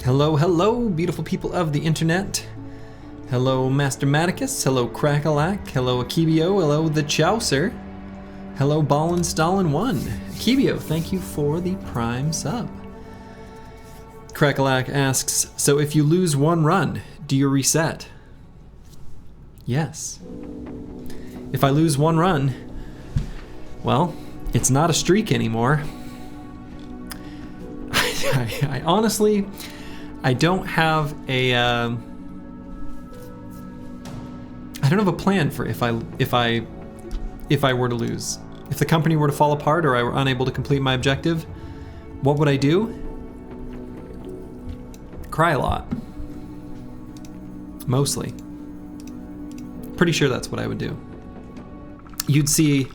Hello, hello, beautiful people of the internet. Hello, Master Maticus. Hello, Crackalack. Hello, Akibio. Hello, the Chaucer. Hello, Ballin' Stalin 1. Akibio, thank you for the Prime sub. Crackalack asks, so if you lose one run, do you reset? Yes. If I lose one run, well, it's not a streak anymore. I honestly, I don't have a, I don't have a plan for if I were to lose. If the company were to fall apart or I were unable to complete my objective, what would I do? Cry a lot. Mostly. Pretty sure that's what I would do. You'd see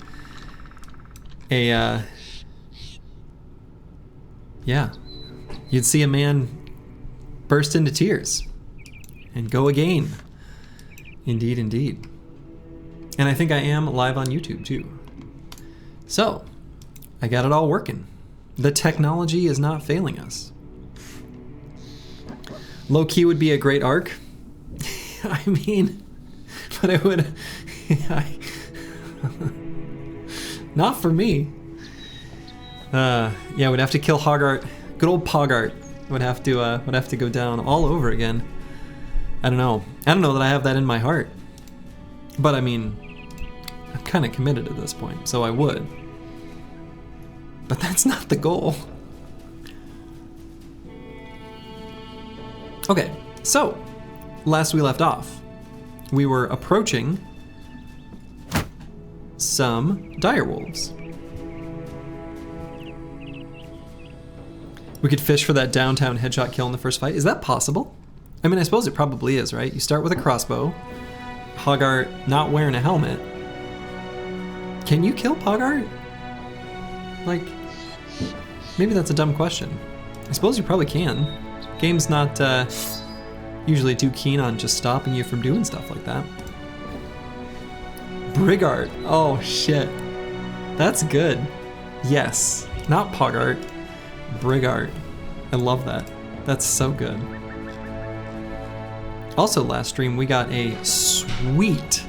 a, yeah. You'd see a man burst into tears and go again. Indeed, indeed. And I think I am live on YouTube too. So, I got it all working. The technology is not failing us. Low key would be a great arc. I mean, but it would, not for me. Yeah, we'd have to kill Hoggart. Good old Poggart would have to go down all over again. I don't know that I have that in my heart. But I mean, I'm kind of committed at this point, so I would. But that's not the goal. Okay, so last we left off, we were approaching some direwolves. We could fish for that downtown headshot kill in the first fight. Is that possible? I mean, I suppose it probably is, right? You start with a crossbow. Hoggart not wearing a helmet. Can you kill Poggart? Like, maybe that's a dumb question. I suppose you probably can. Game's not usually too keen on just stopping you from doing stuff like that. Brigart. Oh, shit. That's good. Yes. Not Poggart. Brigart. I love that. That's so good. Also last stream we got a sweet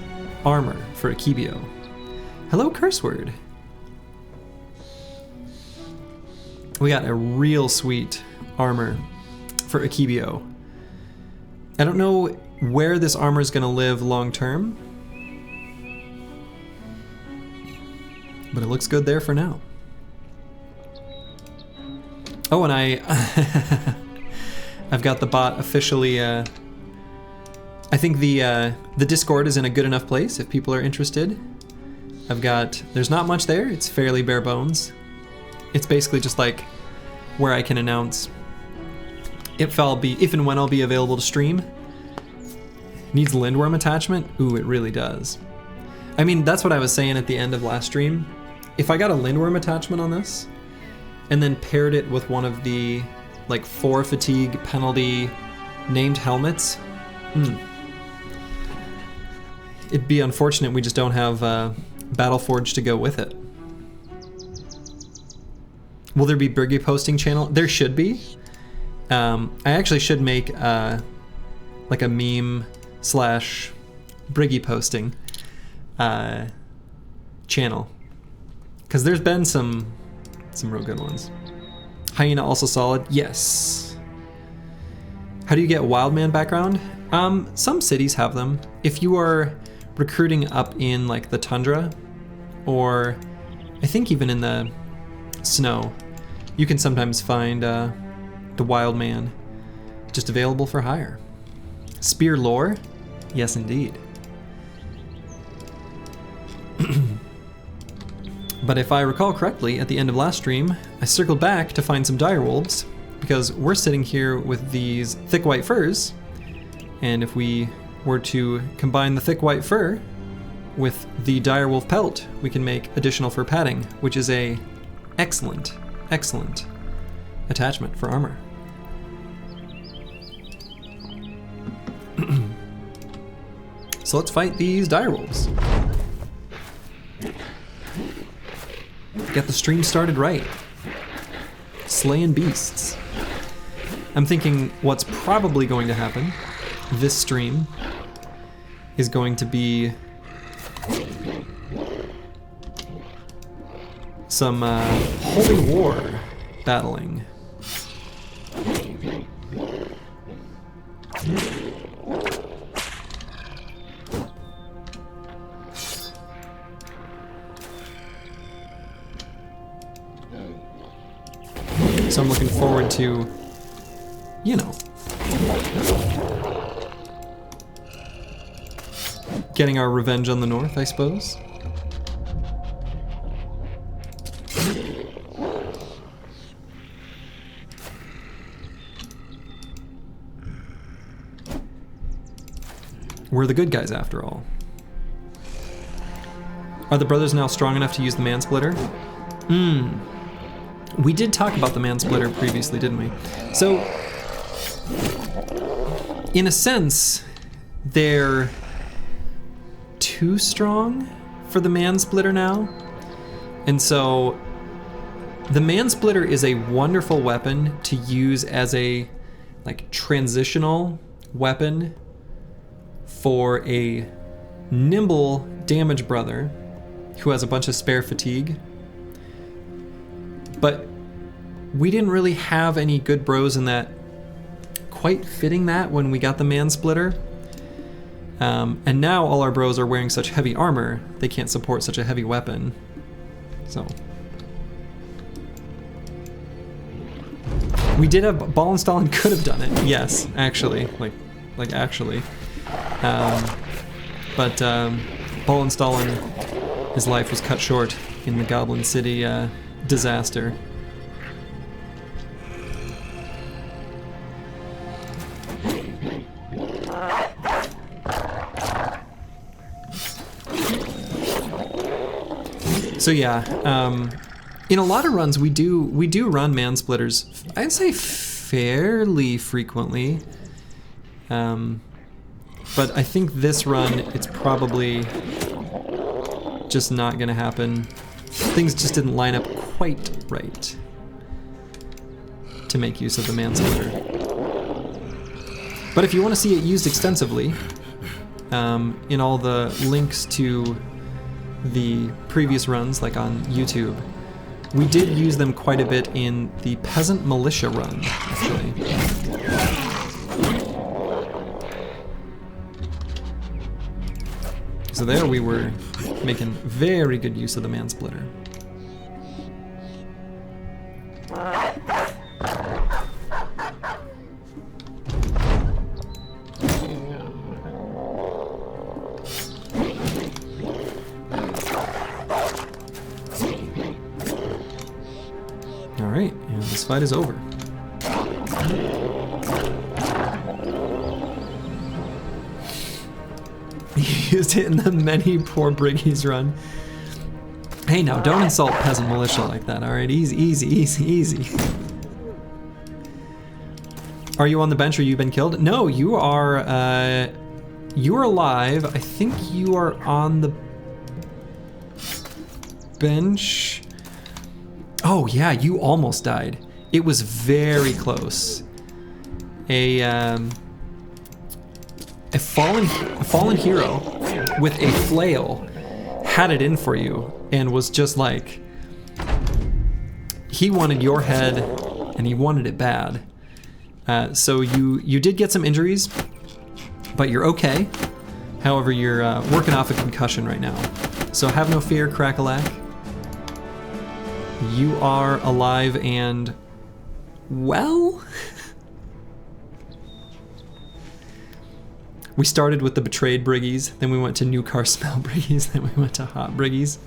armor for Akibio. Hello, curse word. We got a real sweet armor for Akibio. I don't know where this armor is gonna live long term, but it looks good there for now. Oh, and I've got the bot officially, I think the Discord is in a good enough place if people are interested. There's not much there, it's fairly bare bones. It's basically just like where I can announce if and when I'll be available to stream. Needs Lindworm attachment? Ooh, it really does. I mean, that's what I was saying at the end of last stream. If I got a Lindworm attachment on this, and then paired it with one of the like 4 fatigue penalty named helmets, it'd be unfortunate we just don't have Battleforge to go with it. Will there be Briggy posting channel? There should be. I actually should make like a meme / Briggy posting channel, because there's been some real good ones. Hyena also solid. Yes. How do you get Wildman background? Some cities have them. If you are recruiting up in like the tundra, or I think even in the snow, you can sometimes find the Wildman just available for hire. Spear lore? Yes, indeed. But if I recall correctly, at the end of last stream, I circled back to find some direwolves, because we're sitting here with these thick white furs, and if we were to combine the thick white fur with the direwolf pelt, we can make additional fur padding, which is a excellent attachment for armor. So let's fight these direwolves. Get the stream started right. Slaying beasts. I'm thinking what's probably going to happen this stream is going to be some holy war battling. So I'm looking forward to, you know, getting our revenge on the North, I suppose. We're the good guys after all. Are the brothers now strong enough to use the man-splitter? We did talk about the man-splitter previously, didn't we? So, in a sense, they're too strong for the man-splitter now. And so, the man-splitter is a wonderful weapon to use as a, like, transitional weapon for a nimble damage brother who has a bunch of spare fatigue. But we didn't really have any good bros in that quite fitting that when we got the man-splitter. And now all our bros are wearing such heavy armor, they can't support such a heavy weapon. So. We did have, Ball and Stalin could have done it, yes, actually. Like actually. But Ball and Stalin, his life was cut short in the Goblin City disaster. So yeah, in a lot of runs we do run man-splitters. I'd say fairly frequently, but I think this run it's probably just not gonna happen. Things just didn't line up quite right to make use of the man-splitter. But if you want to see it used extensively, in all the links to the previous runs, like on YouTube, we did use them quite a bit in the Peasant Militia run, actually. So there we were making very good use of the man-splitter. Alright, and this fight is over. He used it in the many poor Briggies run. Hey now, don't insult Peasant Militia like that, alright? Easy, easy, easy, easy. Are you on the bench or you've been killed? No, you are alive. I think you are on the bench. Oh yeah, you almost died. It was very close. A fallen hero with a flail had it in for you and was just like, he wanted your head and he wanted it bad. So you did get some injuries, but you're okay. However, you're working off a concussion right now. So have no fear, Crackalack. You are alive and well? We started with the betrayed Briggies, then we went to new car smell Briggies, then we went to hot Briggies.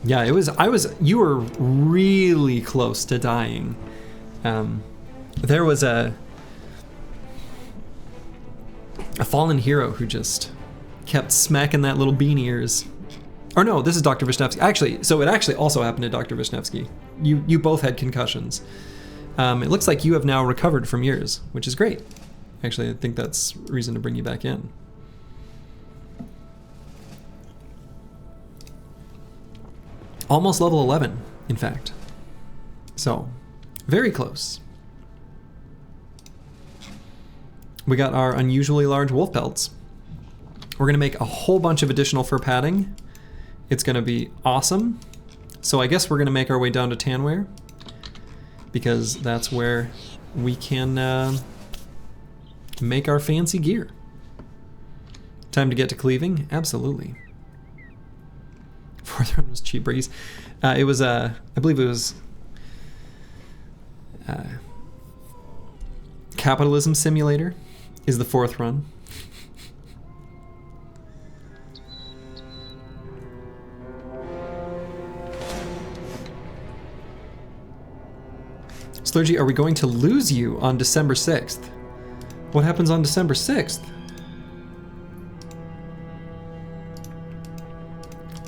Yeah, you were really close to dying. There was a fallen hero who just kept smacking that little bean ears. Or no, this is Dr. Vishnevsky. Actually, so it actually also happened to Dr. Vishnevsky. You both had concussions. It looks like you have now recovered from yours, which is great. Actually, I think that's reason to bring you back in. Almost level 11, in fact. So, very close. We got our unusually large wolf pelts. We're going to make a whole bunch of additional fur padding. It's going to be awesome. So I guess we're going to make our way down to Tanware, because that's where we can make our fancy gear. Time to get to cleaving? Absolutely. Fourth run was cheap breeze. It was, I believe it was Capitalism Simulator is the fourth run. Slurgy, are we going to lose you on December 6th? What happens on December 6th?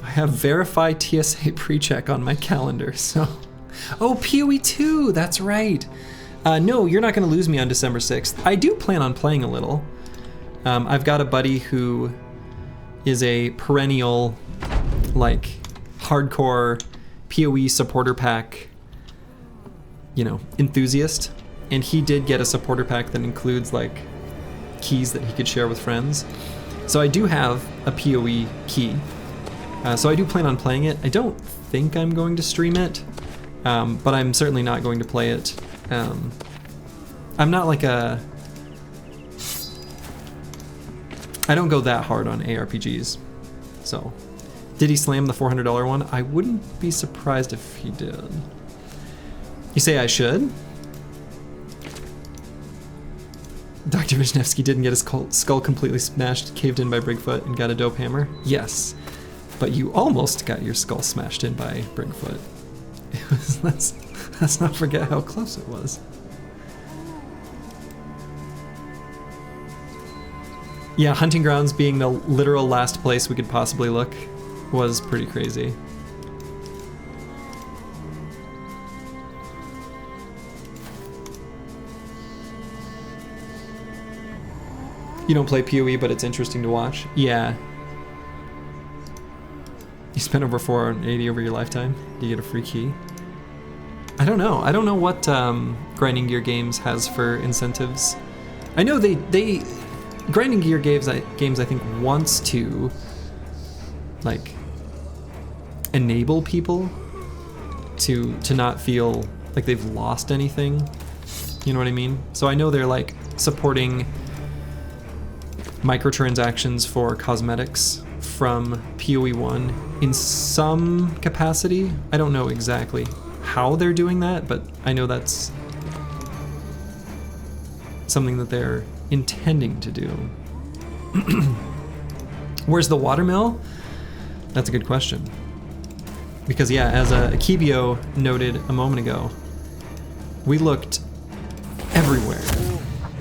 I have verified TSA pre-check on my calendar, so... Oh, PoE 2, that's right. No, you're not going to lose me on December 6th. I do plan on playing a little. I've got a buddy who is a perennial, like, hardcore PoE supporter pack, you know, enthusiast. And he did get a supporter pack that includes, like, keys that he could share with friends. So I do have a PoE key. So I do plan on playing it. I don't think I'm going to stream it, but I'm certainly not going to play it. I'm not like a... I don't go that hard on ARPGs. So, did he slam the $400 one? I wouldn't be surprised if he did. You say I should? Dr. Wisniewski didn't get his skull completely smashed, caved in by Brigfoot, and got a dope hammer? Yes. But you almost got your skull smashed in by Brigfoot. It was, let's not forget how close it was. Yeah, Hunting Grounds being the literal last place we could possibly look was pretty crazy. You don't play PoE, but it's interesting to watch? Yeah. You spent over $480 over your lifetime? Do you get a free key? I don't know. I don't know what Grinding Gear Games has for incentives. I know they Grinding Gear games I think wants to, like, enable people to not feel like they've lost anything. You know what I mean? So I know they're, like, supporting microtransactions for cosmetics from PoE 1 in some capacity. I don't know exactly how they're doing that, but I know that's something that they're intending to do. Where's the watermill? That's a good question. Because yeah, as Akibio noted a moment ago, we looked everywhere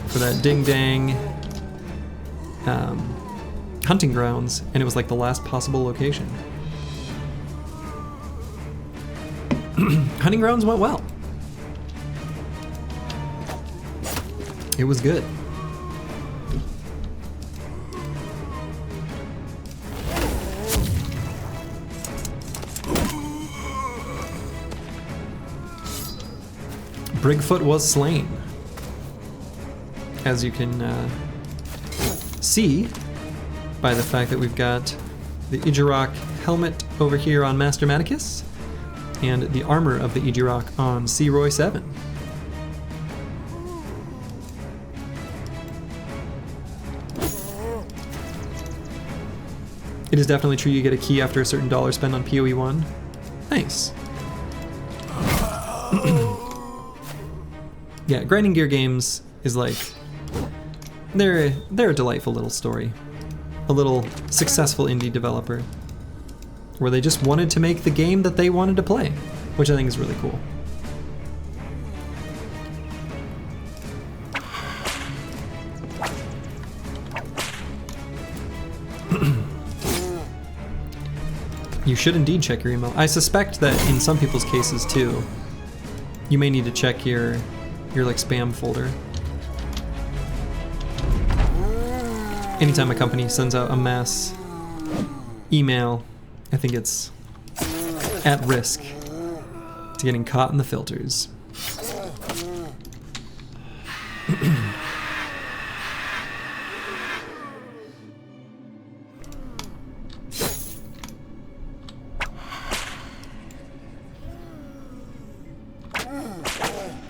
for that ding-dang hunting grounds, and it was like the last possible location. Hunting grounds went well. It was good. Brigfoot was slain, as you can see by the fact that we've got the Ijirok helmet over here on Master Maticus and the armor of the Ijirok on C-Roy 7. It is definitely true you get a key after a certain dollar spent on PoE 1. Nice. Yeah, Grinding Gear Games is like, they're a delightful little story. A little successful indie developer where they just wanted to make the game that they wanted to play, which I think is really cool. You should indeed check your email. I suspect that in some people's cases too, you may need to check your like spam folder. Anytime a company sends out a mass email, I think it's at risk to getting caught in the filters.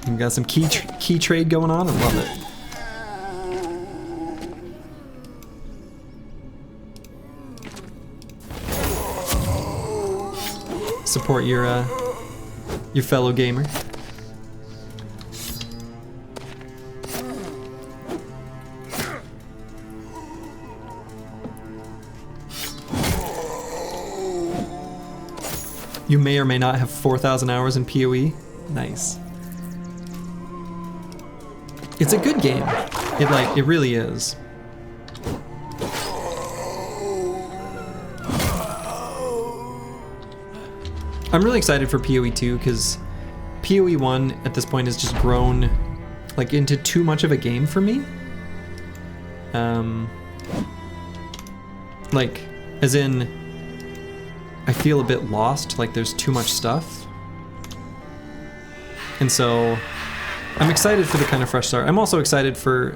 We've got some key trade going on. I love it. Support your fellow gamer. You may or may not have 4,000 hours in PoE. Nice. It's a good game. It really is. I'm really excited for PoE 2 because PoE 1 at this point has just grown like into too much of a game for me. Like, as in, I feel a bit lost, like there's too much stuff. And so I'm excited for the kind of fresh start. I'm also excited for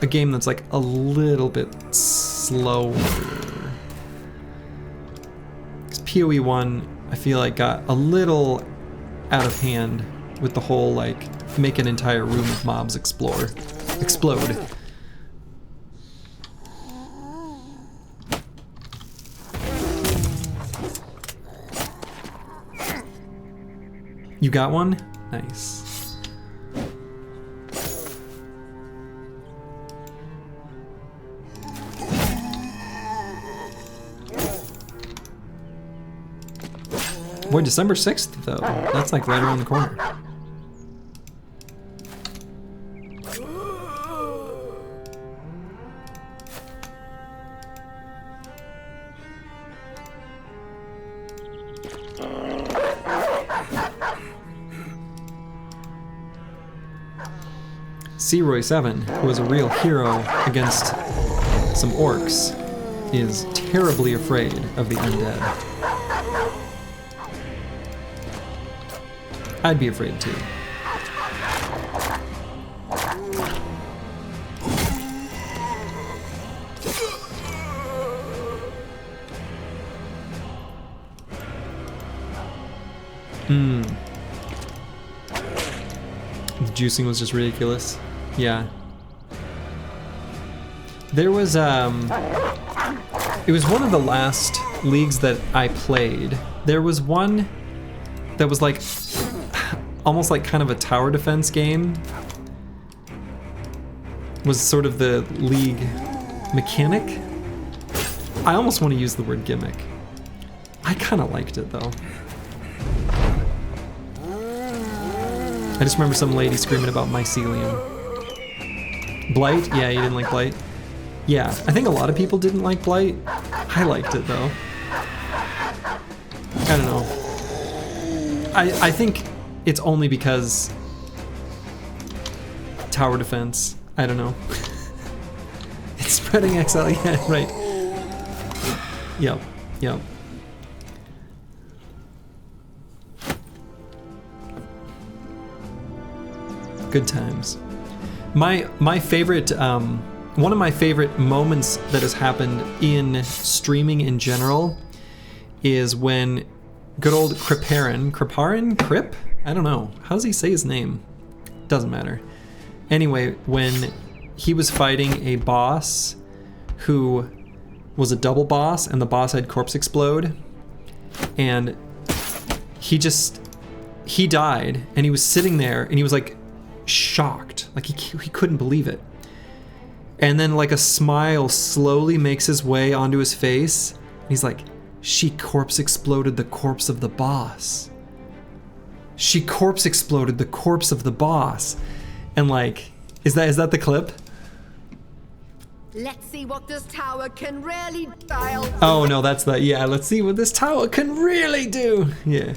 a game that's like a little bit slower. Because PoE 1, I feel like got a little out of hand with the whole like make an entire room of mobs explode. You got one? Nice. Boy, December 6th though. That's like right around the corner. Roy7, who is a real hero against some orcs, is terribly afraid of the undead. I'd be afraid too. The juicing was just ridiculous. Yeah. There was, it was one of the last leagues that I played. There was one that was like, almost like kind of a tower defense game. Was sort of the league mechanic. I almost want to use the word gimmick. I kind of liked it though. I just remember some lady screaming about mycelium. Blight? Yeah, you didn't like Blight? Yeah, I think a lot of people didn't like Blight. I liked it though. I don't know. I think it's only because tower defense. I don't know. It's spreading XL, yeah, right. Yep. Good times. My favorite, one of my favorite moments that has happened in streaming in general is when good old Crip? I don't know. How does he say his name? Doesn't matter. Anyway, when he was fighting a boss who was a double boss and the boss had corpse explode, and he died and he was sitting there and he was like shocked, like he couldn't believe it. And then like a smile slowly makes his way onto his face. And he's like, she corpse exploded the corpse of the boss. She corpse exploded the corpse of the boss. And like, is that the clip? Let's see what this tower can really dial. Oh no, that's the, yeah, let's see what this tower can really do. Yeah.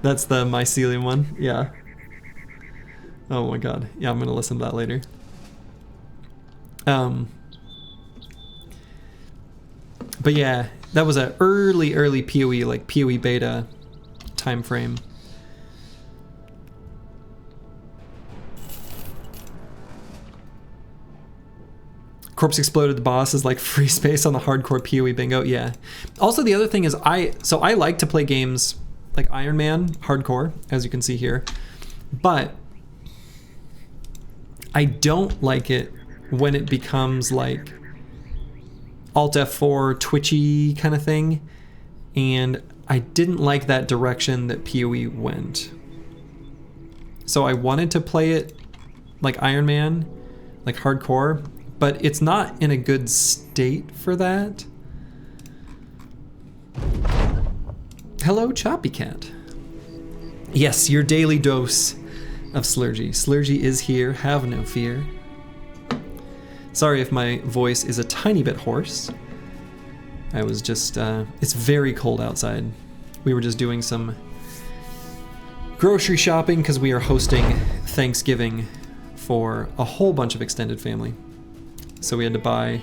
That's the mycelium one, yeah. Oh my god. Yeah, I'm gonna listen to that later. But yeah, That was a early PoE, like PoE beta time frame. Corpse exploded, the boss is like free space on the hardcore PoE bingo. Yeah. Also, the other thing is I like to play games like Iron Man hardcore, as you can see here, but I don't like it when it becomes like Alt F4 twitchy kind of thing, and I didn't like that direction that PoE went. So I wanted to play it like Iron Man, like hardcore, but it's not in a good state for that. Hello, Choppy Cat. Yes, your daily dose of Slurgy. Slurgy is here, have no fear. Sorry if my voice is a tiny bit hoarse. I was just, it's very cold outside. We were just doing some grocery shopping because we are hosting Thanksgiving for a whole bunch of extended family. So we had to buy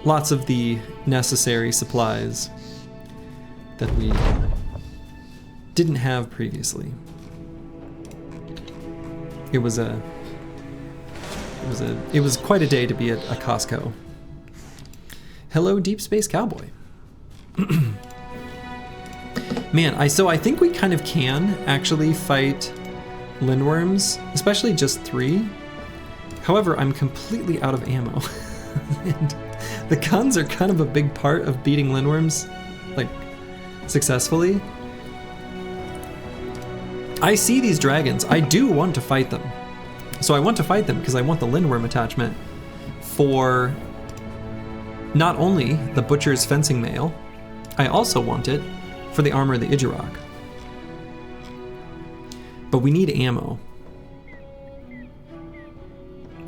lots of the necessary supplies that we didn't have previously. It was quite a day to be at a Costco. Hello, Deep Space Cowboy. Man, I think we kind of can actually fight Lindworms, especially just 3. However, I'm completely out of ammo. And the guns are kind of a big part of beating Lindworms, like, successfully. I see these dragons. I do want to fight them. So I want to fight them because I want the Lindworm attachment for not only the Butcher's fencing mail, I also want it for the armor of the Idjarok. But we need ammo.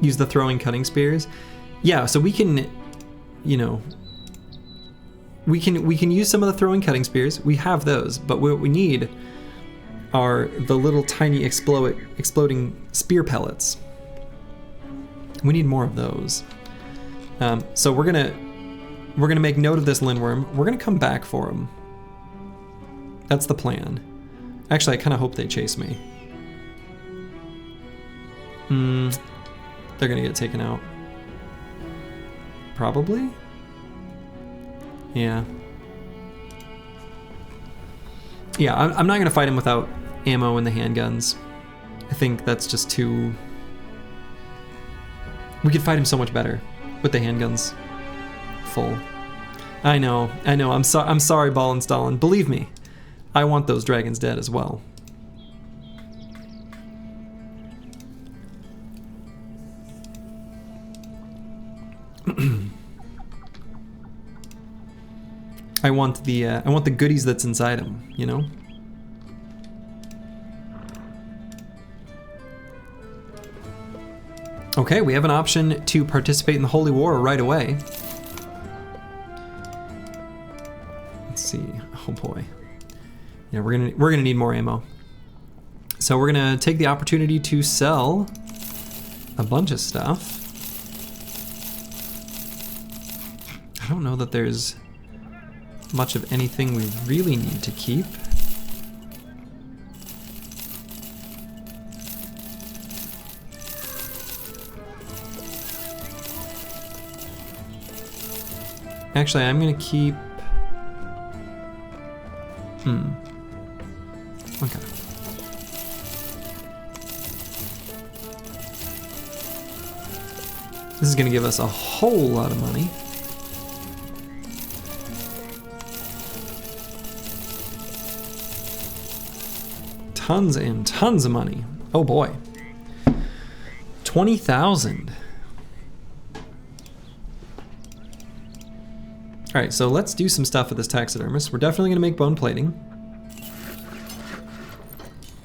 Use the throwing cutting spears. Yeah, so we can, you know, we can use some of the throwing cutting spears. We have those, but what we need are the little tiny exploding spear pellets. We need more of those. So we're gonna make note of this Lindworm. We're gonna come back for him. That's the plan. Actually, I kind of hope they chase me. They're gonna get taken out. Probably? Yeah. Yeah, I'm not gonna fight him without ammo and the handguns. I think that's just too... We could fight him so much better with the handguns full. I know. I'm sorry, Ball and Stalin. Believe me, I want those dragons dead as well. I want the goodies that's inside him, you know? Okay, we have an option to participate in the Holy War right away. Let's see. Oh boy. Yeah, we're gonna need more ammo. So we're gonna take the opportunity to sell a bunch of stuff. I don't know that there's much of anything we really need to keep. Actually, I'm gonna keep... Okay. This is gonna give us a whole lot of money. Tons and tons of money. Oh boy. 20,000. All right, so let's do some stuff with this taxidermist. We're definitely gonna make bone plating.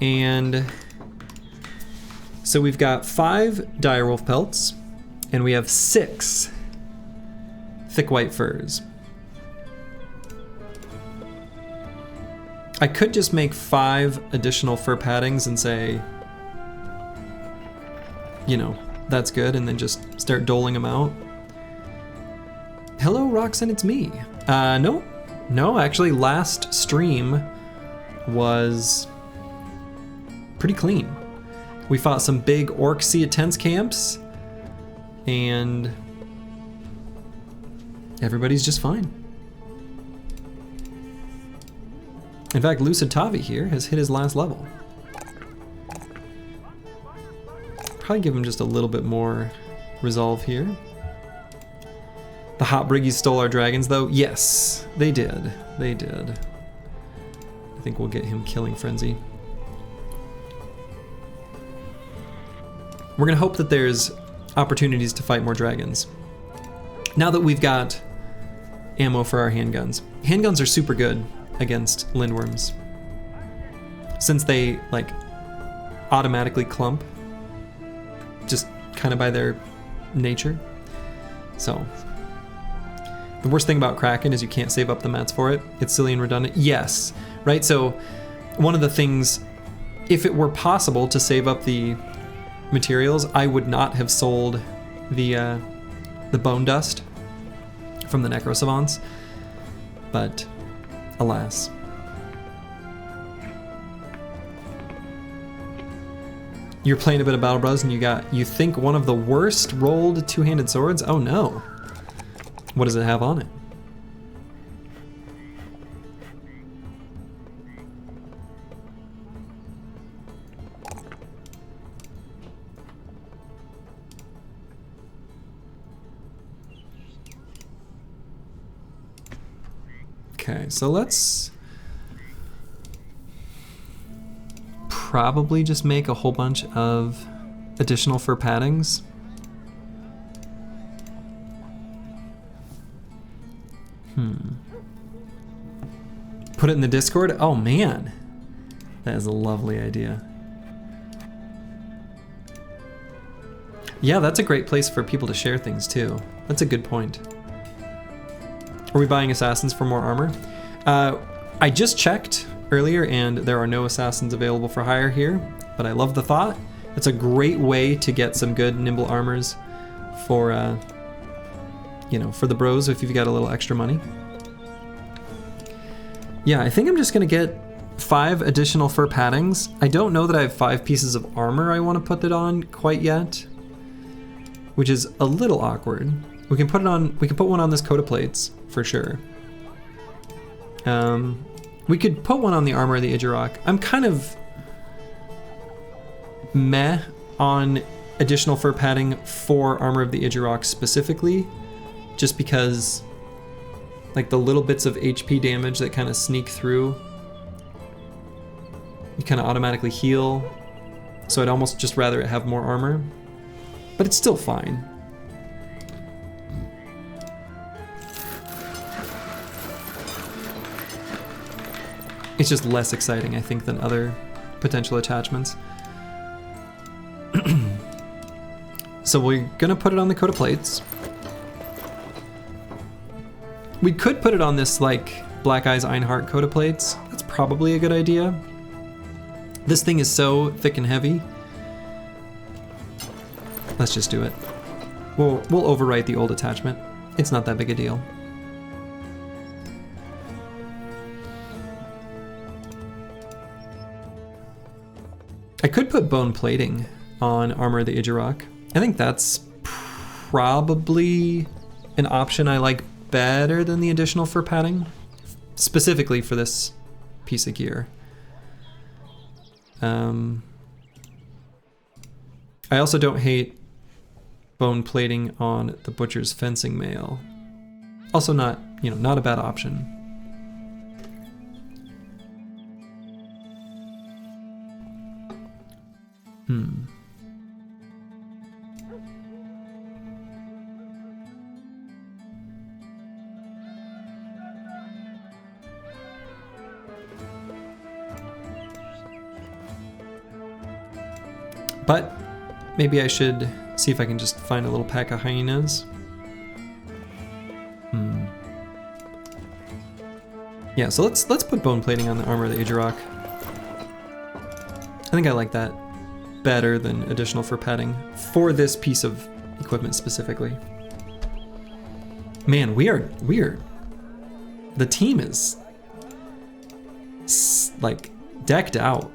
And so we've got 5 direwolf pelts, and we have 6 thick white furs. I could just make 5 additional fur paddings and say, you know, that's good, and then just start doling them out. Hello, Roxanne, it's me. No, No, actually last stream was pretty clean. We fought some big orc Sea of Tents camps, and everybody's just fine. In fact, Lucid Tavi here has hit his last level. Probably give him just a little bit more resolve here. The Hot Briggies stole our dragons though? Yes, they did. They did. I think we'll get him Killing Frenzy. We're gonna hope that there's opportunities to fight more dragons. Now that we've got ammo for our handguns. Handguns are super good against lindworms, since they like automatically clump just kind of by their nature. So the worst thing about Kraken is you can't save up the mats for it. It's silly and redundant. Yes, right? So one of the things, if it were possible to save up the materials, I would not have sold the bone dust from the Necro Savants, but alas. You're playing a bit of Battle Bros and you think one of the worst rolled two-handed swords? Oh no. What does it have on it? Okay, so let's probably just make a whole bunch of additional fur paddings. Put it in the Discord? Oh man, that is a lovely idea. Yeah, that's a great place for people to share things too. That's a good point. Are we buying assassins for more armor? I just checked earlier and there are no assassins available for hire here, but I love the thought. It's a great way to get some good nimble armors for, you know, for the bros if you've got a little extra money. Yeah, I think I'm just gonna get 5 additional fur paddings. I don't know that I have 5 pieces of armor I want to put it on quite yet, which is a little awkward. We can put it on. We can put one on this coat of plates for sure. We could put one on the armor of the Idjarok. I'm kind of meh on additional fur padding for armor of the Idjarok specifically, just because like the little bits of HP damage that kind of sneak through, you kind of automatically heal. So I'd almost just rather it have more armor, but it's still fine. It's just less exciting, I think, than other potential attachments. So we're gonna put it on the coat of plates. We could put it on this like Black Eyes Einhart coat of plates. That's probably a good idea. This thing is so thick and heavy. Let's just do it. We'll overwrite the old attachment. It's not that big a deal. I could put bone plating on armor of the Idjarok. I think that's probably an option I like better than the additional fur padding, specifically for this piece of gear. I also don't hate bone plating on the butcher's fencing mail. Also not, you know, not a bad option. But maybe I should see if I can just find a little pack of hyenas. Yeah, so let's put bone plating on the armor of the Idjarok. I think I like that better than additional fur padding for this piece of equipment specifically. Man, we are the team is like decked out.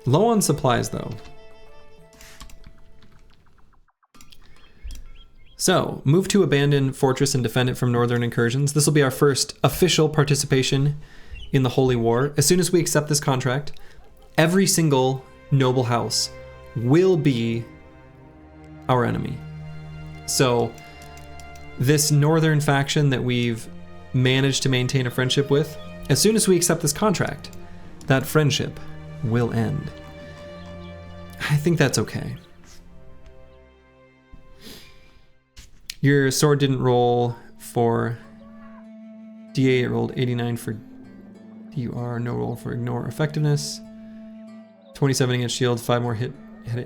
Low on supplies though. So, move to abandon fortress and defend it from northern incursions. This will be our first official participation in the Holy War. As soon as we accept this contract, every single noble house will be our enemy. So, this northern faction that we've managed to maintain a friendship with, as soon as we accept this contract, that friendship will end. I think that's okay. Your sword didn't roll for DA, it rolled 89 for DUR, no roll for ignore effectiveness. 27 against shield, 5 more hit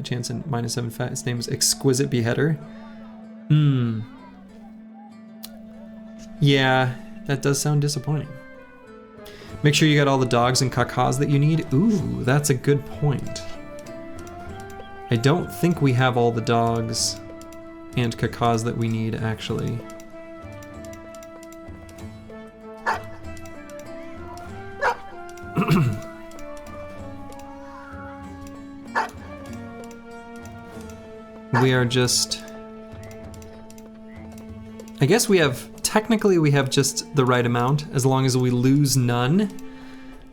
chance, and -7 fat. His name is Exquisite Beheader. Yeah, that does sound disappointing. Make sure you got all the dogs and kakas that you need. Ooh, that's a good point. I don't think we have all the dogs and kakas that we need, actually. We are just... I guess we have... Technically, we have just the right amount, as long as we lose none,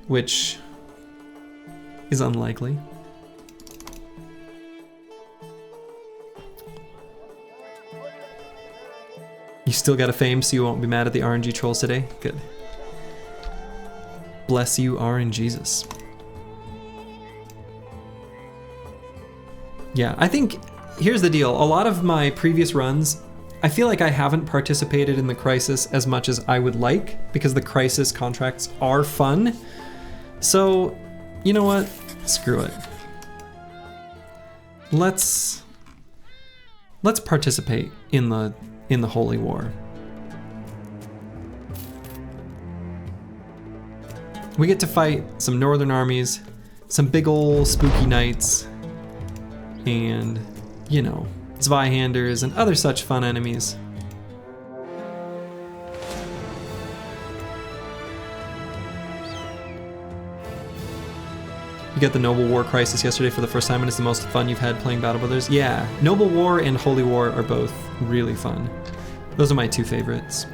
which is unlikely. You still got a fame, so you won't be mad at the RNG trolls today? Good. Bless you, RNGesus. Yeah, I think, here's the deal. A lot of my previous runs, I feel like I haven't participated in the Crisis as much as I would like, because the Crisis contracts are fun. So, you know what? Screw it. Let's participate in the Holy War. We get to fight some northern armies, some big ol' spooky knights, and, you know, Zweihanders and other such fun enemies. You got the Noble War Crisis yesterday for the first time, and it's the most fun you've had playing Battle Brothers? Yeah, Noble War and Holy War are both really fun. Those are my two favorites.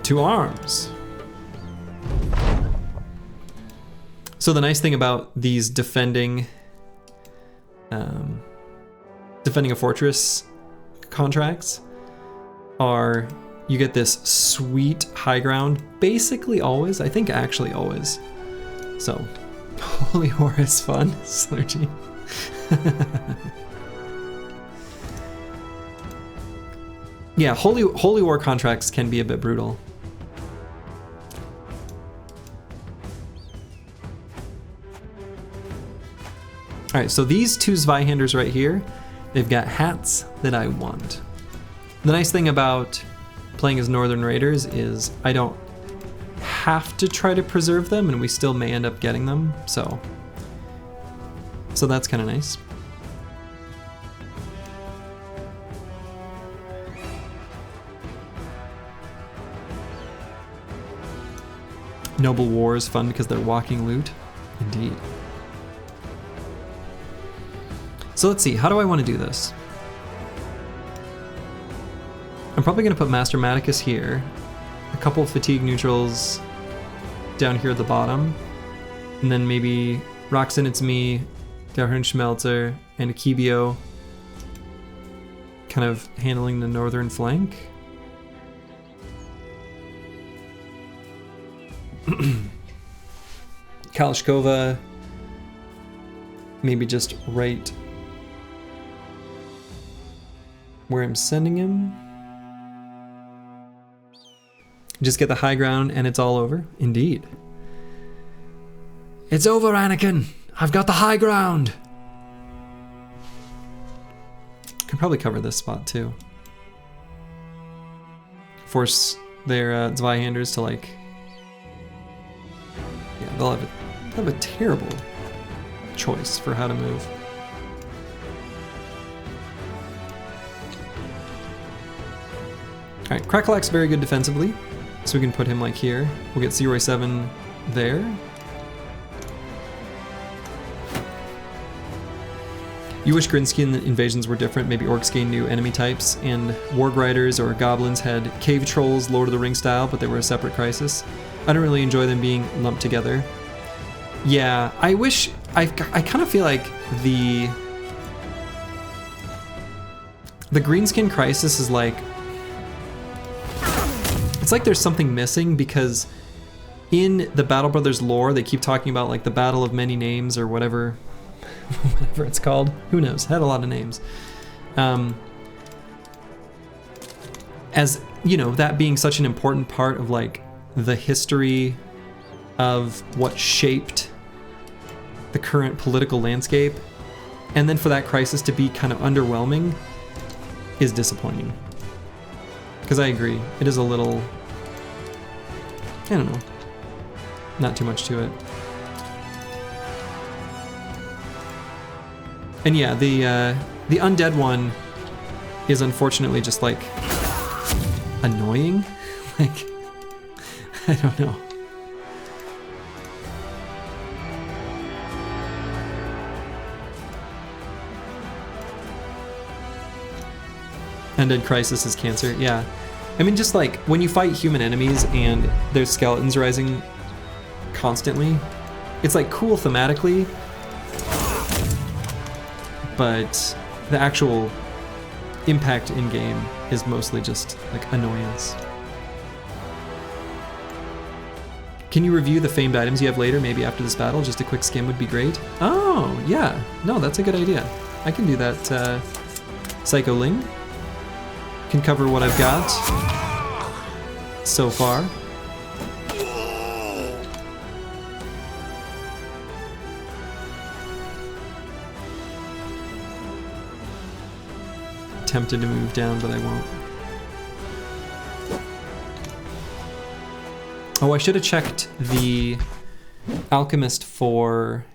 To arms. So the nice thing about these defending a fortress contracts are you get this sweet high ground basically always. I think actually always. So Holy War is fun. Slurgy. Yeah, Holy War contracts can be a bit brutal. All right, so these two Zweihanders right here, they've got hats that I want. The nice thing about playing as Northern Raiders is I don't have to try to preserve them, and we still may end up getting them, so that's kind of nice. Noble War is fun because they're walking loot. Indeed. So let's see, how do I want to do this? I'm probably going to put Master Maticus here, a couple of fatigue neutrals down here at the bottom, and then maybe Roxin, It's Me, Garhun Schmelzer, and Akibio kind of handling the northern flank. Kalashkova, maybe just right where I'm sending him. Just get the high ground and it's all over. Indeed. It's over, Anakin. I've got the high ground. Could probably cover this spot too. Force their Zweihanders to like... Yeah, they'll have a terrible choice for how to move. Alright, Crackalack's very good defensively, so we can put him like here. We'll get Zeroy 7 there. You wish Grinskin invasions were different. Maybe Orcs gained new enemy types, and Warg Riders or Goblins had Cave Trolls, Lord of the Rings style, but they were a separate crisis. I don't really enjoy them being lumped together. Yeah, I wish... I kind of feel like the Greenskin crisis is like... It's like there's something missing, because in the Battle Brothers lore, they keep talking about like the Battle of Many Names or whatever it's called. Who knows? Had a lot of names. As, you know, that being such an important part of like the history of what shaped the current political landscape, and then for that crisis to be kind of underwhelming is disappointing. Because I agree, it is a little, I don't know, not too much to it. And yeah, the undead one is unfortunately just like annoying. Like, I don't know. Undead Crisis is cancer, yeah. I mean, just like when you fight human enemies and there's skeletons rising constantly, it's like cool thematically, but the actual impact in game is mostly just like annoyance. Can you review the famed items you have later, maybe after this battle? Just a quick skim would be great. Oh, yeah. No, that's a good idea. I can do that, Psycho Ling. Can cover what I've got so far. Tempted to move down, but I won't. Oh, I should have checked the Alchemist for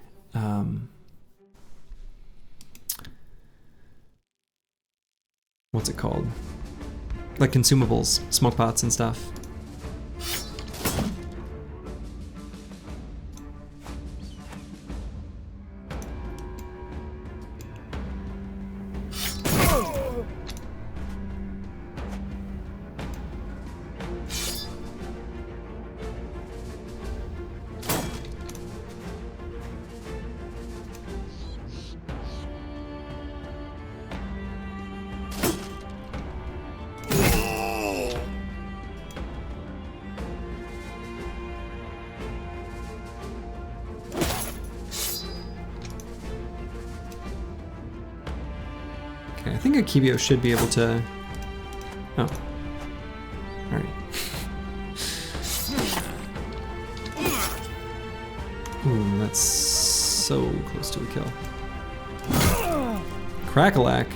what's it called? Like consumables, smoke pots and stuff. Okay, I think Akibio should be able to... Oh. Alright. Ooh, that's so close to a kill. Crackalack,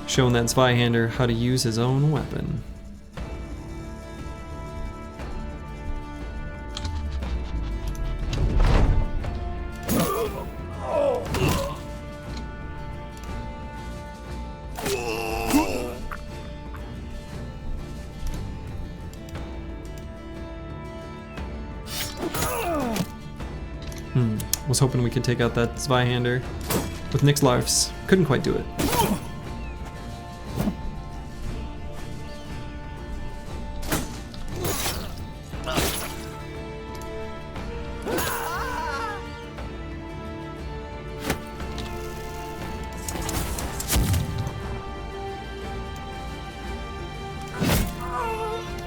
showing that Zweihander how to use his own weapon. Was hoping we could take out that Zweihander with Nyx Larfs. Couldn't quite do it.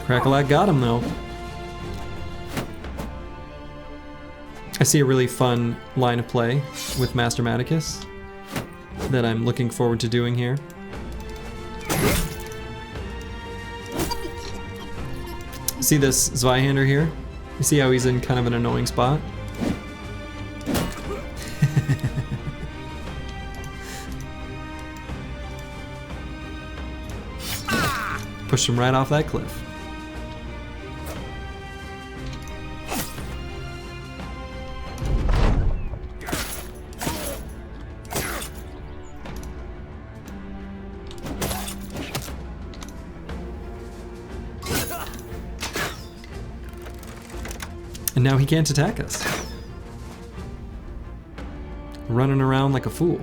Crackalack got him though. I see a really fun line of play with Master Maticus that I'm looking forward to doing here. See this Zweihander here? You see how he's in kind of an annoying spot? Pushed him right off that cliff. And now he can't attack us. Running around like a fool.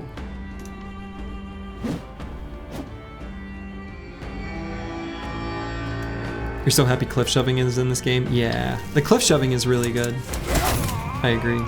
You're so happy cliff shoving is in this game? Yeah, the cliff shoving is really good. I agree.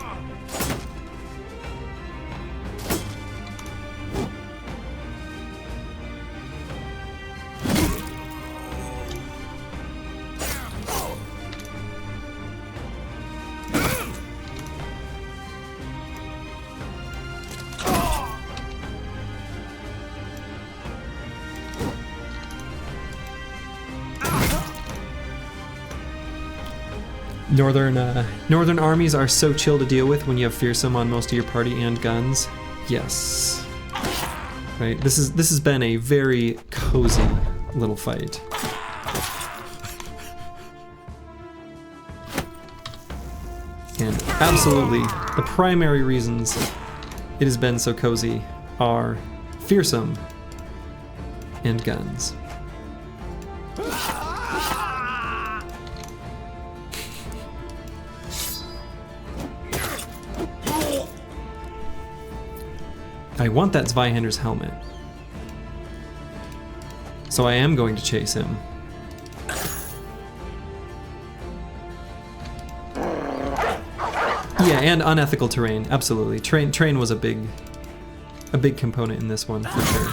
Northern armies are so chill to deal with when you have fearsome on most of your party and guns. Yes. Right. This has been a very cozy little fight. And absolutely, the primary reasons it has been so cozy are fearsome and guns. I want that Zweihander's helmet. So I am going to chase him. Yeah, and unethical terrain, absolutely. Terrain was a big component in this one, for sure.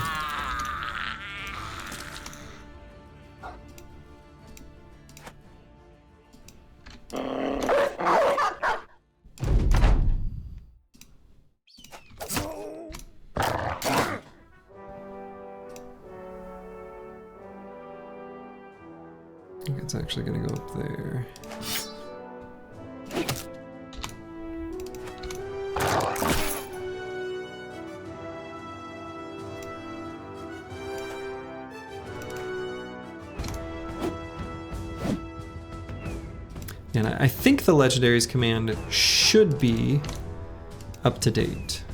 I think it's actually gonna go up there. And I think the Legendaries command should be up to date.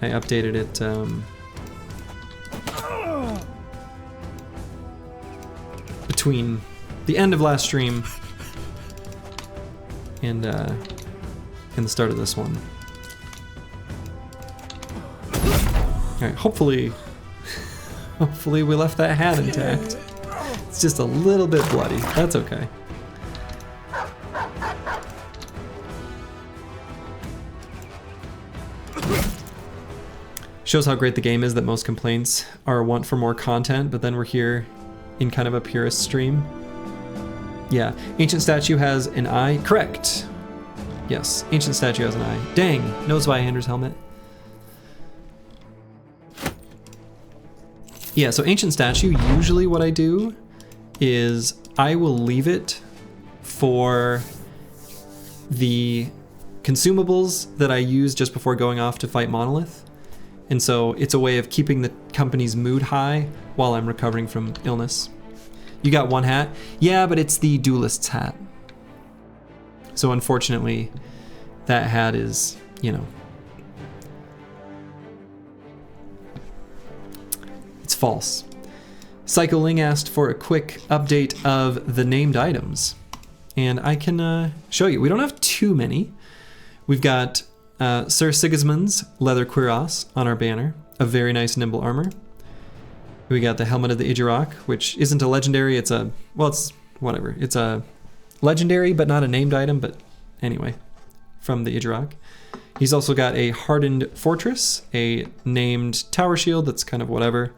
I updated it between the end of last stream and the start of this one. Alright, hopefully we left that hat intact. It's just a little bit bloody. That's okay. Shows how great the game is that most complaints are a want for more content, but then we're here in kind of a purist stream. Yeah, Ancient Statue has an eye. Correct. Yes, Ancient Statue has an eye. Dang, no Zweihander's helmet. Yeah, so Ancient Statue, usually what I do is I will leave it for the consumables that I use just before going off to fight Monolith. And so it's a way of keeping the company's mood high while I'm recovering from illness. You got one hat? Yeah, but it's the duelist's hat. So unfortunately, that hat is, you know, it's false. Psycho Ling asked for a quick update of the named items. And I can show you. We don't have too many. We've got Sir Sigismund's leather cuirass on our banner, a very nice nimble armor. We got the helmet of the Ijarok, which isn't a legendary, it's a, well, it's whatever. It's a legendary, but not a named item, but anyway, from the Ijarok. He's also got a hardened fortress, a named tower shield that's kind of whatever.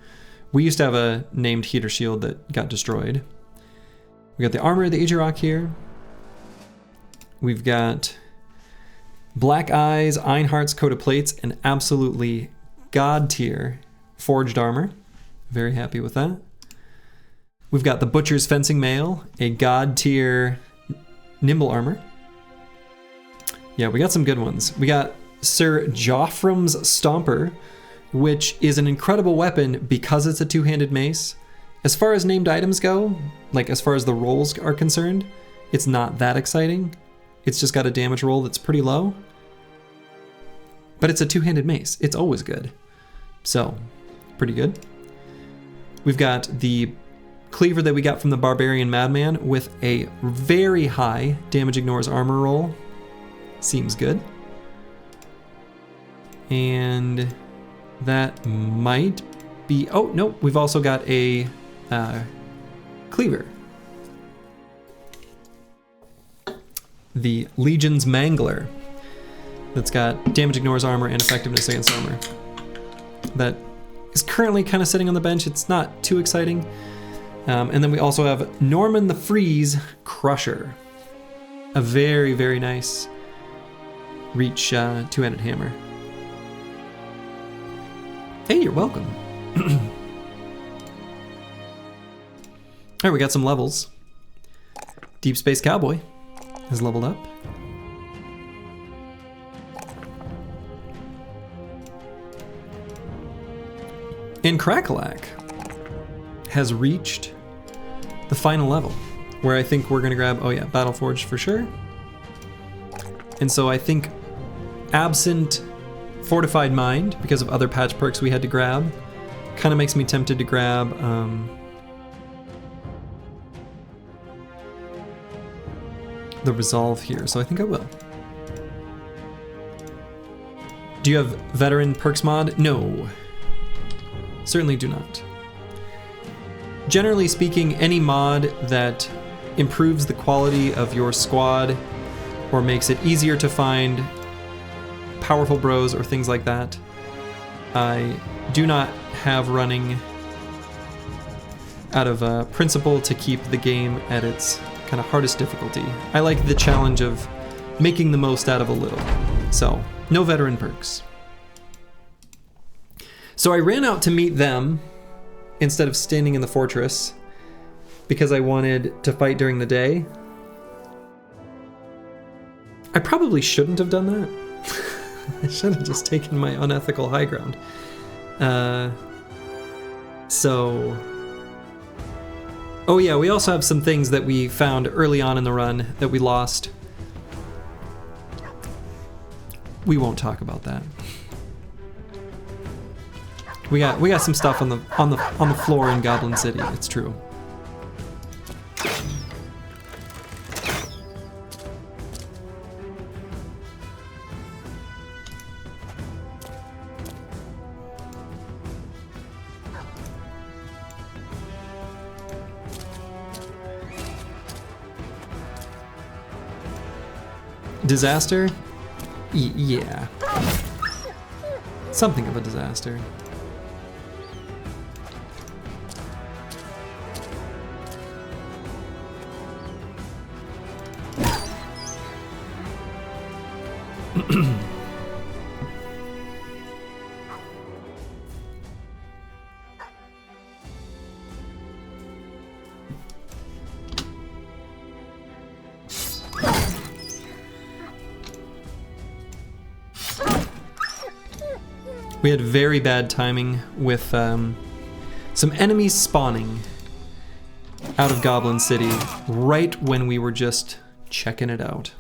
We used to have a named heater shield that got destroyed. We got the armor of the Ijarok here. We've got Black Eyes, Einhardt's coat of plates, and absolutely god tier forged armor. Very happy with that. We've got the Butcher's fencing mail, a god tier nimble armor. Yeah, we got some good ones. We got Sir Joffram's Stomper, which is an incredible weapon because it's a two-handed mace. As far as named items go, like as far as the rolls are concerned, it's not that exciting. It's just got a damage roll that's pretty low. But it's a two-handed mace. It's always good. So, pretty good. We've got the cleaver that we got from the Barbarian Madman with a very high damage ignores armor roll. Seems good. And that might be... Oh, no, we've also got a cleaver. The Legion's Mangler. That's got damage ignores armor and effectiveness against armor. That is currently kind of sitting on the bench. It's not too exciting. And then we also have Norman the Freeze Crusher. A very, very nice reach two-handed hammer. Hey, you're welcome. Alright, we got some levels. Deep Space Cowboy has leveled up. And Crackalack has reached the final level, where I think we're gonna grab, oh yeah, Battleforged for sure. And so I think, absent Fortified Mind, because of other patch perks we had to grab, kind of makes me tempted to grab the Resolve here, so I think I will. Do you have Veteran Perks mod? No. Certainly do not. Generally speaking, any mod that improves the quality of your squad or makes it easier to find powerful bros or things like that, I do not have running out of principle to keep the game at its kind of hardest difficulty. I like the challenge of making the most out of a little. So, no veteran perks. So I ran out to meet them instead of standing in the fortress because I wanted to fight during the day. I probably shouldn't have done that. I should have just taken my unethical high ground. Oh yeah, we also have some things that we found early on in the run that we lost. We won't talk about that. We got some stuff on the floor in Goblin City. It's true. Disaster? Yeah. Something of a disaster. We had very bad timing with some enemies spawning out of Goblin City right when we were just checking it out.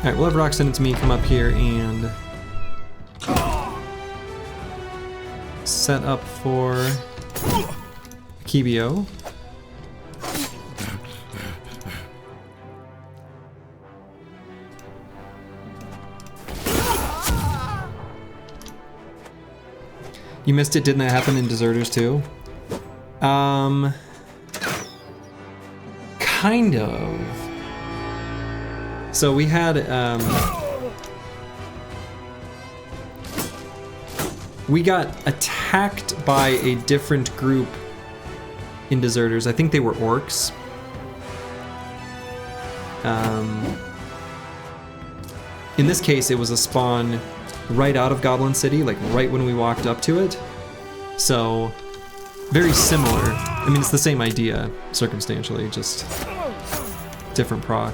Alright, we'll have Roxanne and me come up here and set up for Kibio. You missed it, didn't that happen in Deserters too? Kind of. So we had We got attacked by a different group in Deserters. I think they were orcs. In this case, it was a spawn right out of Goblin City, like right when we walked up to it. So, very similar. I mean, it's the same idea, circumstantially, just different proc.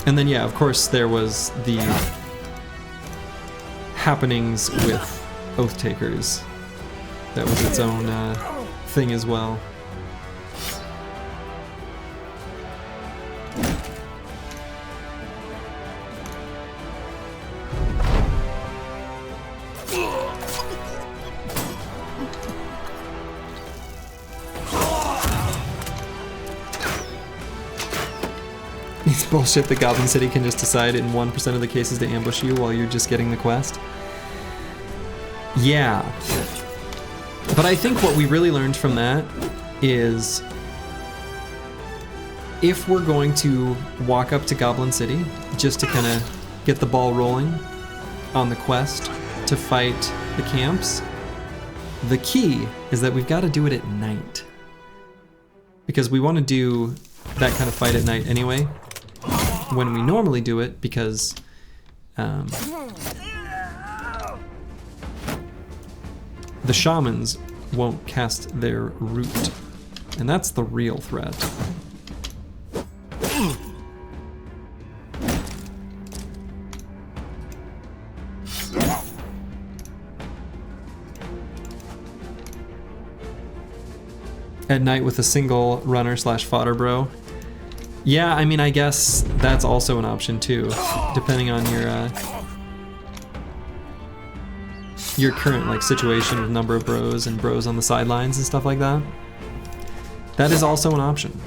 And then, yeah, of course, there was the happenings with Oath Takers. That was its own thing as well. It's bullshit that Goblin City can just decide in 1% of the cases to ambush you while you're just getting the quest. Yeah. But I think what we really learned from that is if we're going to walk up to Goblin City just to kind of get the ball rolling on the quest to fight the camps, the key is that we've got to do it at night. Because we want to do that kind of fight at night anyway, when we normally do it, because the shamans won't cast their root, and that's the real threat. At night with a single runner slash fodder bro. Yeah, I mean, I guess that's also an option too, depending on your current like situation with number of bros and bros on the sidelines and stuff like that. That is also an option.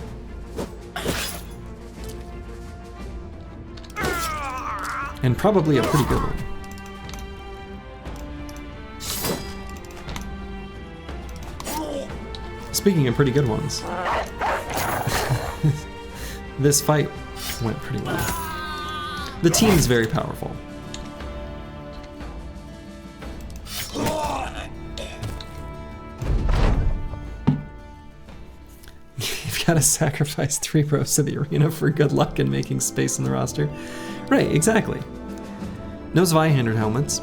And probably a pretty good one. Speaking of pretty good ones, this fight went pretty well. The team's very powerful. You've got to sacrifice 3 bros to the arena for good luck and making space in the roster. Right, exactly. No Zweihander helmets.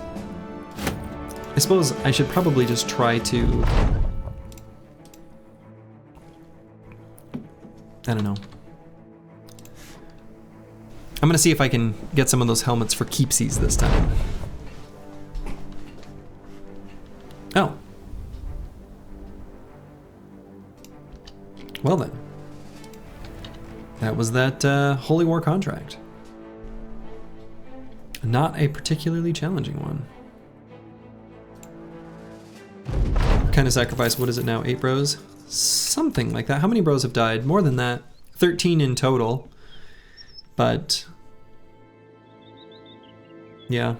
I suppose I should probably just try to... I don't know. I'm gonna see if I can get some of those helmets for keepsies this time. Oh. Well then. That was that Holy War contract. Not a particularly challenging one. What kind of sacrifice? What is it now? 8 bros? Something like that. How many bros have died? More than that. 13 in total. But yeah.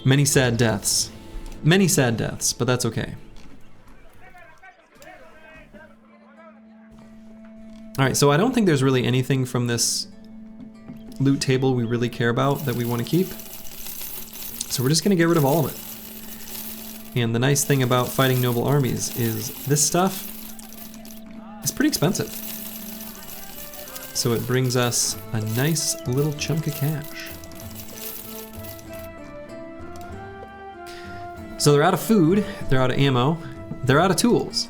Many sad deaths. Many sad deaths, but that's okay. Alright, so I don't think there's really anything from this loot table we really care about that we want to keep. So we're just going to get rid of all of it. And the nice thing about fighting noble armies is this stuff is pretty expensive. So it brings us a nice little chunk of cash. So they're out of food, they're out of ammo, they're out of tools.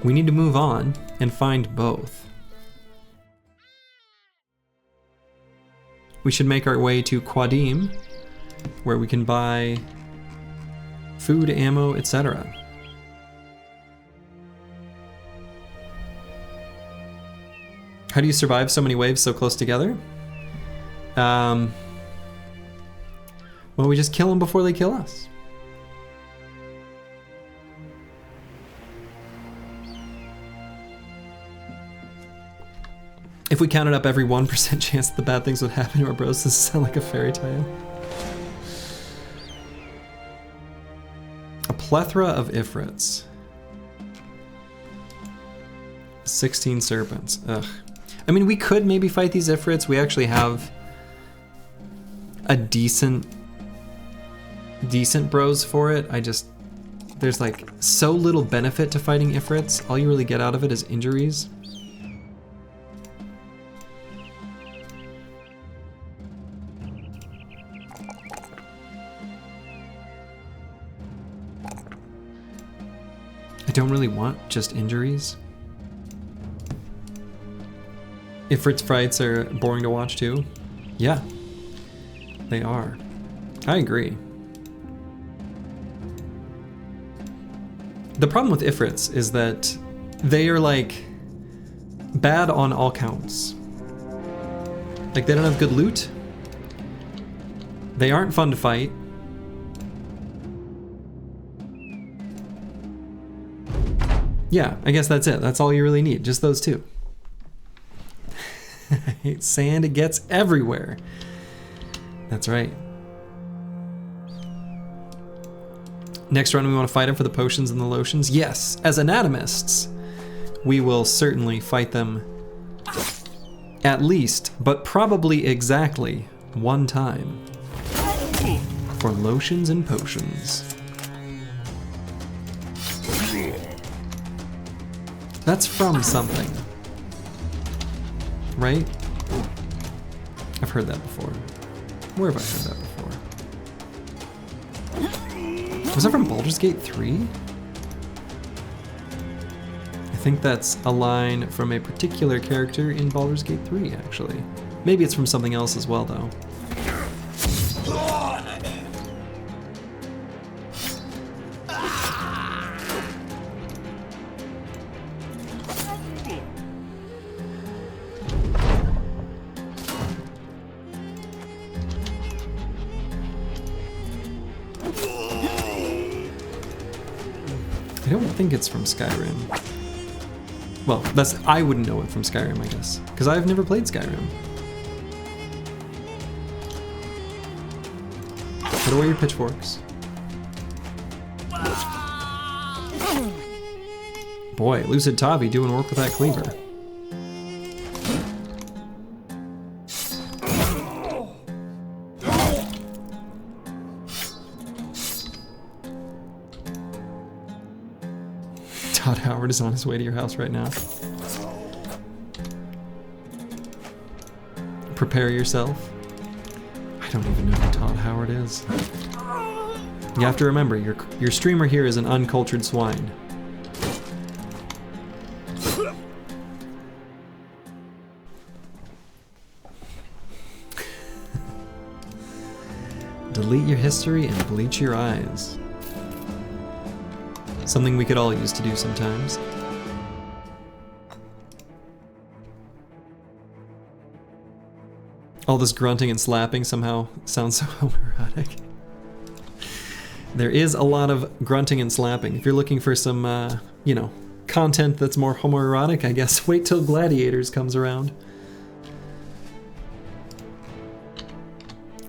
We need to move on and find both. We should make our way to Quadim, where we can buy food, ammo, etc. How do you survive so many waves so close together? Well, we just kill them before they kill us. If we counted up every 1% chance that the bad things would happen to our bros, does this sound like a fairy tale? A plethora of Ifrits. 16 serpents. Ugh. I mean, we could maybe fight these Ifrits. We actually have a decent bros for it. There's like so little benefit to fighting Ifrits. All you really get out of it is injuries. I don't really want just injuries. Ifrit's fights are boring to watch too. Yeah, they are. I agree. The problem with Ifrits is that they are like bad on all counts. Like they don't have good loot. They aren't fun to fight. Yeah, I guess that's it. That's all you really need. Just those two. Sand, it gets everywhere. That's right. Next run, we want to fight them for the potions and the lotions. Yes, as anatomists, we will certainly fight them at least, but probably exactly one time for lotions and potions. That's from something, right? I've heard that before. Where have I heard that before? Was that from Baldur's Gate 3? I think that's a line from a particular character in Baldur's Gate 3, actually. Maybe it's from something else as well, though. I don't think it's from Skyrim. Well, I wouldn't know it from Skyrim, I guess, because I've never played Skyrim. Put away your pitchforks. Boy, Lucid Tavi doing work with that cleaver. Todd Howard is on his way to your house right now. Prepare yourself. I don't even know who Todd Howard is. You have to remember, your streamer here is an uncultured swine. Delete your history and bleach your eyes. Something we could all use to do sometimes. All this grunting and slapping somehow sounds so homoerotic. There is a lot of grunting and slapping. If you're looking for some, you know, content that's more homoerotic, I guess wait till Gladiators comes around.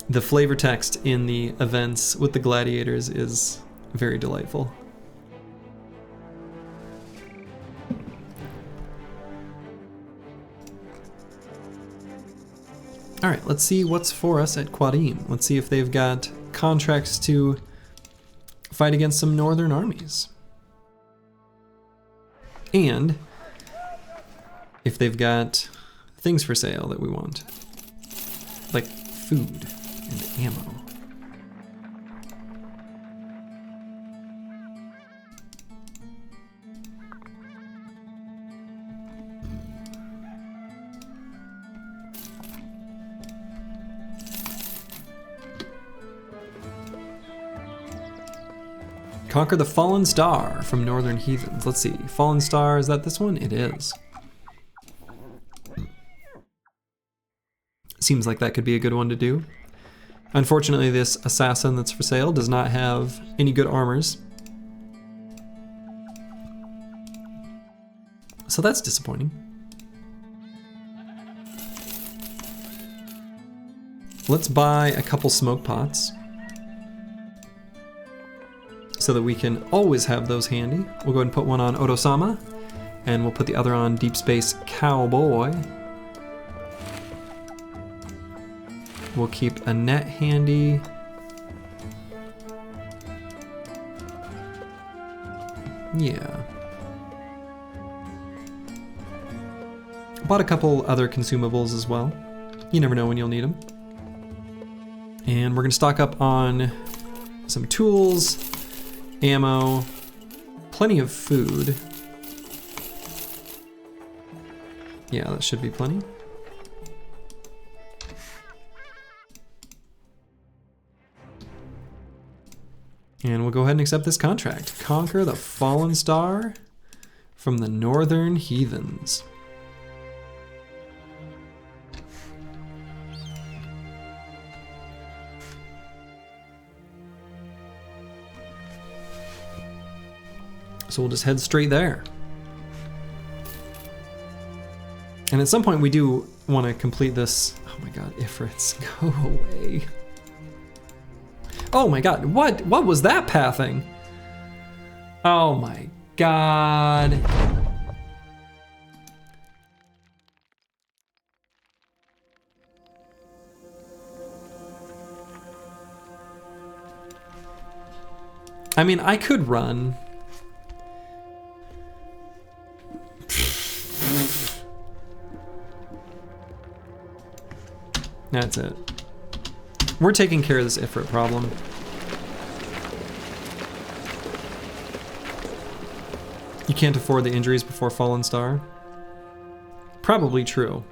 The flavor text in the events with the Gladiators is very delightful. All right, let's see what's for us at Quadim. Let's see if they've got contracts to fight against some northern armies. And if they've got things for sale that we want, like food and ammo. Conquer the Fallen Star from Northern Heathens. Let's see, Fallen Star, is that this one? It is. Seems like that could be a good one to do. Unfortunately, this assassin that's for sale does not have any good armors. So that's disappointing. Let's buy a couple smoke pots, so that we can always have those handy. We'll go ahead and put one on Odo-sama, and we'll put the other on Deep Space Cowboy. We'll keep a net handy. Yeah. Bought a couple other consumables as well. You never know when you'll need them. And we're gonna stock up on some tools, ammo, plenty of food. Yeah, that should be plenty. And we'll go ahead and accept this contract. Conquer the fallen star from the northern heathens. So we'll just head straight there. And at some point we do want to complete this. Oh my god, Ifrits, go away. Oh my god, what was that pathing? Oh my god. I mean, I could run. That's it. We're taking care of this Ifrit problem. You can't afford the injuries before Fallen Star? Probably true.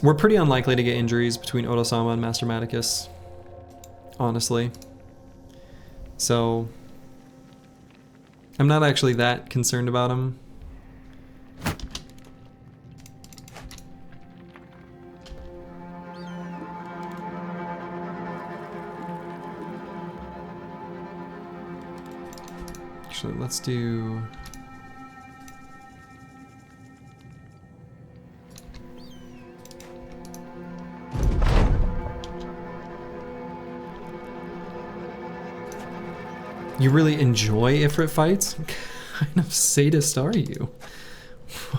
We're pretty unlikely to get injuries between Otosama and Master Maticus, honestly. So I'm not actually that concerned about him. Actually, let's do... You really enjoy Ifrit fights? What kind of sadist are you?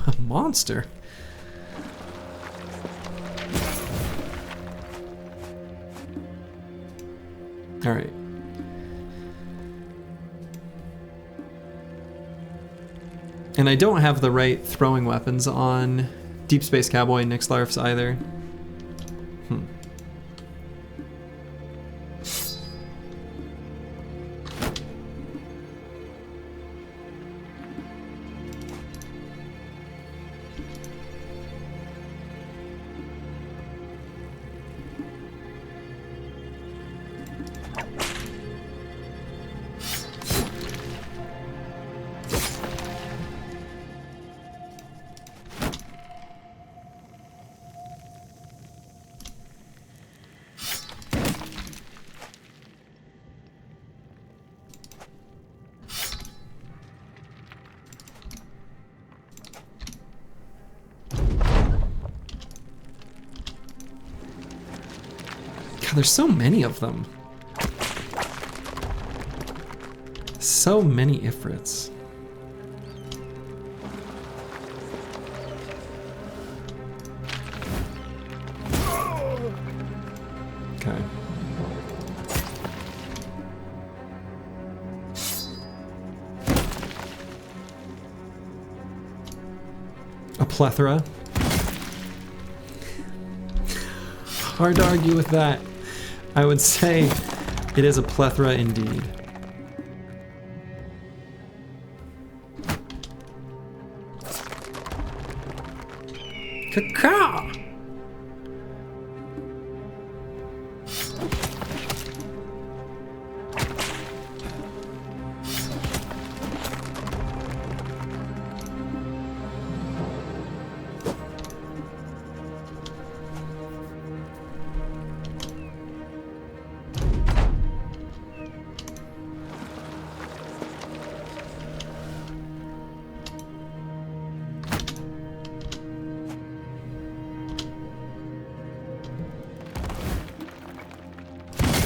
A monster. All right. And I don't have the right throwing weapons on Deep Space Cowboy and Nixlarfs either. There's so many of them. So many Ifrits. Okay. A plethora. Hard to argue with that. I would say it is a plethora indeed. Caca!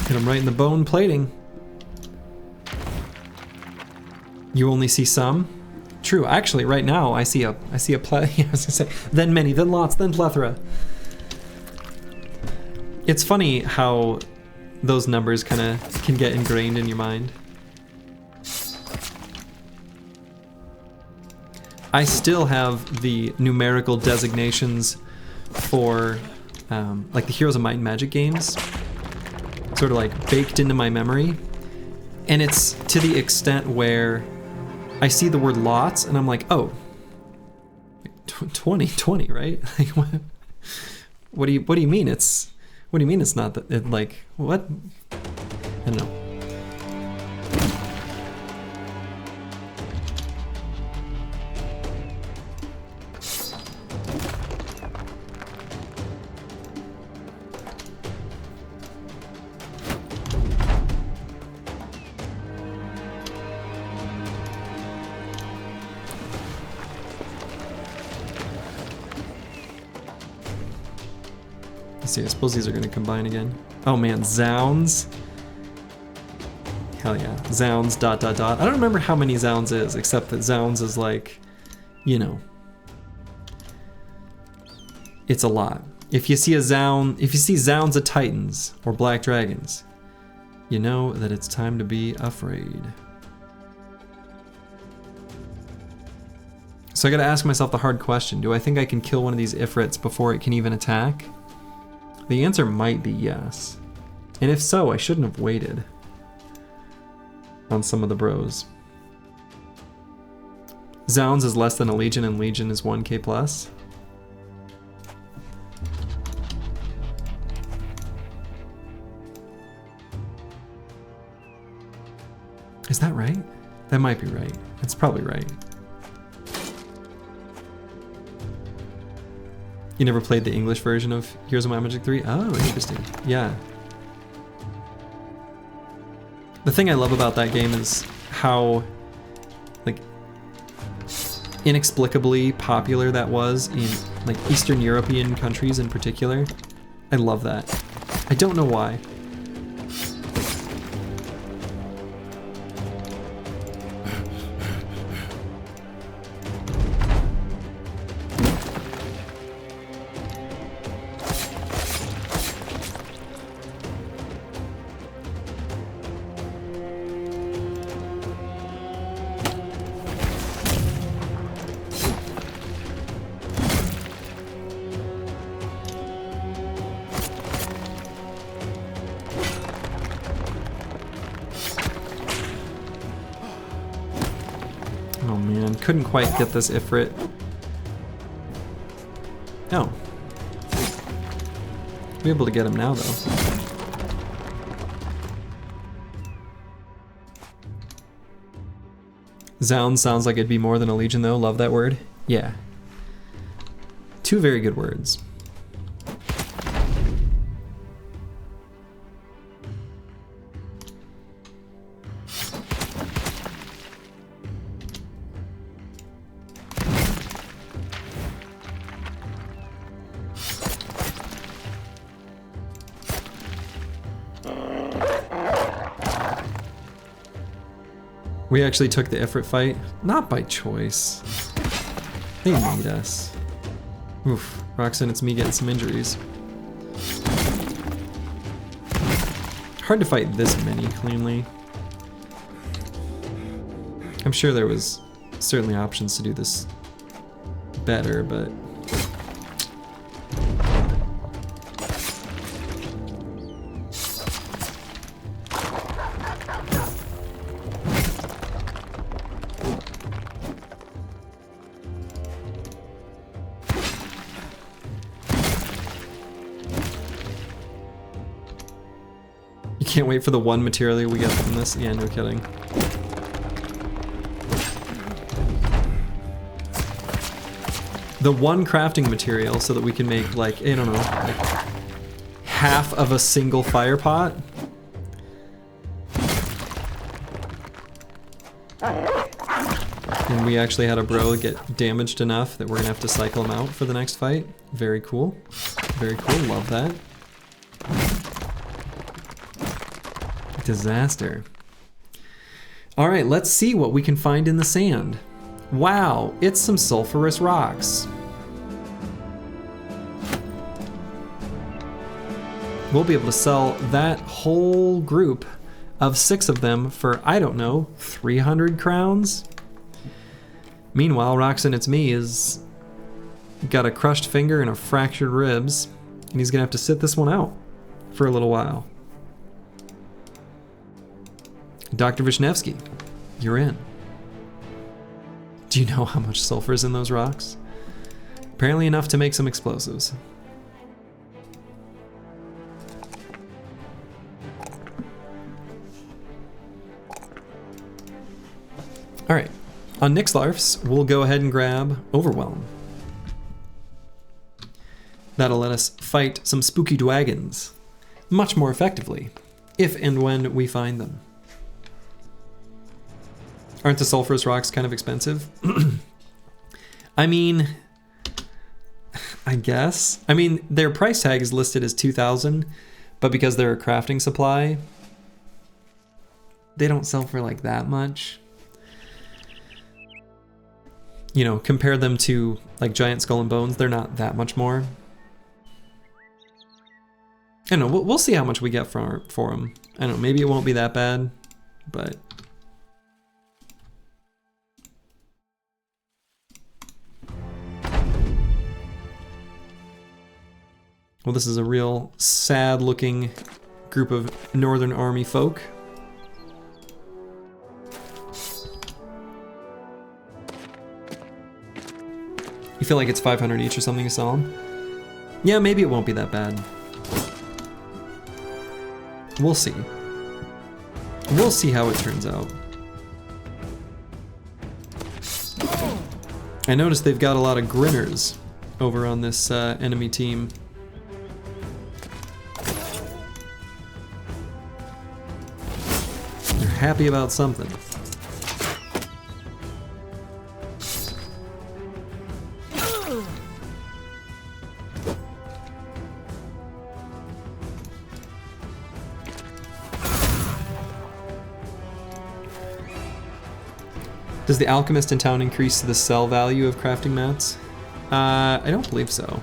Hit him right in the bone plating. You only see some? True, actually right now I see a I was gonna say, then many, then lots, then plethora. It's funny how those numbers kind of can get ingrained in your mind. I still have the numerical designations for like the Heroes of Might and Magic games, sort of like baked into my memory. And it's to the extent where I see the word lots and I'm like, oh, 20, right? Like, what do you mean it's, what do you mean it's not that, like, what? I don't know. Let's see, I suppose these are going to combine again. Oh man, Zounds. Hell yeah. Zounds, ... I don't remember how many Zounds is, except that Zounds is like, you know, it's a lot. If you see a Zound, if you see Zounds of Titans or Black Dragons, you know that it's time to be afraid. So I gotta ask myself the hard question. Do I think I can kill one of these Ifrits before it can even attack? The answer might be yes. And if so, I shouldn't have waited on some of the bros. Zounds is less than a Legion and Legion is 1k plus. Is that right? That might be right. That's probably right. You never played the English version of Heroes of Might and Magic 3? Oh, interesting. Yeah. The thing I love about that game is how, like, inexplicably popular that was in, like, Eastern European countries in particular. I love that. I don't know why. Oh man, couldn't quite get this Ifrit. Oh. Be able to get him now though. Zound sounds like it'd be more than a Legion though, love that word. Yeah. Two very good words. We actually took the Ifrit fight, not by choice. They made us. Oof, Roxanne, it's me getting some injuries. Hard to fight this many cleanly. I'm sure there was certainly options to do this better, but... Can't wait for the one material we get from this. Yeah, no kidding. The one crafting material so that we can make, like, I don't know, like half of a single fire pot. And we actually had a bro get damaged enough that we're gonna have to cycle him out for the next fight. Very cool. Very cool, love that. Disaster. All right, let's see what we can find in the sand. Wow, it's some sulfurous rocks. We'll be able to sell that whole group of 6 of them for, I don't know, 300 crowns? Meanwhile, Roxanne It's Me is got a crushed finger and a fractured ribs, and he's gonna have to sit this one out for a little while. Dr. Vishnevsky, you're in. Do you know how much sulfur is in those rocks? Apparently enough to make some explosives. All right, on Nixlarfs, we'll go ahead and grab Overwhelm. That'll let us fight some spooky dragons much more effectively, if and when we find them. Aren't the sulfurous rocks kind of expensive? I mean, I guess. I mean, their price tag is listed as 2,000, but because they're a crafting supply, they don't sell for like that much. You know, compare them to like Giant Skull and Bones, they're not that much more. I don't know, we'll see how much we get for them. I don't know, maybe it won't be that bad, but... Well, this is a real sad-looking group of Northern Army folk. You feel like it's 500 each or something to sell them? Yeah, maybe it won't be that bad. We'll see. We'll see how it turns out. I noticed they've got a lot of grinners over on this enemy team. They're happy about something. Does the alchemist in town increase the sell value of crafting mats? I don't believe so.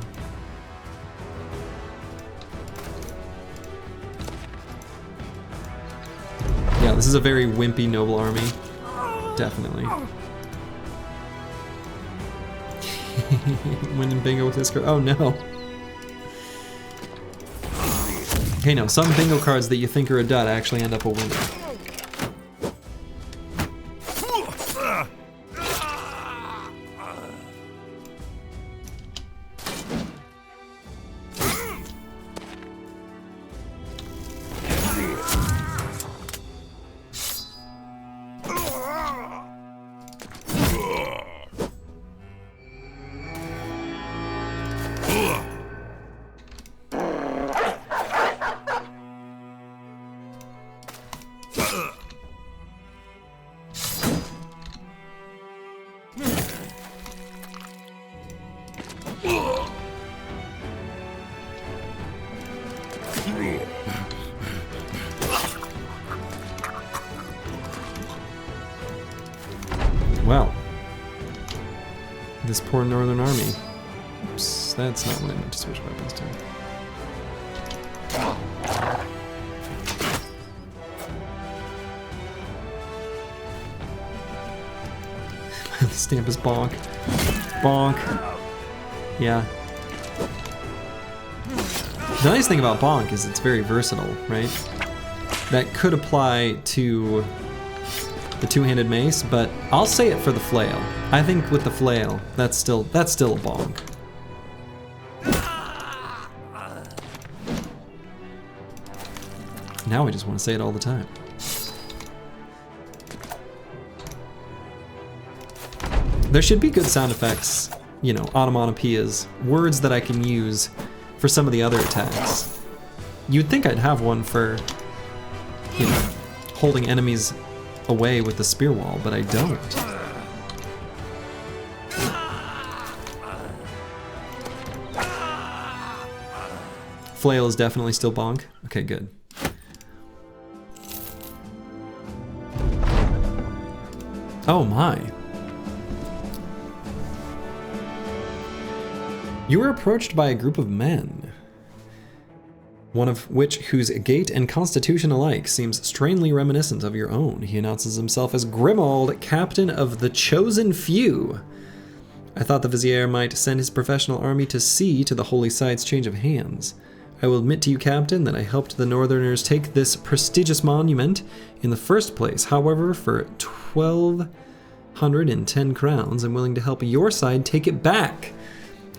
Yeah, this is a very wimpy noble army. Definitely. Winning bingo with this card. Oh no. Okay, no, some bingo cards that you think are a dud actually end up a winner. Well, this poor Northern Army. Oops, that's not what I meant to switch weapons to. The stamp is bonk. Bonk. Yeah. The nice thing about bonk is it's very versatile, right? That could apply to the two-handed mace, but I'll say it for the flail. I think with the flail, that's still a bonk. Now I just want to say it all the time. There should be good sound effects, you know, onomatopoeias, words that I can use for some of the other attacks. You'd think I'd have one for, you know, holding enemies away with the spear wall, but I don't. Flail is definitely still bonk. Okay, good. Oh my. You were approached by a group of men, one of whose gait and constitution alike seems strangely reminiscent of your own. He announces himself as Grimald, captain of the Chosen Few. I thought the Vizier might send his professional army to see to the holy site's change of hands. I will admit to you, Captain, that I helped the Northerners take this prestigious monument in the first place. However, for 1,210 crowns, I'm willing to help your side take it back.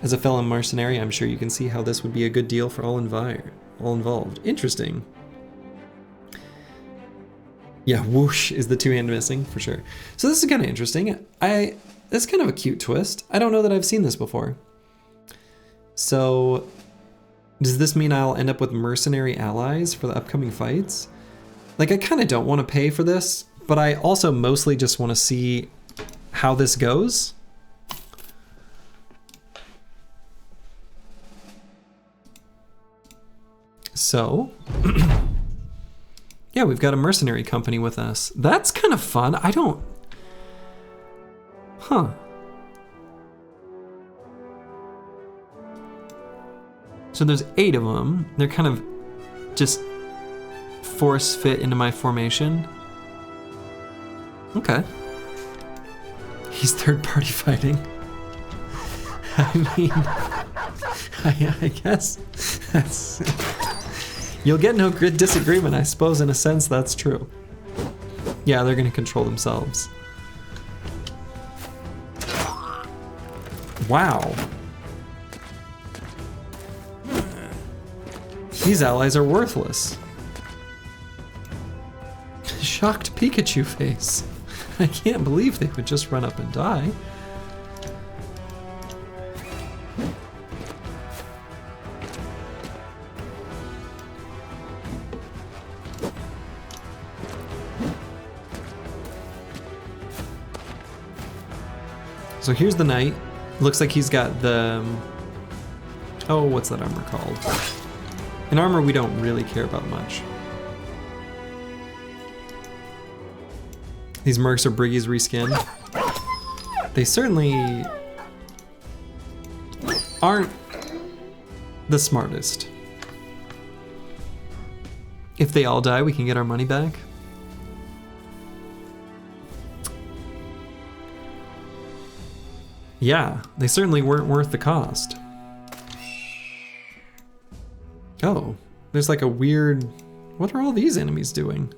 As a fellow mercenary, I'm sure you can see how this would be a good deal for all involved. Interesting. Yeah, whoosh is the two-hand missing, for sure. So this is kind of interesting. It's kind of a cute twist. I don't know that I've seen this before. So, does this mean I'll end up with mercenary allies for the upcoming fights? Like, I kind of don't want to pay for this, but I also mostly just want to see how this goes. So, yeah, we've got a mercenary company with us. That's kind of fun. Huh. So there's 8 of them. They're kind of just force fit into my formation. Okay. He's third party fighting. I mean, I guess that's... You'll get no good disagreement, I suppose, in a sense that's true. Yeah, they're gonna control themselves. Wow. These allies are worthless. Shocked Pikachu face. I can't believe they would just run up and die. So here's the knight. Looks like he's got the... Oh, what's that armor called? An armor we don't really care about much. These mercs are Briggy's reskin. They certainly aren't the smartest. If they all die, we can get our money back. Yeah, they certainly weren't worth the cost. Oh, there's like a weird... What are all these enemies doing?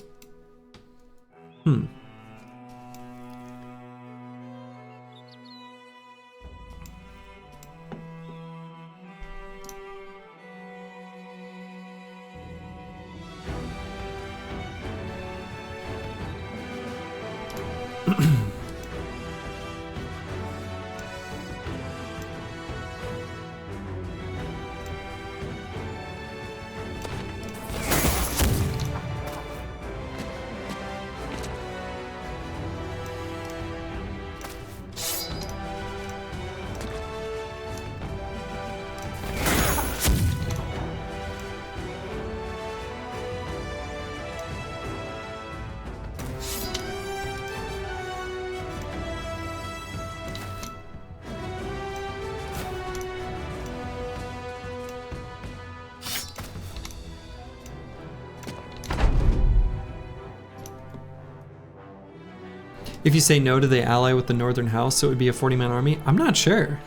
If you say no, do they ally with the Northern House so it would be a 40-man army? I'm not sure.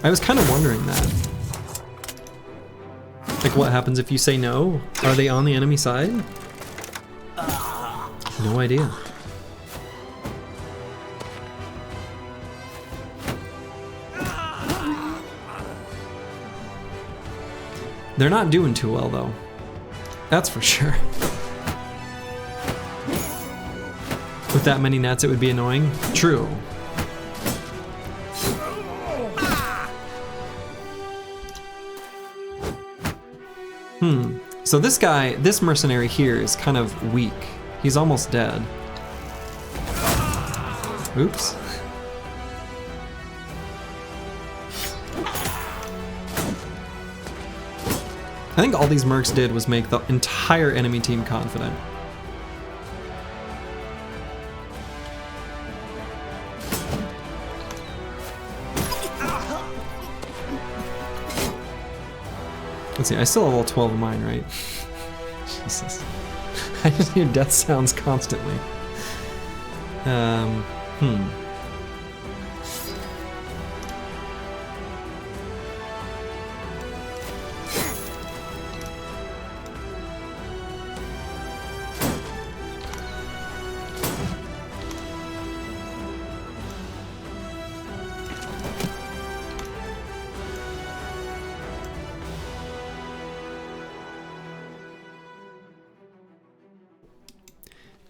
I was kind of wondering that. Like, what happens if you say no? Are they on the enemy side? No idea. They're not doing too well, though. That's for sure. With that many nets, it would be annoying. True. So this guy, this mercenary here is kind of weak. He's almost dead. Oops. I think all these mercs did was make the entire enemy team confident. Let's see, I still have all 12 of mine, right? Jesus. I just hear death sounds constantly.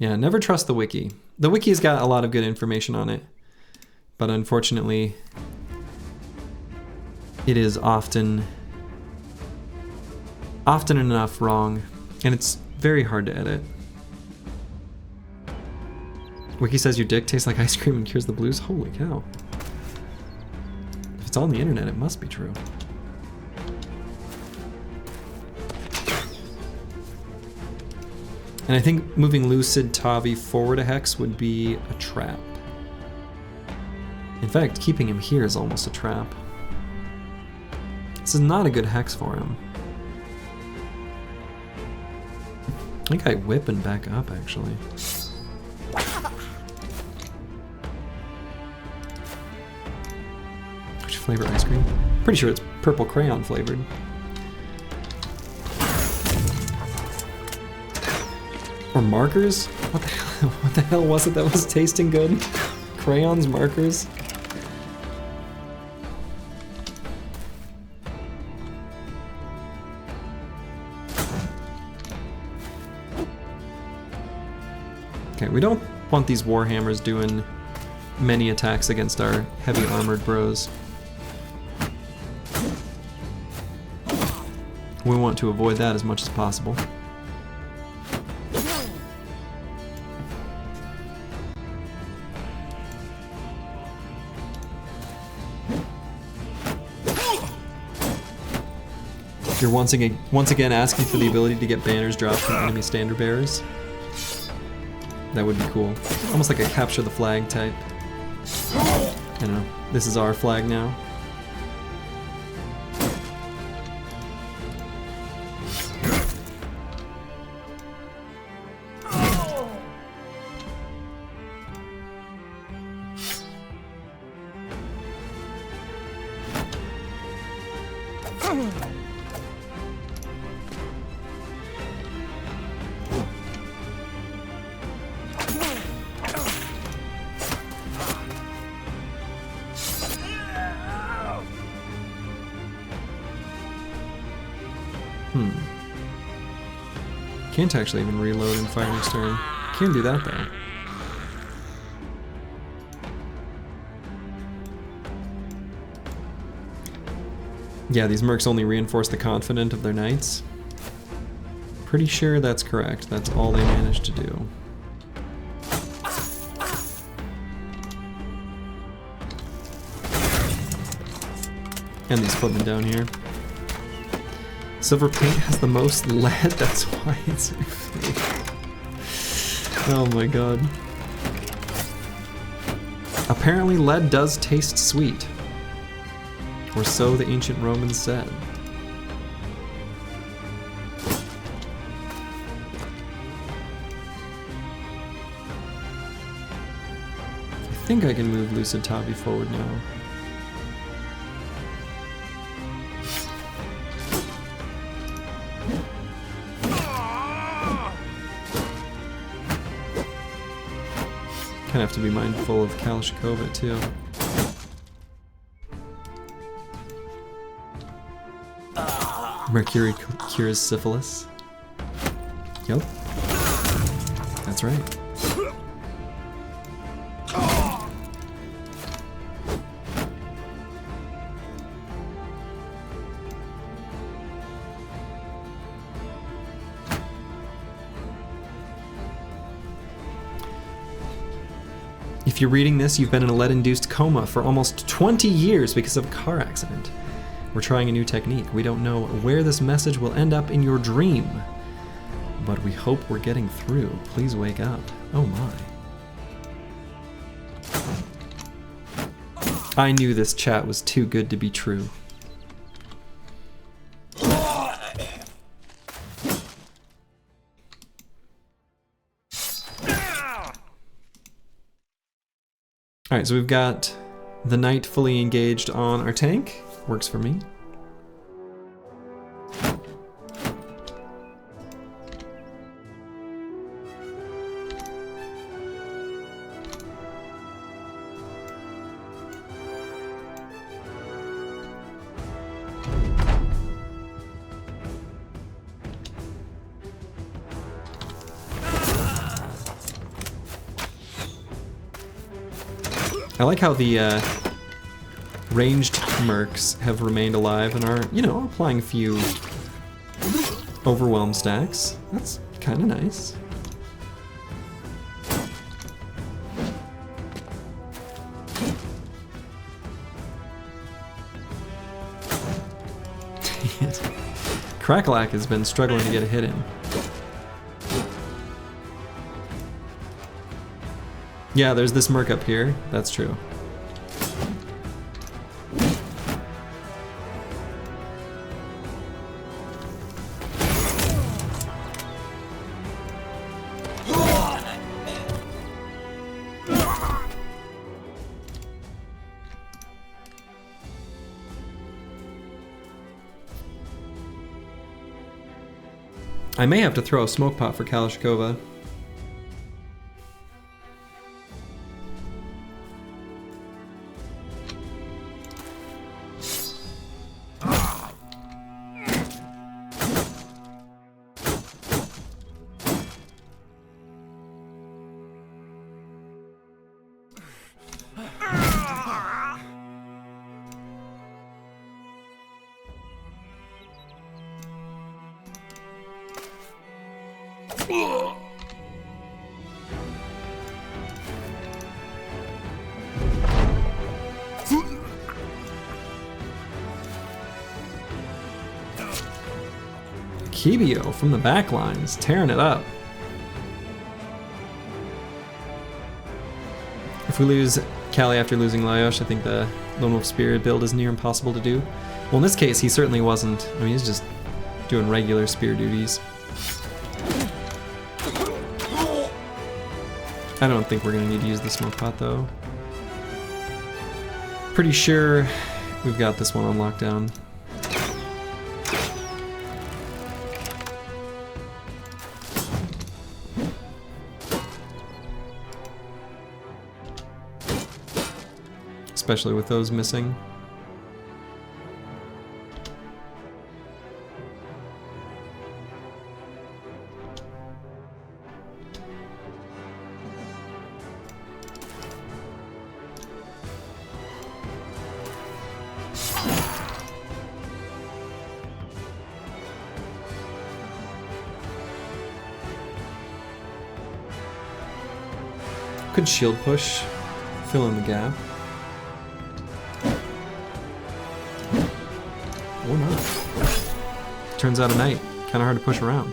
Yeah, never trust the wiki. The wiki's got a lot of good information on it, but unfortunately, it is often enough wrong, and it's very hard to edit. Wiki says your dick tastes like ice cream and cures the blues. Holy cow. If it's on the internet, it must be true. And I think moving Lucid Tavi forward a hex would be a trap. In fact, keeping him here is almost a trap. This is not a good hex for him. I think I whip and back up, actually. Which flavor ice cream? Pretty sure it's purple crayon flavored. Or markers? What the hell? What the hell was it that was tasting good? Crayons, markers? Okay, we don't want these warhammers doing many attacks against our heavy armored bros. We want to avoid that as much as possible. You're once again asking for the ability to get banners dropped from enemy standard bearers. That would be cool. Almost like a capture the flag type. I don't know. This is our flag now. Can't actually even reload and fire next turn. Can do that though. Yeah, these mercs only reinforce the confident of their knights. Pretty sure that's correct. That's all they managed to do. And these footmen down here. Silver paint has the most lead, that's why it's fake. Oh my god. Apparently lead does taste sweet. Or so the ancient Romans said. I think I can move Lucid Tavi forward now. Kind of have to be mindful of Kalashnikova too. Mercury cures syphilis. Yep. That's right. If you're reading this, you've been in a lead-induced coma for almost 20 years because of a car accident. We're trying a new technique. We don't know where this message will end up in your dream, but we hope we're getting through. Please wake up. Oh my. I knew this chat was too good to be true. Alright, so we've got the knight fully engaged on our tank. Works for me. I like how the ranged mercs have remained alive and are, you know, applying a few overwhelm stacks. That's kind of nice. Crackalack has been struggling to get a hit in. Yeah, there's this merc up here. That's true. I may have to throw a smoke pot for Kalashnikova. Kibio from the back lines, tearing it up. If we lose Kali after losing Lyosh, I think the Lone Wolf Spirit build is near impossible to do. Well, in this case, he certainly wasn't. I mean, he's just doing regular spear duties. I don't think we're gonna need to use the smoke pot though. Pretty sure we've got this one on lockdown. Especially with those missing. Could shield push, fill in the gap. Or not. Turns out a knight, kind of hard to push around.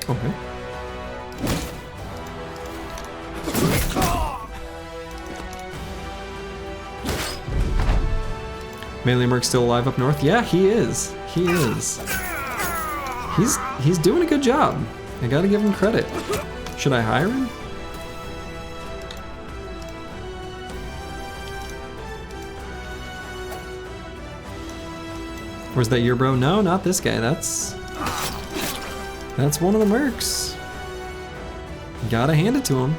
Okay. Melee Merc's still alive up north? Yeah, he is. He is. He's doing a good job. I gotta give him credit. Should I hire him? Where's that your bro? No, not this guy. That's one of the mercs. Gotta hand it to him.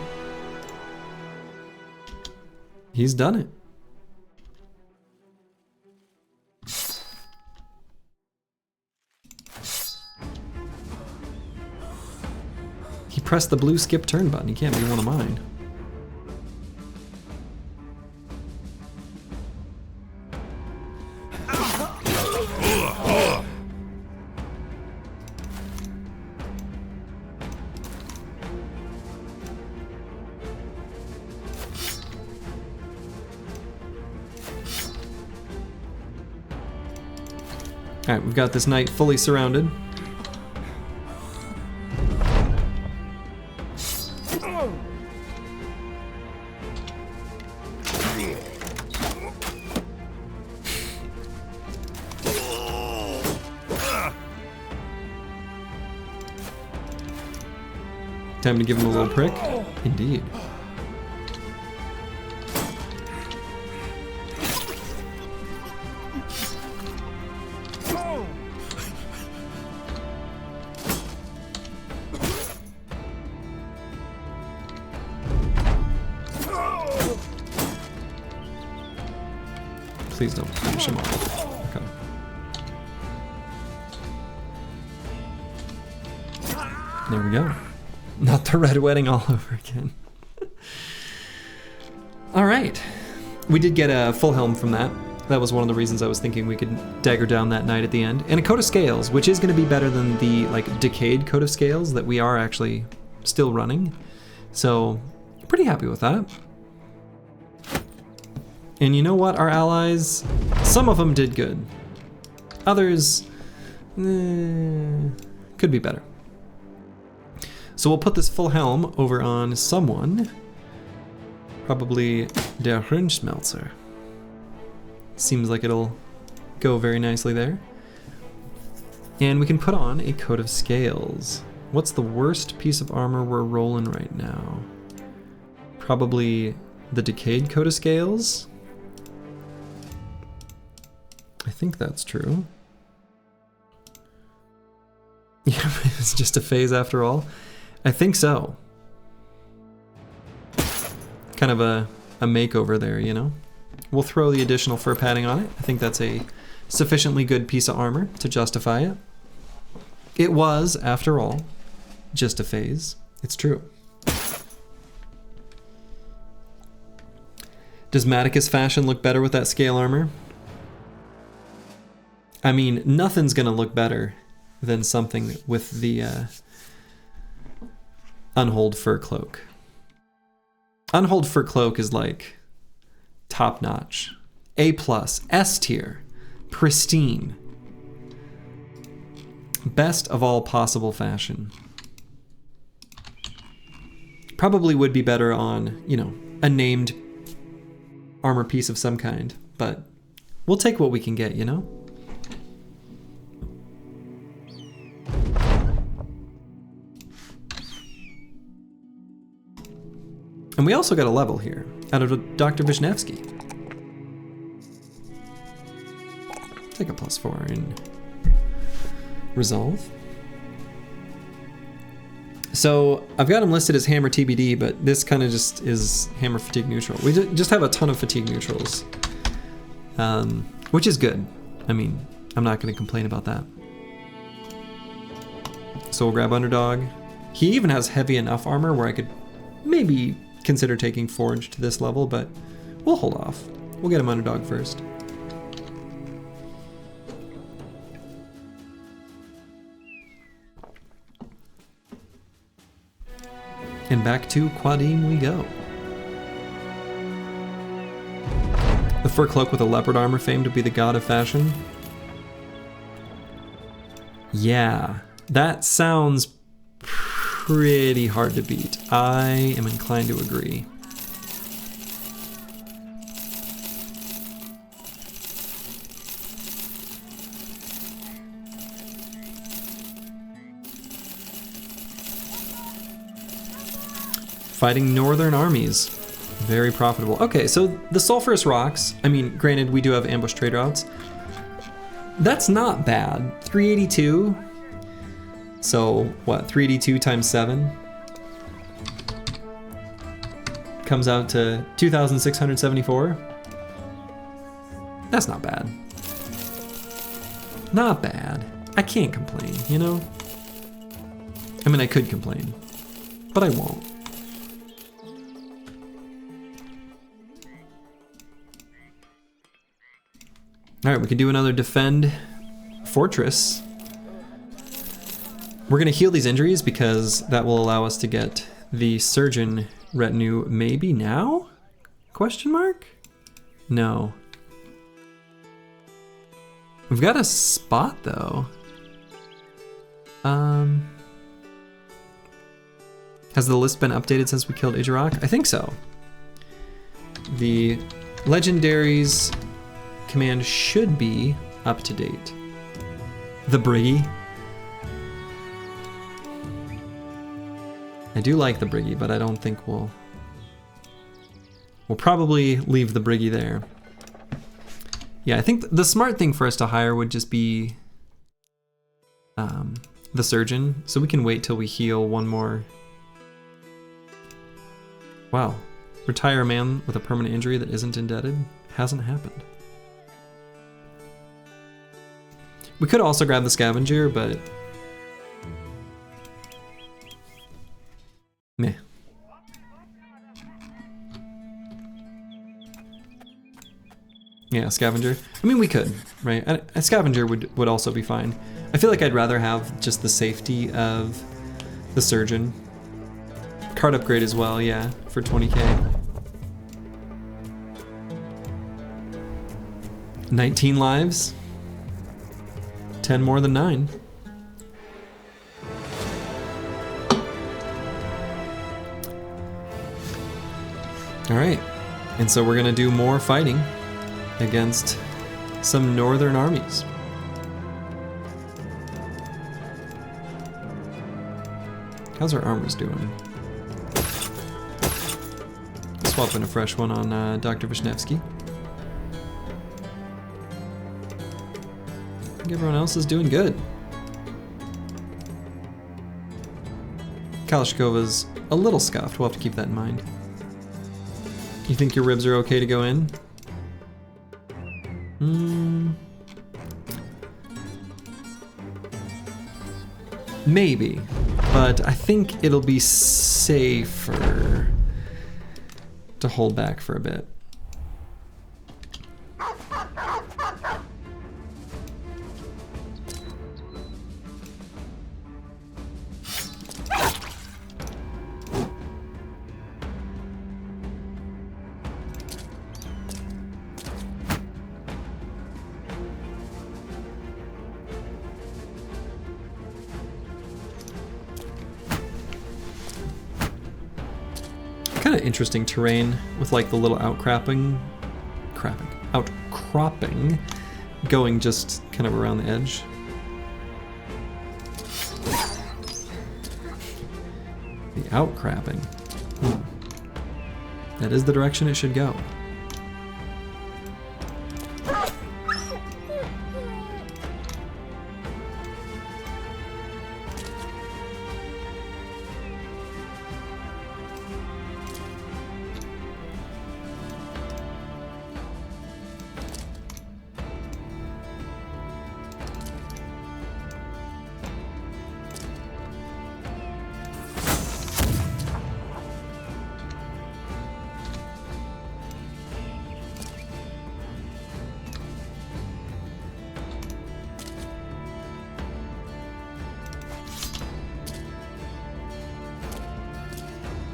He's done it. He pressed the blue skip turn button. He can't be one of mine. Alright, we've got this knight fully surrounded. Time to give him a little prick. Indeed. Please don't finish him off. Okay. There we go. Not the red wedding all over again. All right. We did get a full helm from that. That was one of the reasons I was thinking we could dagger down that knight at the end. And a coat of scales, which is going to be better than the like decayed coat of scales that we are actually still running. So pretty happy with that. And you know what? Our allies, some of them did good. Others, could be better. So we'll put this full helm over on someone. Probably der Rundschmelzer. Seems like it'll go very nicely there. And we can put on a coat of scales. What's the worst piece of armor we're rolling right now? Probably the decayed coat of scales. I think that's true. Yeah, it's just a phase after all. I think so. Kind of a makeover there, you know? We'll throw the additional fur padding on it. I think that's a sufficiently good piece of armor to justify it. It was, after all, just a phase. It's true. Does Maticus fashion look better with that scale armor? I mean, nothing's gonna look better than something with the Unhold Fur Cloak. Unhold Fur Cloak is like top notch. A+, S tier, pristine. Best of all possible fashion. Probably would be better on, you know, a named armor piece of some kind, but we'll take what we can get, you know? And we also got a level here, out of Dr. Vishnevsky. Take a +4 in Resolve. So I've got him listed as Hammer TBD, but this kind of just is Hammer Fatigue Neutral. We just have a ton of Fatigue Neutrals, which is good. I mean, I'm not going to complain about that. So we'll grab Underdog. He even has heavy enough armor where I could maybe consider taking Forge to this level, but we'll hold off. We'll get him Underdog first. And back to Quadim we go. The fur cloak with a leopard armor famed to be the god of fashion. Yeah, that sounds pretty hard to beat. I am inclined to agree. Fighting northern armies. Very profitable. Okay, so the sulfurous rocks, I mean, granted, we do have ambush trade routes. That's not bad. 382. So, what, 382 times 7? Comes out to 2,674. That's not bad. Not bad. I can't complain, you know? I mean, I could complain, but I won't. All right, we can do another defend fortress. We're gonna heal these injuries because that will allow us to get the surgeon retinue maybe now? Question mark? No. We've got a spot though. Has the list been updated since we killed Ijarok? I think so. The legendaries command should be up to date. The Briggy. I do like the Briggy, but I don't think we'll probably leave the Briggy there. Yeah, I think the smart thing for us to hire would just be the Surgeon, so we can wait till we heal one more. Wow. Retire a man with a permanent injury that isn't indebted? Hasn't happened. We could also grab the Scavenger, but meh. Yeah, Scavenger. I mean, we could, right? A Scavenger would also be fine. I feel like I'd rather have just the safety of the Surgeon. Card upgrade as well, yeah, for 20k. 19 lives. 10 more than 9. All right, and so we're gonna do more fighting against some northern armies. How's our armors doing? Swap in a fresh one on Dr. Vishnevsky. I think everyone else is doing good. Kalashkova's a little scuffed, we'll have to keep that in mind. You think your ribs are okay to go in? Maybe, but I think it'll be safer to hold back for a bit. Kind of interesting terrain with like the little outcropping going just kind of around the edge. The outcropping. That is the direction it should go.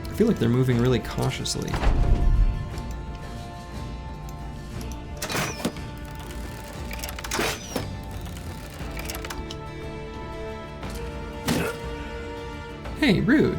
I feel like they're moving really cautiously. Hey, rude.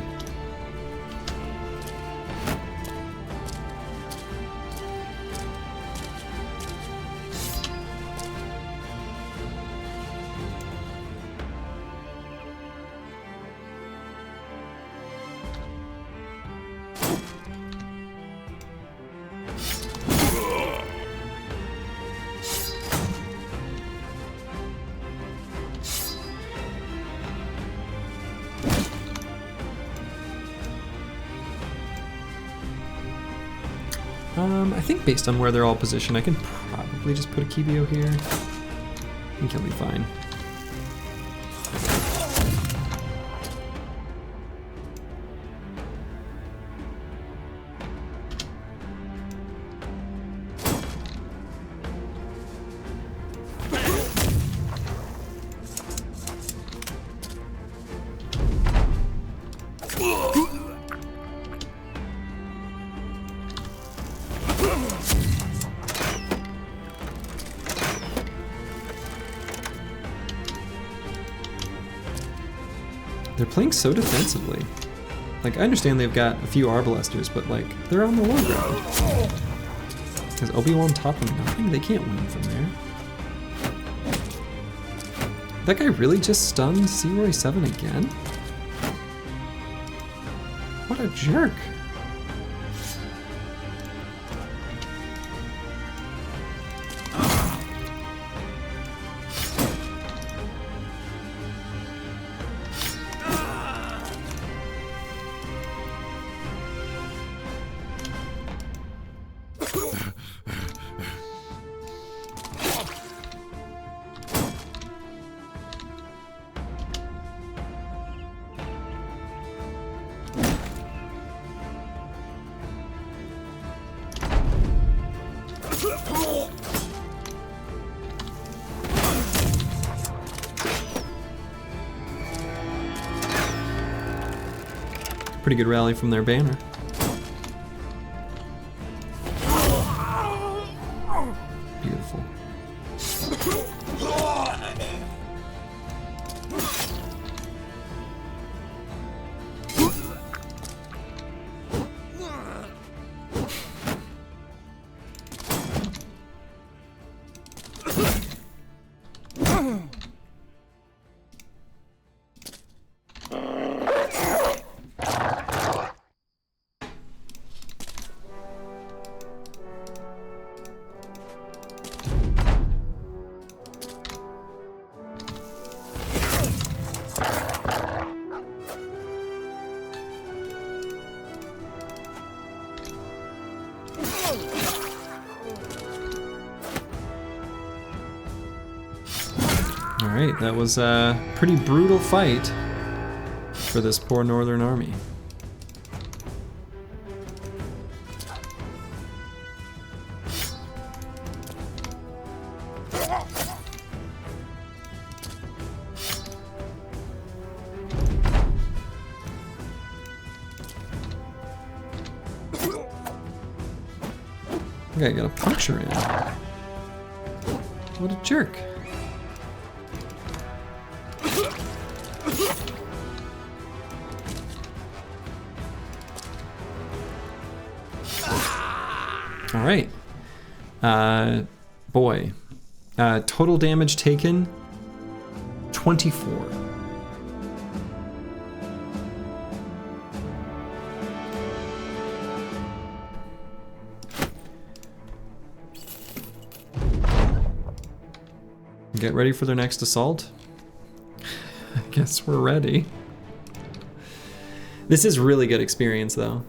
I think based on where they're all positioned, I can probably just put a Kibio here. I think he'll be fine. They're playing so defensively. Like, I understand they've got a few Arbalesters, but like, they're on the low ground. Is Obi-Wan top of nothing? They can't win from there. That guy really just stunned Searoy 7 again? What a jerk. Pretty good rally from their banner. Beautiful. Alright, that was a pretty brutal fight for this poor northern army. Okay, I got a puncture in. What a jerk. All right. Boy. Total damage taken, 24. Get ready for their next assault. I guess we're ready. This is really good experience though.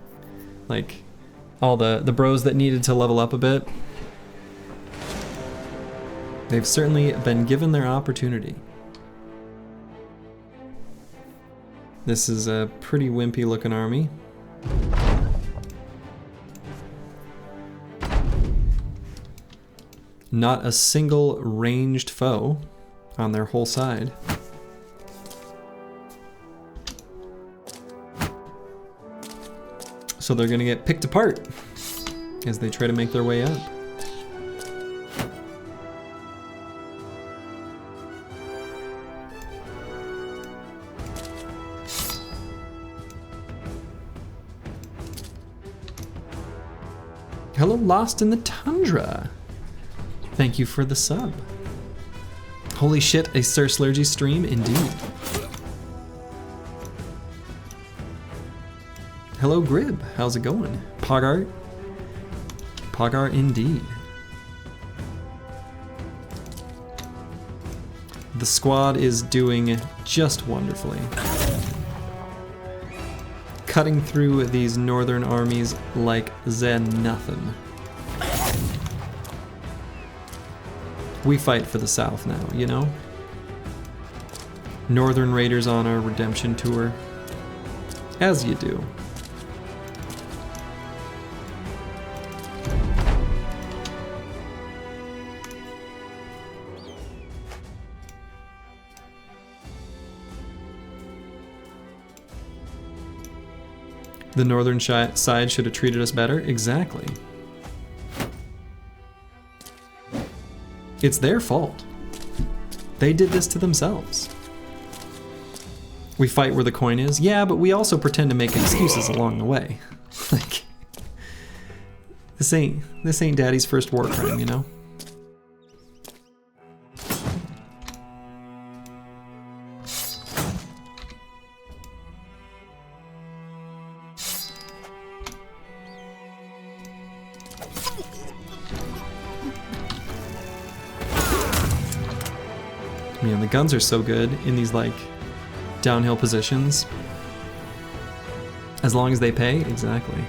Like, all the bros that needed to level up a bit, they've certainly been given their opportunity. This is a pretty wimpy looking army. Not a single ranged foe on their whole side. So they're gonna get picked apart as they try to make their way up. Hello, Lost in the Tundra. Thank you for the sub. Holy shit, a Sir Slurgy stream indeed. Hello Grib, how's it going? Pogart? Pogart indeed. The squad is doing just wonderfully. Cutting through these northern armies like zen nothing. We fight for the South now, you know? Northern Raiders on our redemption tour. As you do. The northern side should have treated us better? Exactly. It's their fault. They did this to themselves. We fight where the coin is. Yeah, but we also pretend to make excuses along the way. Like, this ain't Daddy's first war crime, you know? Man, the guns are so good in these, like, downhill positions. As long as they pay, exactly.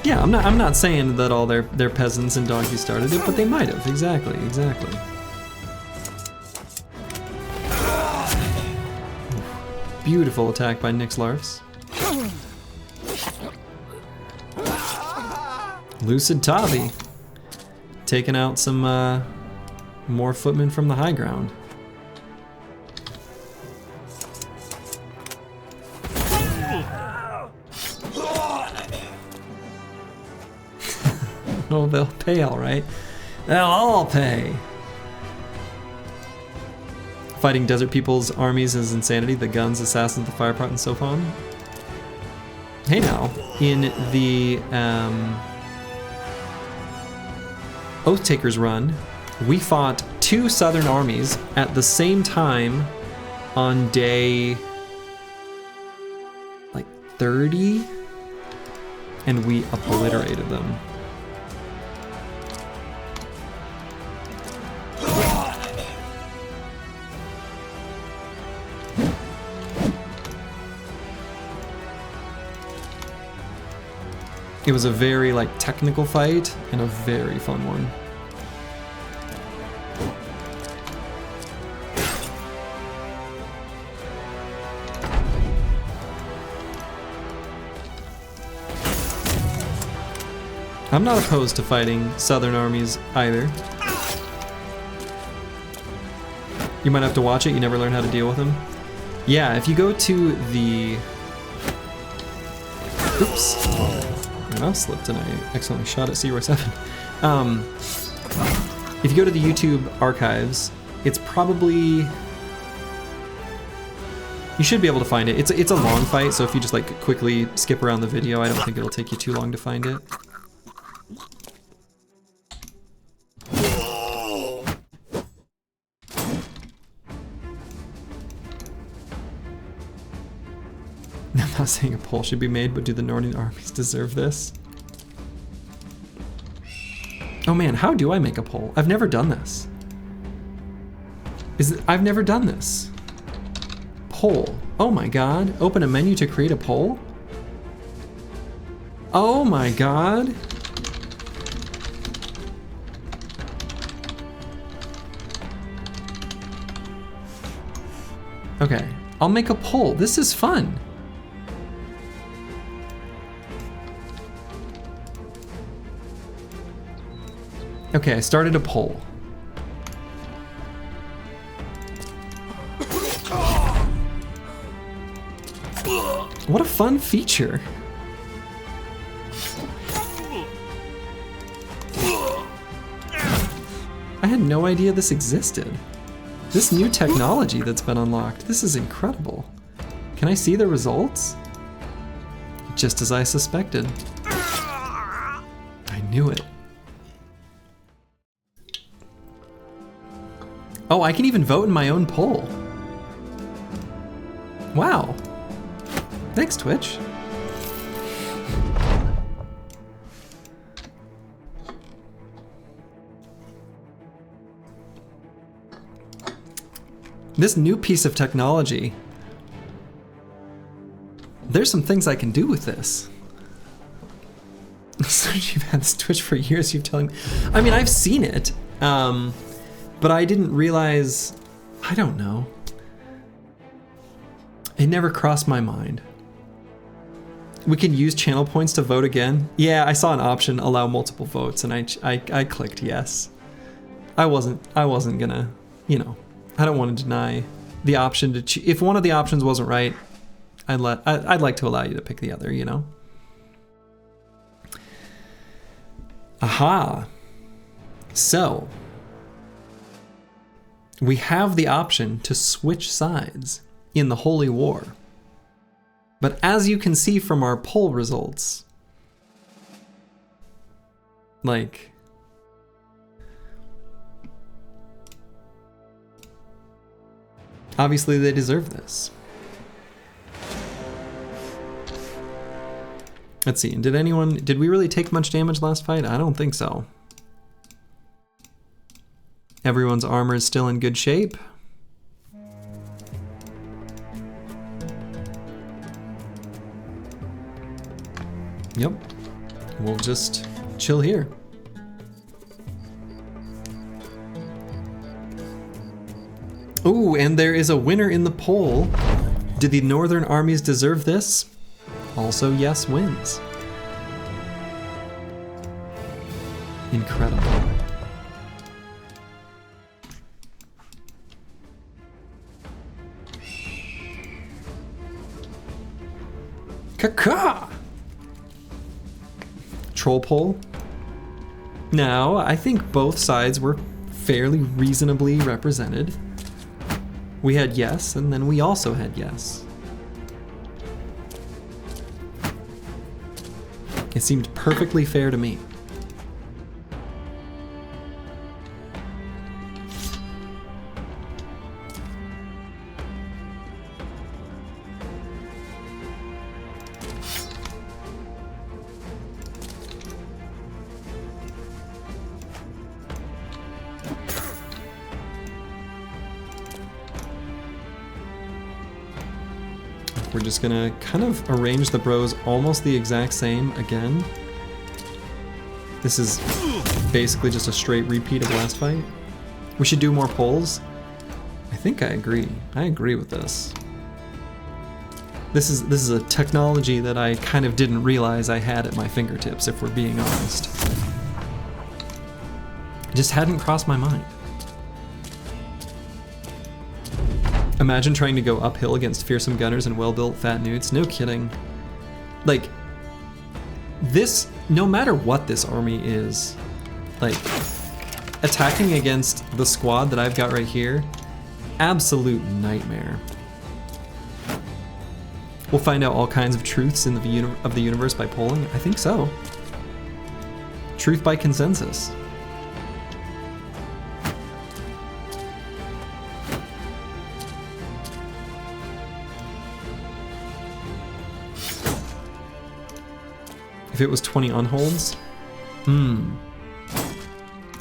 Yeah, I'm not saying that all their peasants and donkeys started it, but they might have. Exactly. Beautiful attack by Nyx Larfs. Lucid Tavi. Taking out some more footmen from the high ground. Oh, they'll pay all right. They'll all pay. Fighting desert people's armies is insanity. The guns, assassins, the fire pot, and so on. Hey now, in the Oathtaker's run, we fought 2 southern armies at the same time on day like 30, and we obliterated them. It was a very, like, technical fight and a very fun one. I'm not opposed to fighting southern armies either. You might have to watch it, you never learn how to deal with them. Yeah, if you go to the... Oops. My mouse slipped and I accidentally shot at C-Roy7. If you go to the YouTube archives, it's probably... You should be able to find it. It's a long fight, so if you just like quickly skip around the video, I don't think it'll take you too long to find it. I'm not saying a poll should be made, but do the Northern armies deserve this? Oh man, how do I make a poll? I've never done this. I've never done this. Poll. Oh my god. Open a menu to create a poll? Oh my god. Okay, I'll make a poll. This is fun. Okay, I started a poll. What a fun feature. I had no idea this existed. This new technology that's been unlocked, this is incredible. Can I see the results? Just as I suspected. I knew it. Oh, I can even vote in my own poll. Wow. Thanks, Twitch. This new piece of technology, there's some things I can do with this. You've had this Twitch for years, you're telling me. I mean, I've seen it. But I didn't realize, I don't know. It never crossed my mind. We can use channel points to vote again. Yeah, I saw an option, allow multiple votes, and I clicked yes. I wasn't gonna, you know. I don't want to deny the option to if one of the options wasn't right, I'd like to allow you to pick the other, you know? Aha. So, we have the option to switch sides in the Holy War. But as you can see from our poll results, like, obviously they deserve this. Let's see, did we really take much damage last fight? I don't think so. Everyone's armor is still in good shape. Yep, we'll just chill here. Ooh, and there is a winner in the poll. Did the Northern armies deserve this? Also, yes wins. Incredible. Caca! Troll poll. Now, I think both sides were fairly reasonably represented. We had yes, and then we also had yes. It seemed perfectly fair to me. We're just gonna kind of arrange the bros almost the exact same again. This is basically just a straight repeat of last fight. We should do more polls. I think I agree. I agree with this. This is a technology that I kind of didn't realize I had at my fingertips, if we're being honest. It just hadn't crossed my mind. Imagine trying to go uphill against fearsome gunners and well-built fat newts. No kidding. Like, this, no matter what this army is, like, attacking against the squad that I've got right here, absolute nightmare. We'll find out all kinds of truths in the universe by polling. I think so. Truth by consensus. If it was 20 unholds?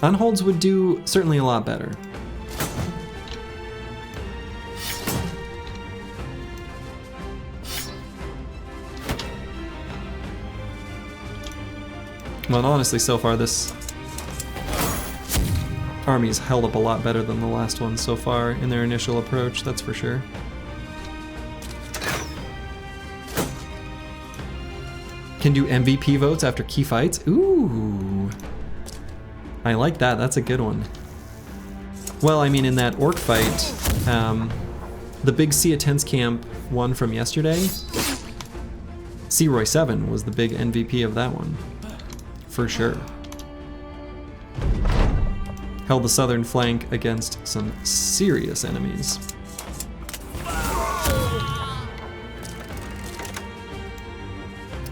Unholds would do certainly a lot better. Well, and honestly, so far this army's held up a lot better than the last one so far in their initial approach, that's for sure. Can do MVP votes after key fights. Ooh, I like that. That's a good one. Well, I mean, in that orc fight, the big Sea Tense Camp one from yesterday, Searoy 7 was the big MVP of that one, for sure. Held the southern flank against some serious enemies.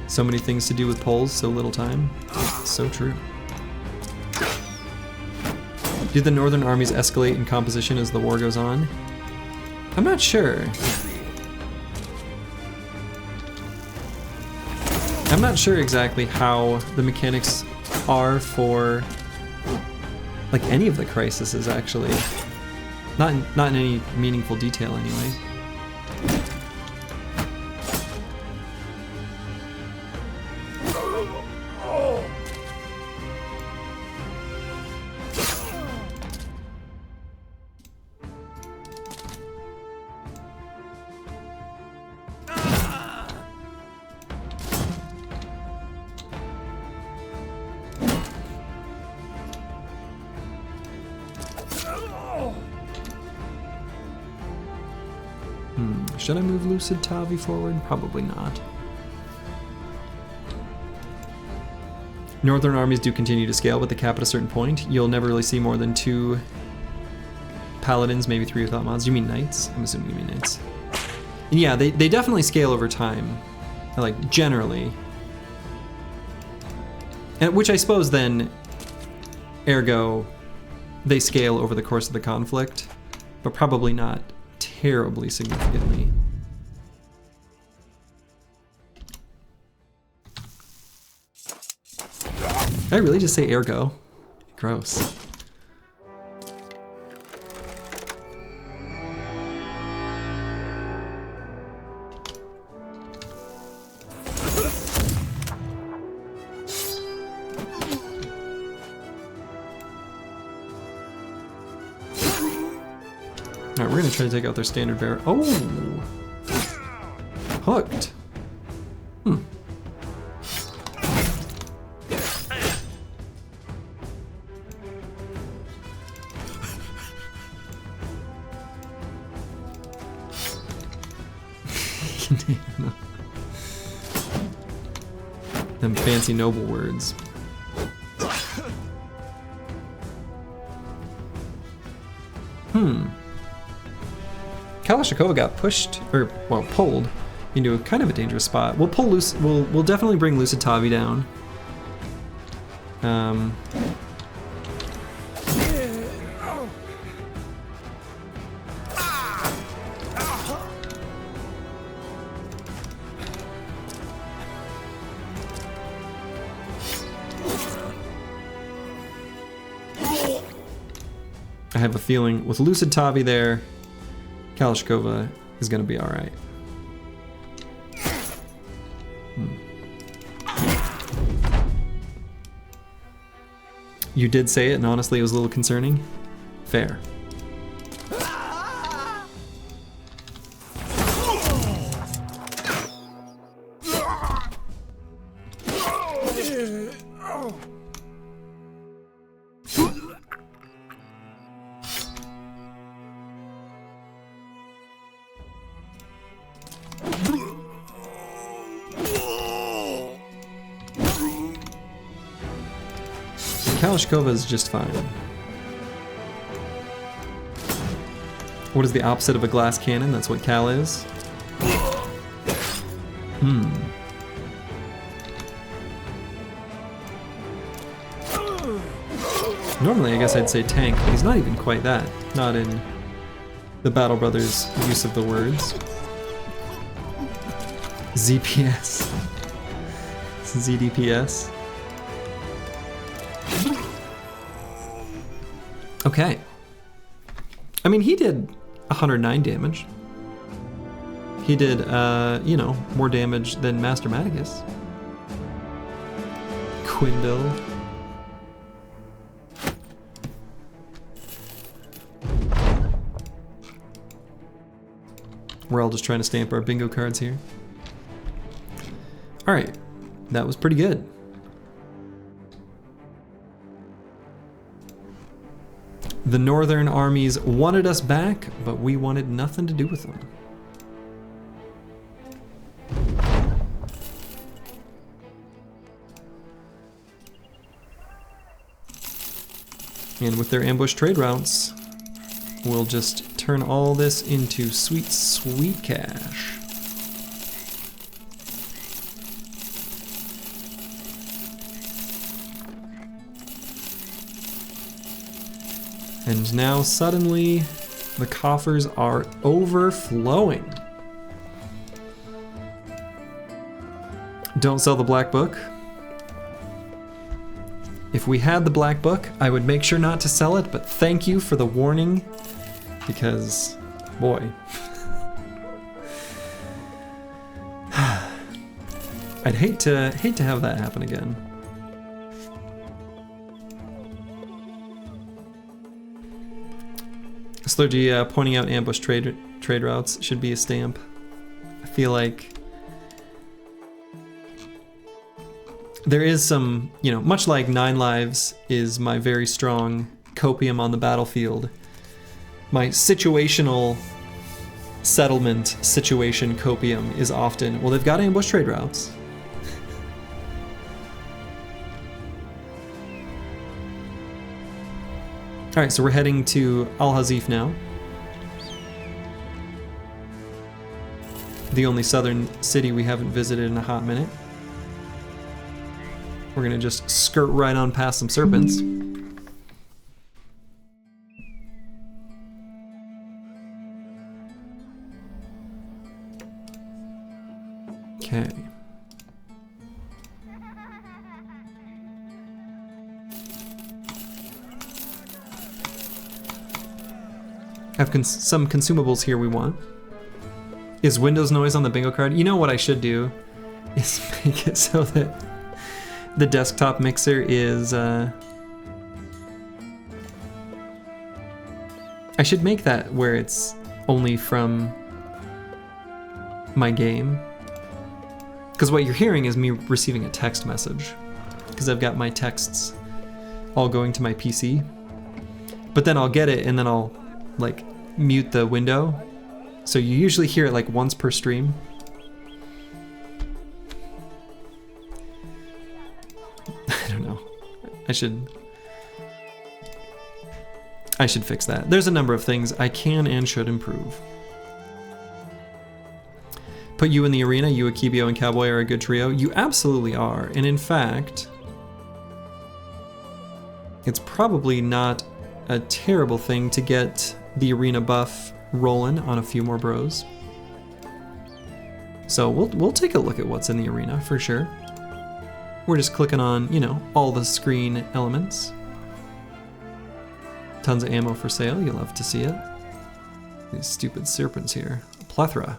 So many things to do with polls, so little time. So true. Do the northern armies escalate in composition as the war goes on? I'm not sure. I'm not sure exactly how the mechanics are for like any of the crises, actually. Not in any meaningful detail anyway. Should I move Lucid Tavi forward? Probably not. Northern armies do continue to scale, but they cap at a certain point. You'll never really see more than 2 paladins, maybe 3 without mods. You mean knights? I'm assuming you mean knights. And yeah, they definitely scale over time, like generally. And which I suppose then, ergo, they scale over the course of the conflict, but probably not terribly significantly. Did I really just say ergo? Gross. Alright, we're gonna try to take out their standard bearer. Oh! Hooked. Hmm. Them fancy noble words. Kalashnikova got pushed, or well, pulled into a kind of a dangerous spot. We'll pull loose. We'll definitely bring Lucid Tavi down. I have a feeling with Lucid Tavi there, Kalashnikova is going to be all right. You did say it, and honestly, it was a little concerning. Fair. Kalashnikova is just fine. What is the opposite of a glass cannon? That's what Cal is. Normally, I guess I'd say tank, but he's not even quite that. Not in the Battle Brothers use of the words. ZPS. ZDPS. Okay. I mean, he did 109 damage. He did, you know, more damage than Master Maticus. Quindle. We're all just trying to stamp our bingo cards here. Alright, that was pretty good. The northern armies wanted us back, but we wanted nothing to do with them. And with their ambush trade routes, we'll just turn all this into sweet, sweet cash. And now suddenly, the coffers are overflowing. Don't sell the black book. If we had the black book, I would make sure not to sell it, but thank you for the warning, because, boy. I'd hate to have that happen again. Slurgy pointing out ambush trade routes should be a stamp. I feel like there is some, you know, much like 9 lives is my very strong copium on the battlefield, my situational settlement situation copium is often, well, they've got ambush trade routes. All right, so we're heading to Al-Hazif now. The only southern city we haven't visited in a hot minute. We're gonna just skirt right on past some serpents. Okay. Have some consumables here we want. Is Windows noise on the bingo card? You know what I should do is make it so that the desktop mixer is, I should make that where it's only from my game. Because what you're hearing is me receiving a text message. Because I've got my texts all going to my PC. But then I'll get it and then I'll like mute the window. So you usually hear it like once per stream. I don't know. I should fix that. There's a number of things I can and should improve. Put you in the arena, you, Akibio, and Cowboy are a good trio. You absolutely are. And in fact, it's probably not a terrible thing to get the arena buff rolling on a few more bros. So we'll take a look at what's in the arena for sure. We're just clicking on, you know, all the screen elements. Tons of ammo for sale, you love to see it. These stupid serpents here. A plethora.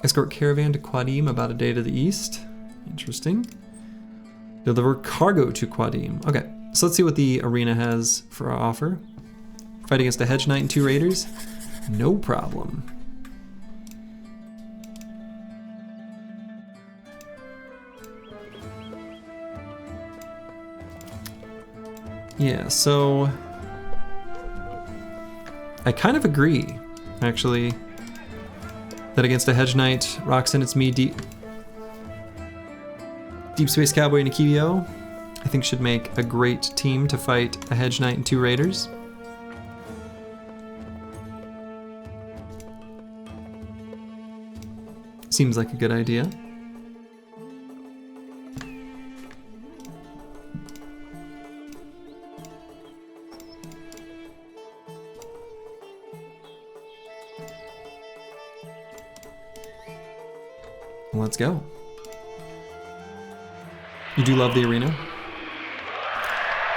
Escort caravan to Qadim, about a day to the east. Interesting. Deliver cargo to Qadim. Okay, so let's see what the arena has for our offer. Fight against a hedge knight and 2 raiders? No problem. Yeah, so I kind of agree, actually, that against a hedge knight, Roxanne, it's me, Deep Space Cowboy and Akibio, I think should make a great team to fight a hedge knight and 2 raiders. Seems like a good idea. Let's go. You do love the arena?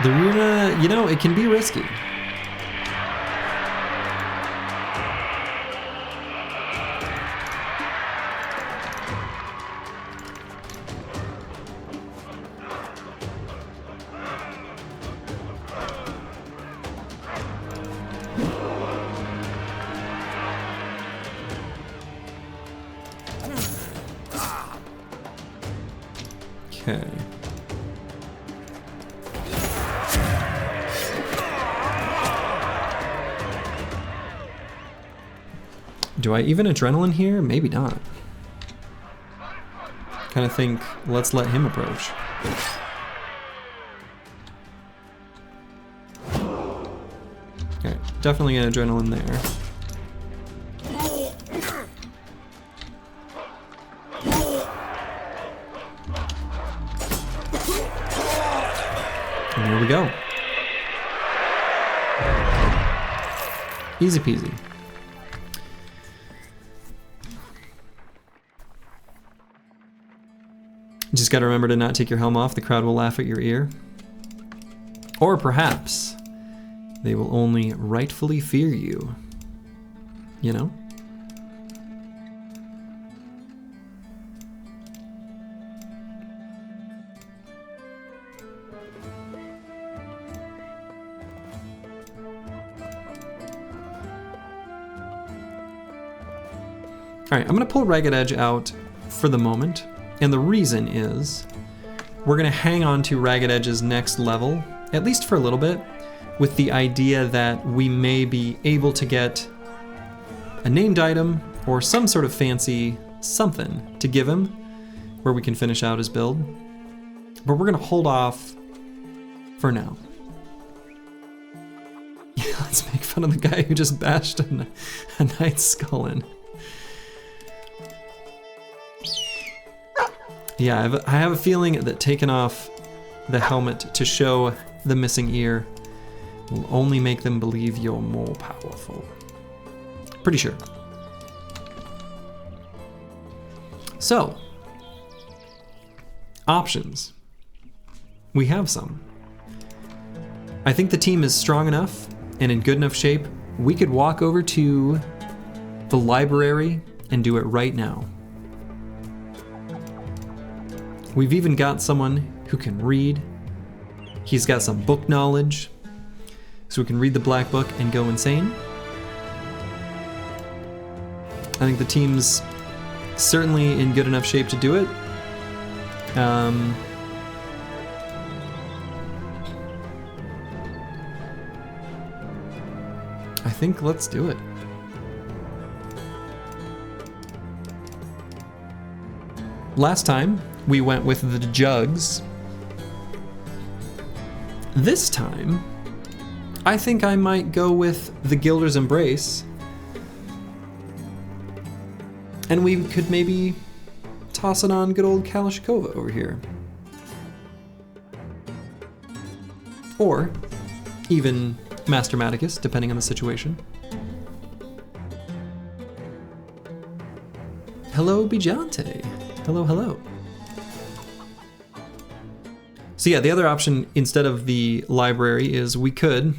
The arena, you know, it can be risky. Okay. Do I even adrenaline here? Maybe not. Kind of think, let's let him approach. Okay, definitely an adrenaline there. And here we go. Easy peasy. You just gotta remember to not take your helm off, the crowd will laugh at your ear. Or perhaps they will only rightfully fear you. You know? Alright, I'm gonna pull Ragged Edge out for the moment. And the reason is, we're gonna hang on to Ragged Edge's next level, at least for a little bit, with the idea that we may be able to get a named item or some sort of fancy something to give him where we can finish out his build. But we're gonna hold off for now. Yeah, let's make fun of the guy who just bashed a knight's skull in. Yeah, I have a feeling that taking off the helmet to show the missing ear will only make them believe you're more powerful. Pretty sure. So, options. We have some. I think the team is strong enough and in good enough shape, we could walk over to the library and do it right now. We've even got someone who can read. He's got some book knowledge, so we can read the black book and go insane. I think the team's certainly in good enough shape to do it. I think let's do it. Last time, we went with the jugs. This time, I think I might go with the Gilder's Embrace. And we could maybe toss it on good old Kalashnikova over here. Or even Master Maticus, depending on the situation. Hello, Bijante. Hello, hello. So yeah, the other option instead of the library is we could,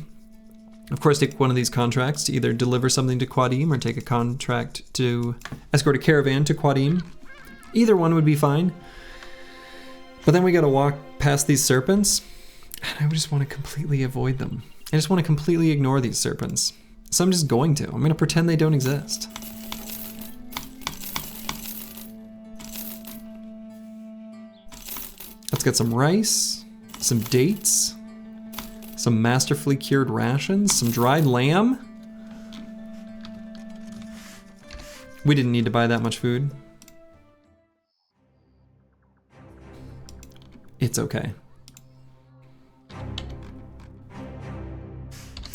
of course, take one of these contracts to either deliver something to Quadim or take a contract to escort a caravan to Quadim. Either one would be fine. But then we gotta walk past these serpents, and I just want to completely avoid them. I just want to completely ignore these serpents. So I'm just going to. I'm gonna pretend they don't exist. Let's get some rice, some dates, some masterfully cured rations, some dried lamb. We didn't need to buy that much food. It's okay.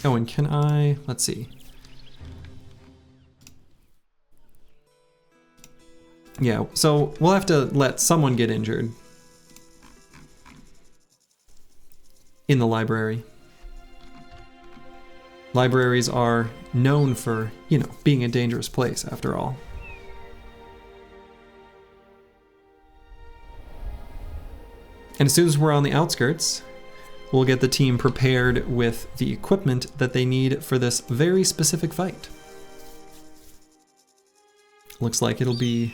Oh, and can I, let's see. Yeah, so we'll have to let someone get injured in the library. Libraries are known for, you know, being a dangerous place after all. And as soon as we're on the outskirts, we'll get the team prepared with the equipment that they need for this very specific fight. Looks like it'll be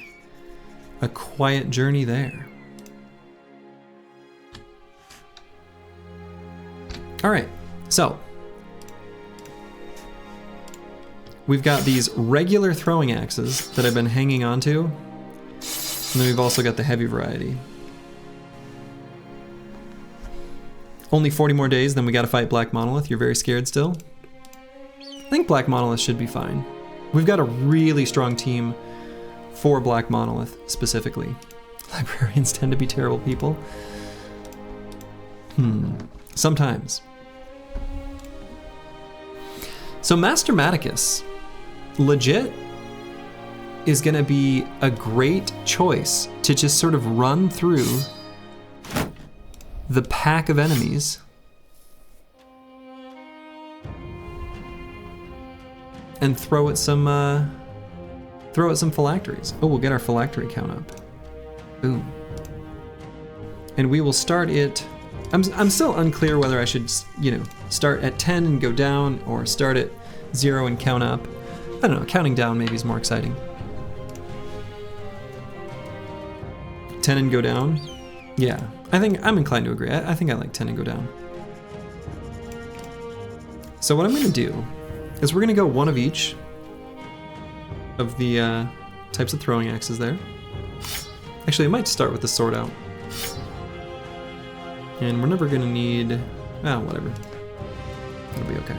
a quiet journey there. All right, so we've got these regular throwing axes that I've been hanging on to, and then we've also got the heavy variety. Only 40 more days, then we gotta fight Black Monolith. You're very scared still? I think Black Monolith should be fine. We've got a really strong team for Black Monolith specifically. Librarians tend to be terrible people. Sometimes. So Master Maticus, legit, is gonna be a great choice to just sort of run through the pack of enemies and throw at some phylacteries. Oh, we'll get our phylactery count up. Boom. And we will start it. I'm still unclear whether I should, you know, start at 10 and go down or start at 0 and count up. I don't know, counting down maybe is more exciting. 10 and go down? Yeah, I think I'm inclined to agree. I think I like 10 and go down. So what I'm gonna do is we're gonna go one of each of the types of throwing axes there. Actually, I might start with the sword out. And we're never gonna need, whatever. It'll be okay.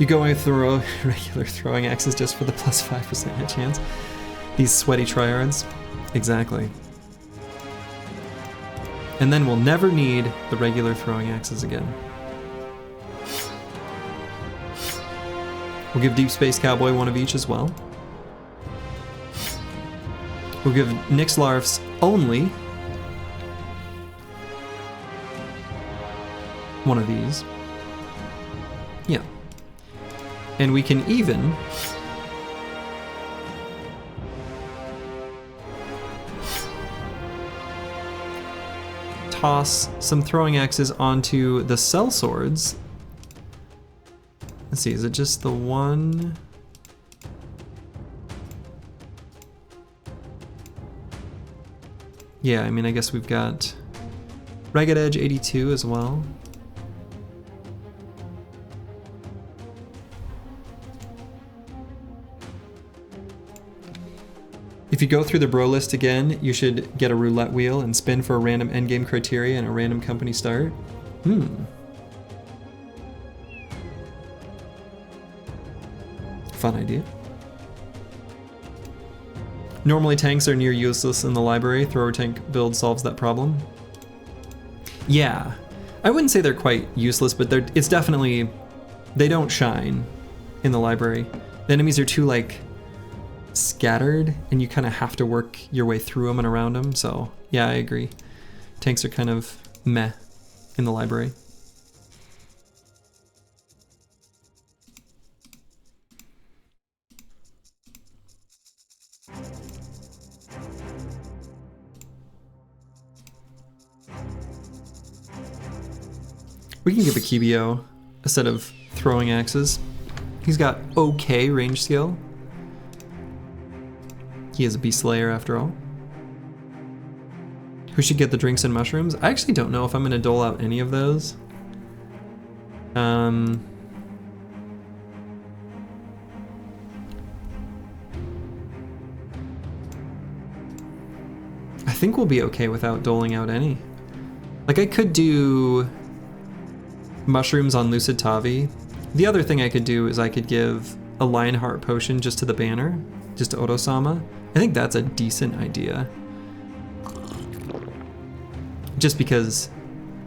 You go and throw regular throwing axes just for the plus 5% hit chance. These sweaty triards. Exactly. And then we'll never need the regular throwing axes again. We'll give Deep Space Cowboy one of each as well. We'll give Nyxlarfs only one of these. Yeah. And we can even toss some throwing axes onto the sellswords. Let's see, is it just the one? Yeah, I mean, I guess we've got Ragged Edge 82 as well. If you go through the bro list again, you should get a roulette wheel and spin for a random endgame criteria and a random company start. Fun idea. Normally tanks are near useless in the library. Thrower tank build solves that problem. Yeah, I wouldn't say they're quite useless, but it's definitely, they don't shine in the library. The enemies are too like scattered and you kind of have to work your way through them and around them. So yeah, I agree. Tanks are kind of meh in the library. We can give Akibio a set of throwing axes. He's got okay range skill. He is a beast slayer after all. Who should get the drinks and mushrooms? I actually don't know if I'm going to dole out any of those. I think we'll be okay without doling out any. Like, I could do mushrooms on Lucid Tavi. The other thing I could do is I could give a Lionheart potion just to the banner, just to Otosama. I think that's a decent idea. Just because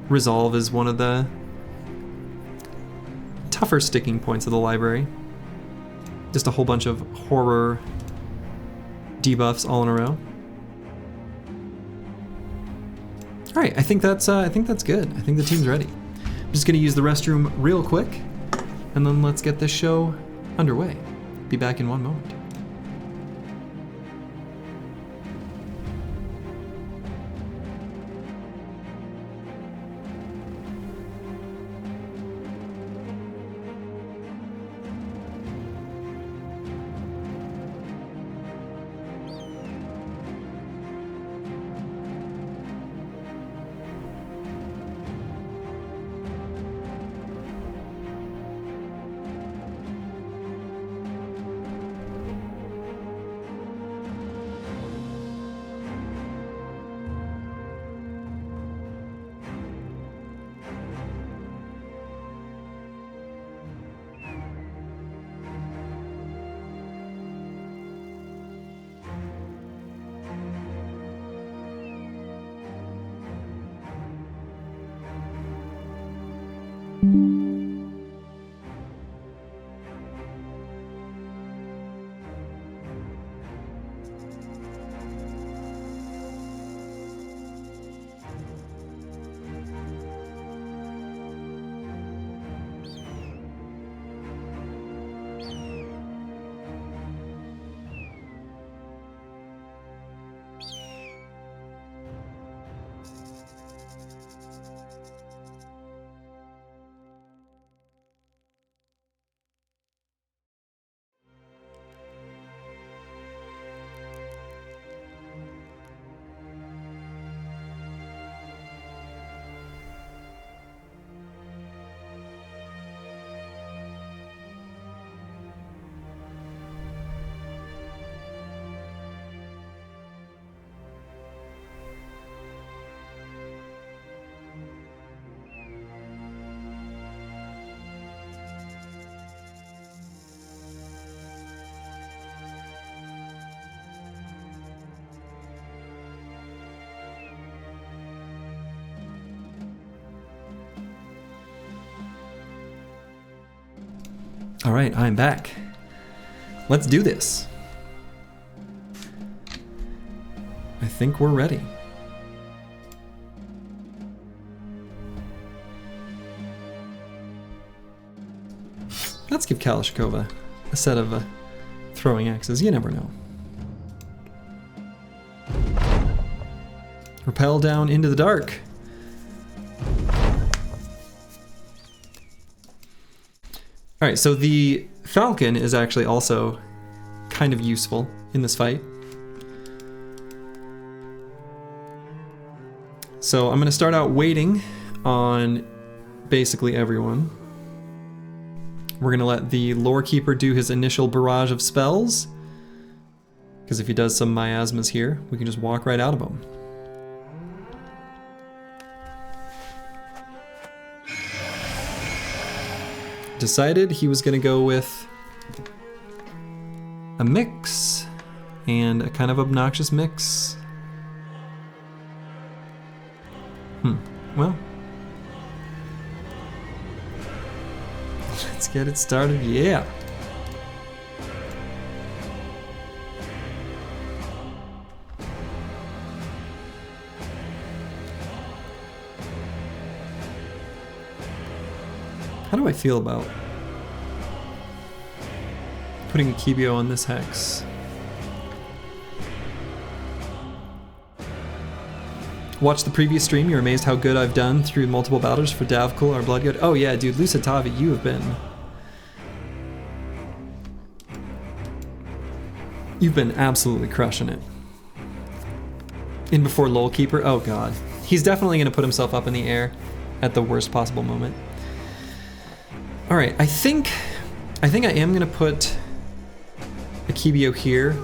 Resolve is one of the tougher sticking points of the library. Just a whole bunch of horror debuffs all in a row. All right, I think that's good. I think the team's ready. I'm just gonna use the restroom real quick, and then let's get this show underway. Be back in one moment. All right, I'm back. Let's do this. I think we're ready. Let's give Kalashnikova a set of throwing axes. You never know. Rappel down into the dark. All right, so the Falcon is actually also kind of useful in this fight. So I'm going to start out waiting on basically everyone. We're going to let the Lore Keeper do his initial barrage of spells, because if he does some miasmas here, we can just walk right out of them. Decided he was going to go with a mix, and a kind of obnoxious mix. Well, let's get it started. Yeah. How do I feel about putting a Kibio on this hex? Watch the previous stream, you're amazed how good I've done through multiple battles for Davkul, our blood god. Oh yeah, dude, Lusatavi, you have been... You've been absolutely crushing it. In before Lore Keeper, oh god. He's definitely going to put himself up in the air at the worst possible moment. Alright, I think I am going to put a Kibio here.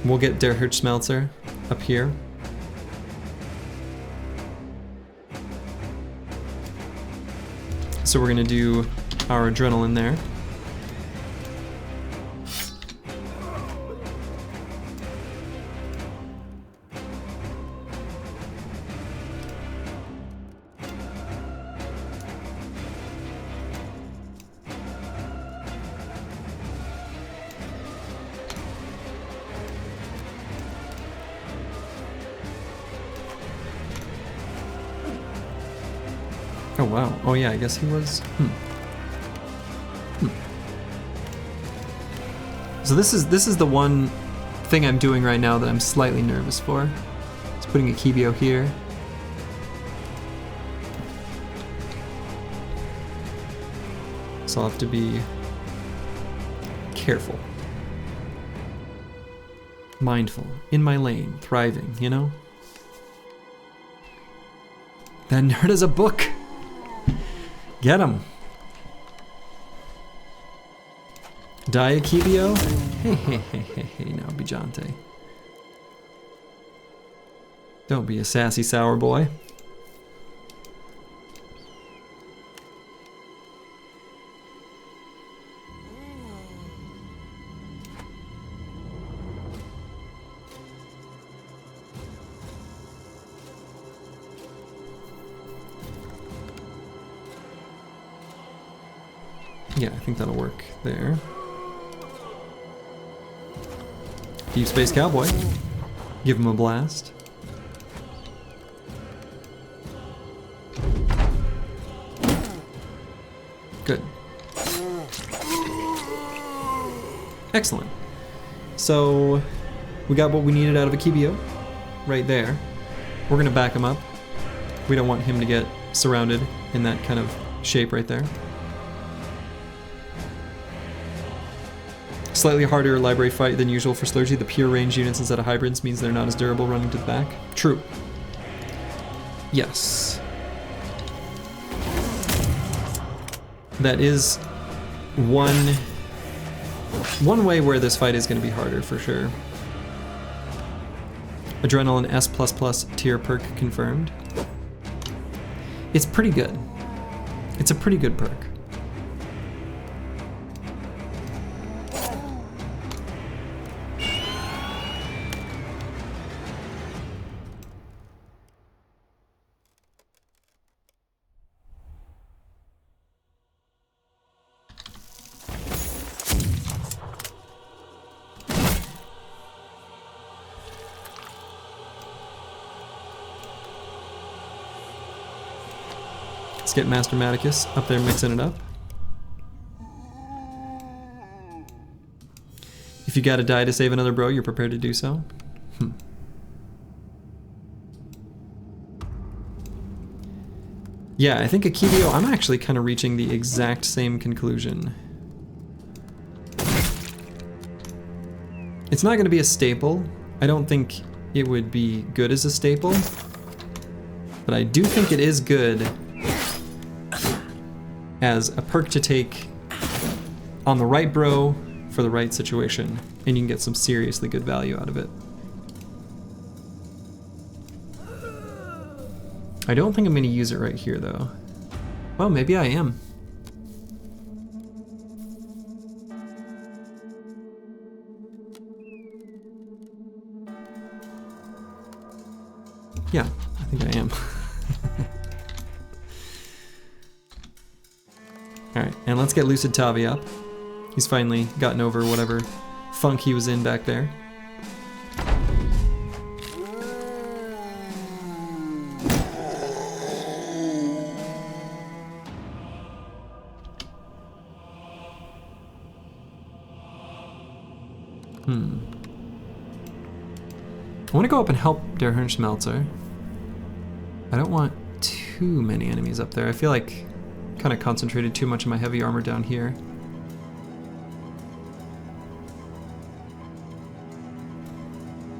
We'll get Der Hirschmelzer up here. So we're going to do our adrenaline there. Oh wow, oh yeah, I guess he was, So this is the one thing I'm doing right now that I'm slightly nervous for. Just putting a Kibio here. So I'll have to be careful. Mindful, in my lane, thriving, you know? That nerd is a book! Get him! Die Kibio? Hey, now, Bijante. Don't be a sassy sour boy. Yeah, I think that'll work there. Deep Space Cowboy. Give him a blast. Good. Excellent. So, we got what we needed out of a Kibio right there. We're gonna back him up. We don't want him to get surrounded in that kind of shape right there. Slightly harder library fight than usual for Slurgy. The pure range units instead of hybrids means they're not as durable running to the back. True. Yes. That is one way where this fight is going to be harder for sure. Adrenaline S++ tier perk confirmed. It's pretty good. It's a pretty good perk. Let's get Master Maticus up there mixing it up. If you gotta die to save another bro, you're prepared to do so. Yeah, I think Akibio, I'm actually kind of reaching the exact same conclusion. It's not going to be a staple. I don't think it would be good as a staple. But I do think it is good as a perk to take on the right bro for the right situation. And you can get some seriously good value out of it. I don't think I'm going to use it right here, though. Well, maybe I am. Yeah, I think I am. Alright, and let's get Lucid Tavi up. He's finally gotten over whatever funk he was in back there. I want to go up and help Der Hirnschmelzer. I don't want too many enemies up there. I feel like I kind of concentrated too much of my heavy armor down here.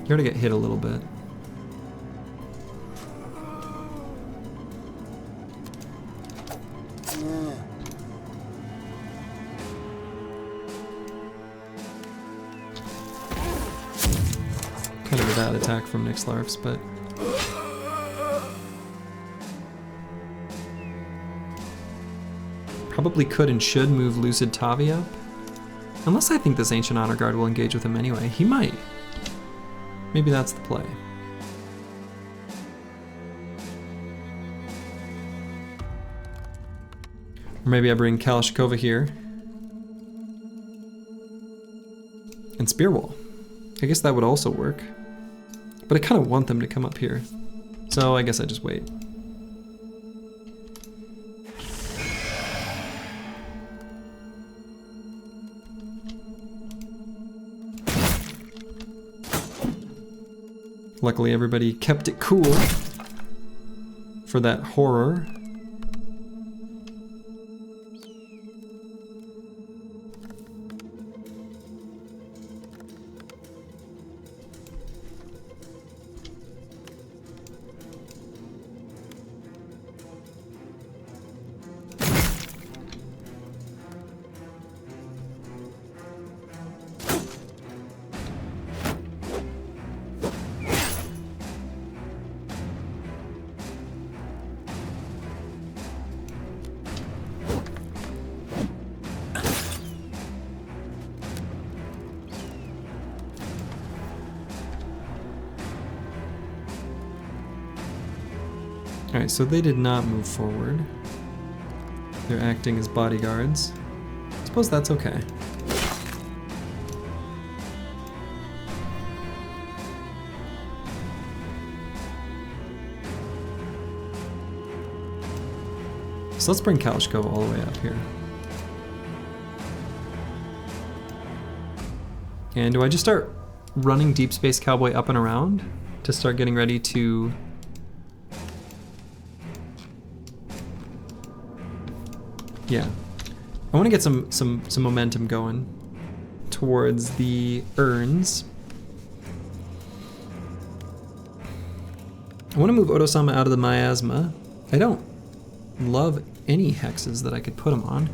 You already get hit a little bit. Kind of a bad attack from Nixlarfs, but probably could and should move Lucid Tavi up. Unless I think this Ancient Honor Guard will engage with him anyway. He might. Maybe that's the play. Or maybe I bring Kalashnikova here. And Spear Wall. I guess that would also work. But I kind of want them to come up here. So I guess I just wait. Luckily everybody kept it cool for that horror. Alright, so they did not move forward. They're acting as bodyguards. I suppose that's okay. So let's bring Kalashnikova all the way up here. And do I just start running Deep Space Cowboy up and around to start getting ready to... Yeah, I want to get some momentum going towards the urns. I want to move Odo-sama out of the miasma. I don't love any hexes that I could put him on.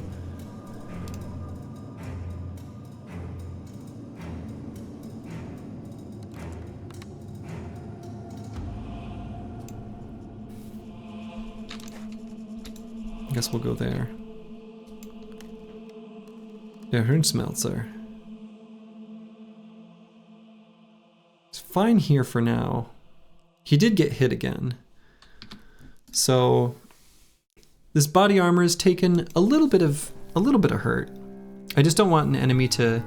I guess we'll go there. Der Hirnschmelzer. It's fine here for now. He did get hit again. So this body armor has taken a little bit of hurt. I just don't want an enemy to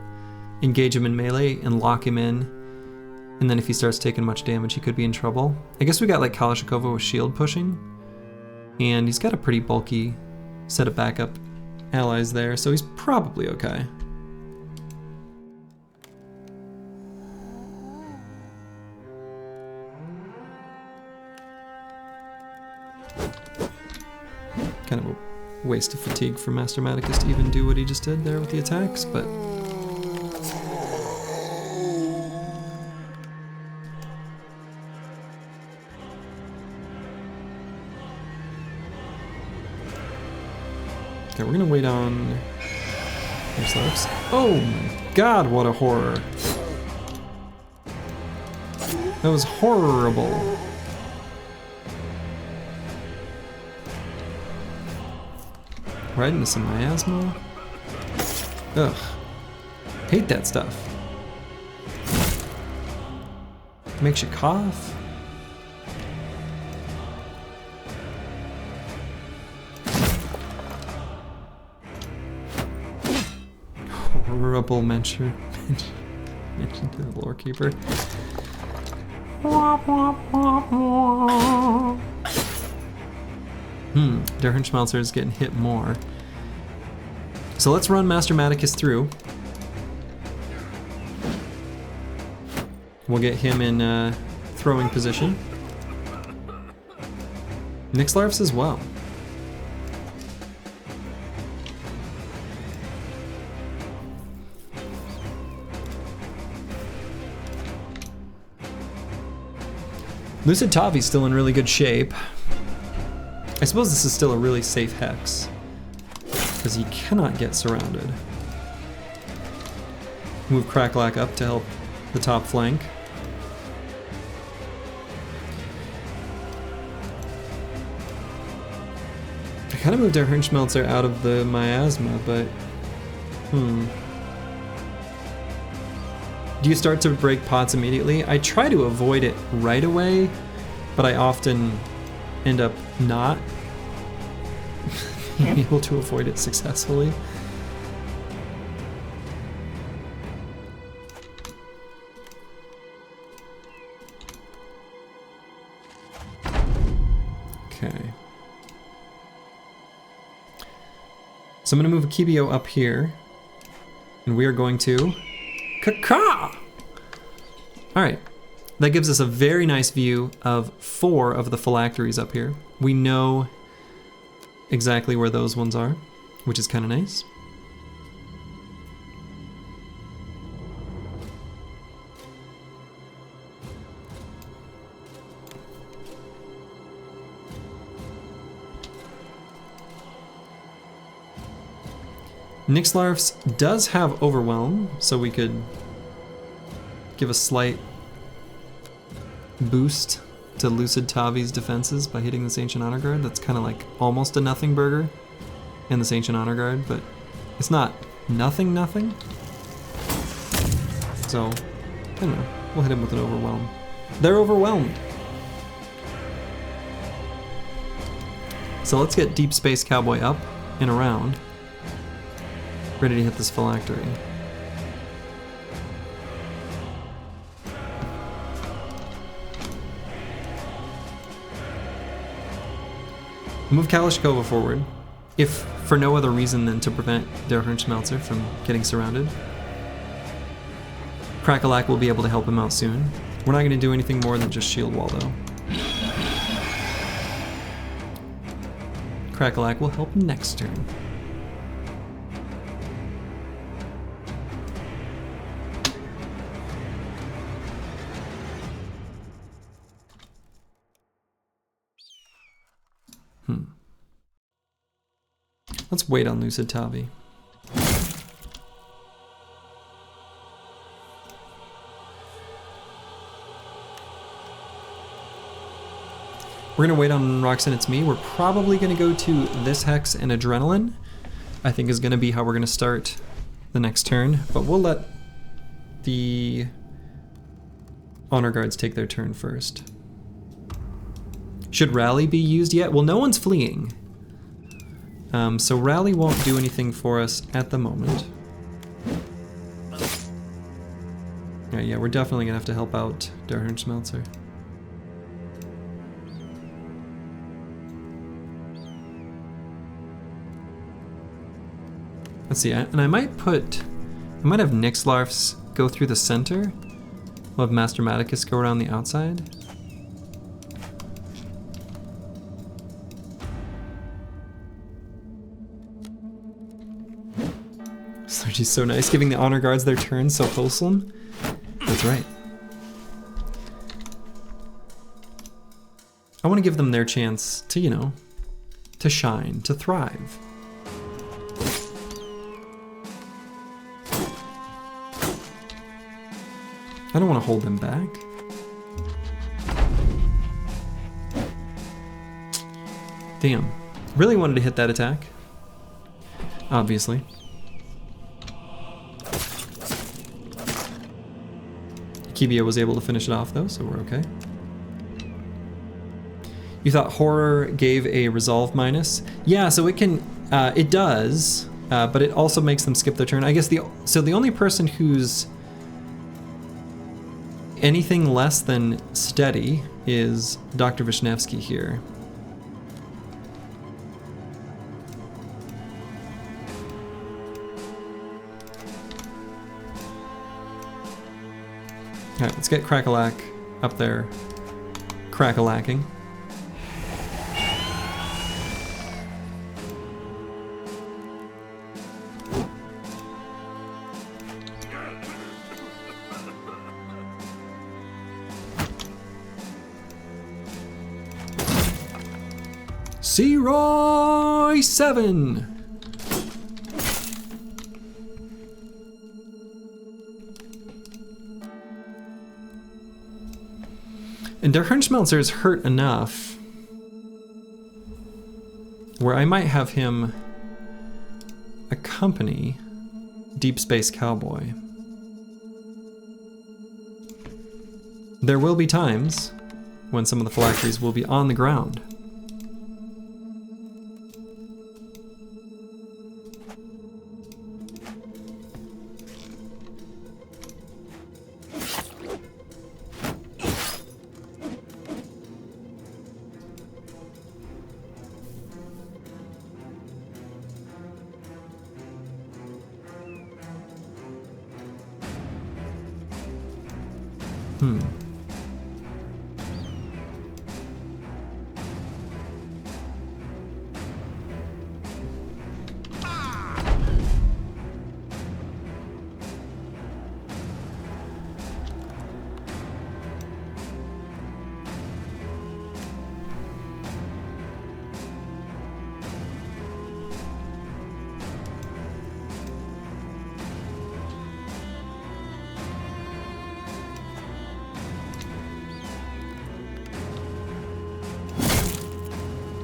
engage him in melee and lock him in. And then if he starts taking much damage, he could be in trouble. I guess we got like Kalashnikova with shield pushing. And he's got a pretty bulky set of backup allies there, so he's probably okay. Kind of a waste of fatigue for Master Maticus to even do what he just did there with the attacks, but... Okay, we're gonna wait on... Oh my god, what a horror. That was horrible. Right into some miasma. Ugh. Hate that stuff. Makes you cough. Horrible mention to the lore keeper. Der Hirnschmelzer is getting hit more. So let's run Master Maticus through. We'll get him in throwing position. Nixlarfs as well. Lucid Tavi's still in really good shape. I suppose this is still a really safe hex, because he cannot get surrounded. Move Cracklack up to help the top flank. I kind of moved our Hirnschmelzer out of the miasma, but... Do you start to break pots immediately? I try to avoid it right away, but I often end up not being able to avoid it successfully. Okay. So I'm going to move Akibio up here, and we are going to... Caca! Alright, that gives us a very nice view of 4 of the phylacteries up here. We know exactly where those ones are, which is kind of nice. Nixlarfs does have Overwhelm, so we could give a slight boost to Lucid Tavi's defenses by hitting this Ancient Honor Guard. That's kind of like almost a nothing burger in this Ancient Honor Guard, but it's not nothing. So, I don't know, we'll hit him with an Overwhelm. They're overwhelmed. So let's get Deep Space Cowboy up and around. Ready to hit this phylactery. Move Kalashkova forward, if for no other reason than to prevent Der Hirnschmelzer from getting surrounded. Crackalak will be able to help him out soon. We're not going to do anything more than just shield wall though. Crackalak will help next turn. Let's wait on Lucid Tavi. We're gonna wait on Roxanne It's Me. We're probably gonna go to this Hex and Adrenaline, I think is gonna be how we're gonna start the next turn, but we'll let the Honor Guards take their turn first. Should Rally be used yet? Well, no one's fleeing. So Rally won't do anything for us at the moment. Yeah, we're definitely gonna have to help out Der Hirnschmelzer. Let's see, and I might have Nixlarfs go through the center. We'll have Master Maticus go around the outside. Slurgy's so nice, giving the honor guards their turn, so wholesome. That's right. I want to give them their chance to, you know, to shine, to thrive. I don't want to hold them back. Damn. Really wanted to hit that attack. Obviously. Kibia was able to finish it off though, so we're okay. You thought horror gave a resolve minus? Yeah, so it can, it does, but it also makes them skip their turn. I guess the only person who's anything less than steady is Dr. Vishnevsky here. All right, let's get Crackalack up there, crackalacking. Roy 7. And Der Hirnschmelzer's hurt enough where I might have him accompany Deep Space Cowboy. There will be times when some of the phylacteries will be on the ground.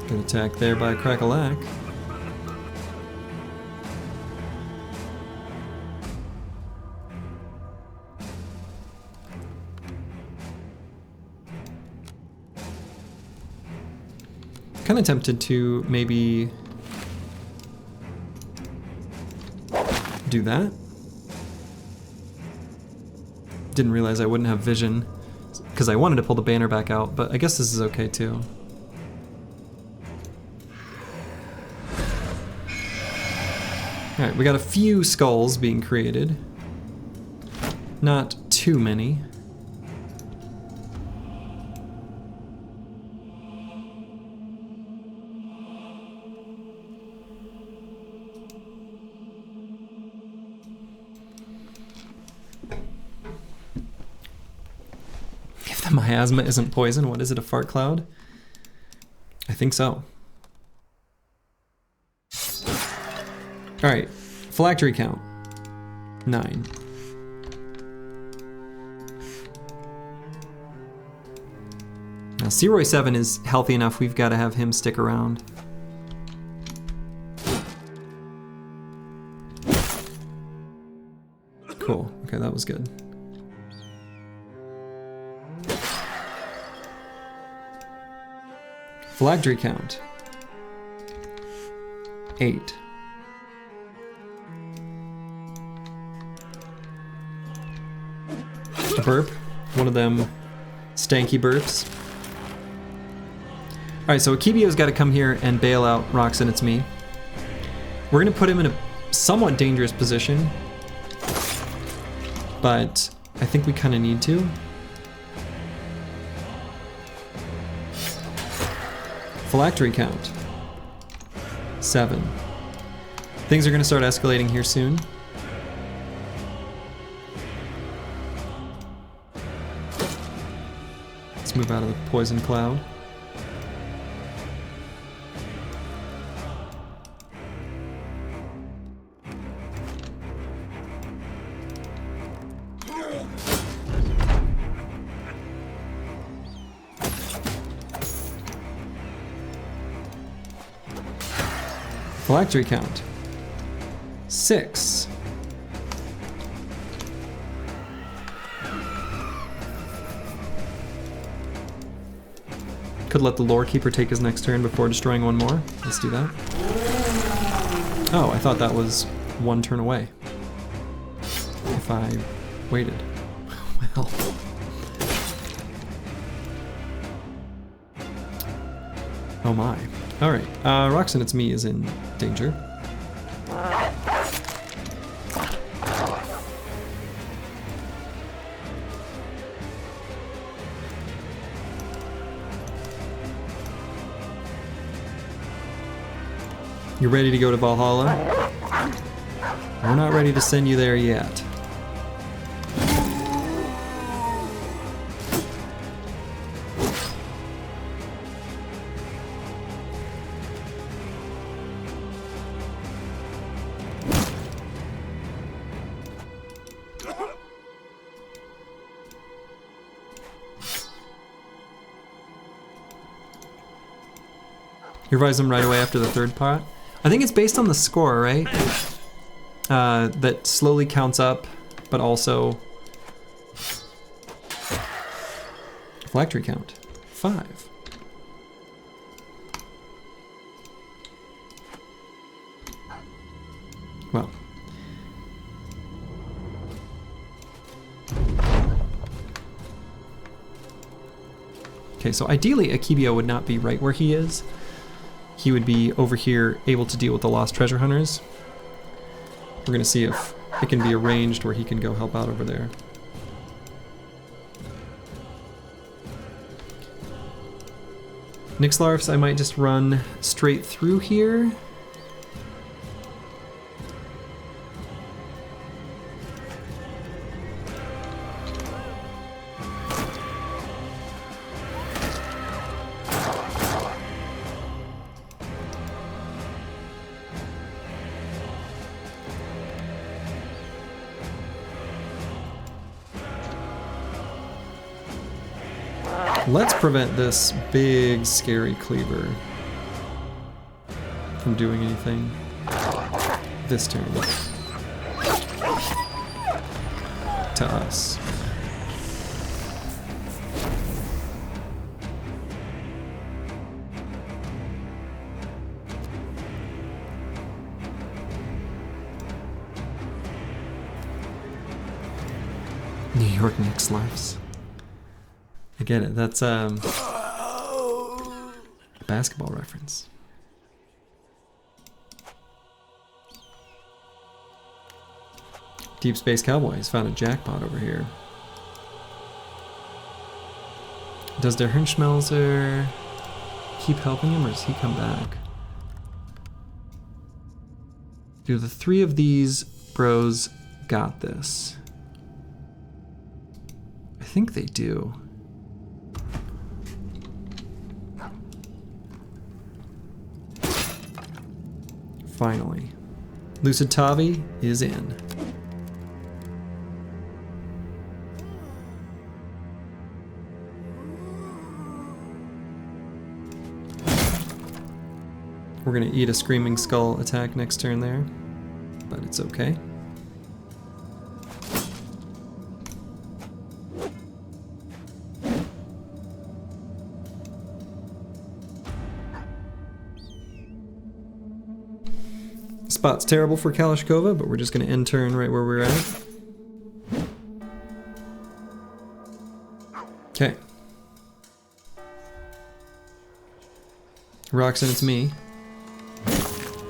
Good attack there by Crackalack. Kind of tempted to maybe do that. Didn't realize I wouldn't have vision because I wanted to pull the banner back out, but I guess this is okay too. Alright, we got a few skulls being created. Not too many. If the miasma isn't poison, what is it, a fart cloud? I think so. All right, phylactery count, 9. Now Seroy 7 is healthy enough, we've got to have him stick around. Cool, okay, that was good. Phylactery count, 8. A burp, one of them stanky burps. Alright, so Akibio's got to come here and bail out Roxanne, it's me. We're going to put him in a somewhat dangerous position, but I think we kind of need to. Phylactery count. 7. Things are going to start escalating here soon. Let's move out of the poison cloud. Phylactery count. 6. Could let the lore keeper take his next turn before destroying one more. Let's do that. Oh, I thought that was one turn away. If I waited. Well. Oh my. Alright, Roxanne, it's me, is in danger. You're ready to go to Valhalla? We're not ready to send you there yet. You revise them right away after the third pot? I think it's based on the score, right? That slowly counts up, but also... Phylactery count. 5. Well. Okay, so ideally Akibio would not be right where he is. He would be over here able to deal with the lost treasure hunters. We're gonna see if it can be arranged where he can go help out over there. Nixlarfs, I might just run straight through here. Let's prevent this big, scary cleaver from doing anything this turn to us. New York Knicks lives. I get it. That's a basketball reference. Deep Space Cowboys found a jackpot over here. Does der Hirnschmelzer keep helping him, or does he come back? Do the 3 of these bros got this? I think they do. Finally. Lucid Tavi is in. We're gonna eat a Screaming Skull attack next turn there, but it's okay. Spot's terrible for Kalashkova, but we're just going to end turn right where we're at. Okay. Roxanne, it's me.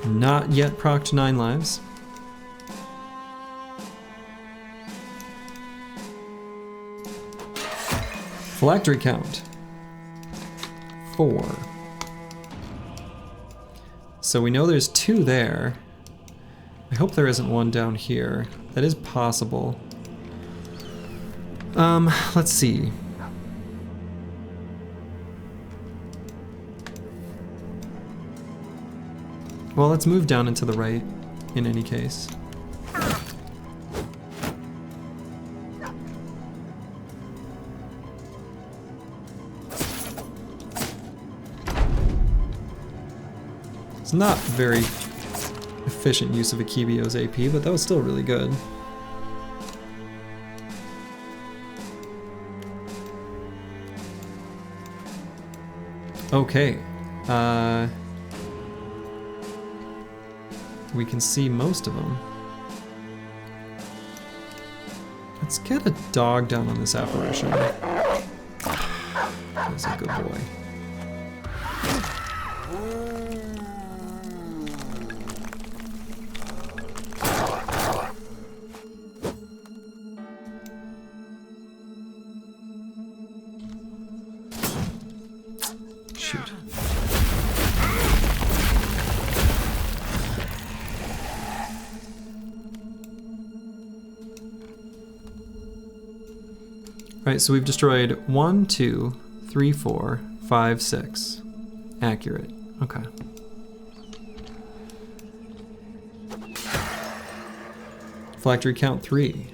Not yet procced 9 lives. Phylactery count. 4. So we know there's 2 there. I hope there isn't one down here. That is possible. Let's see. Well, let's move down into the right in any case. It's not very efficient use of Akibio's AP, but that was still really good. Okay. We can see most of them. Let's get a dog down on this apparition. That's a good boy. Shoot. Right, so we've destroyed 1, 2, 3, 4, 5, 6. Accurate. Okay. Phylactery count 3.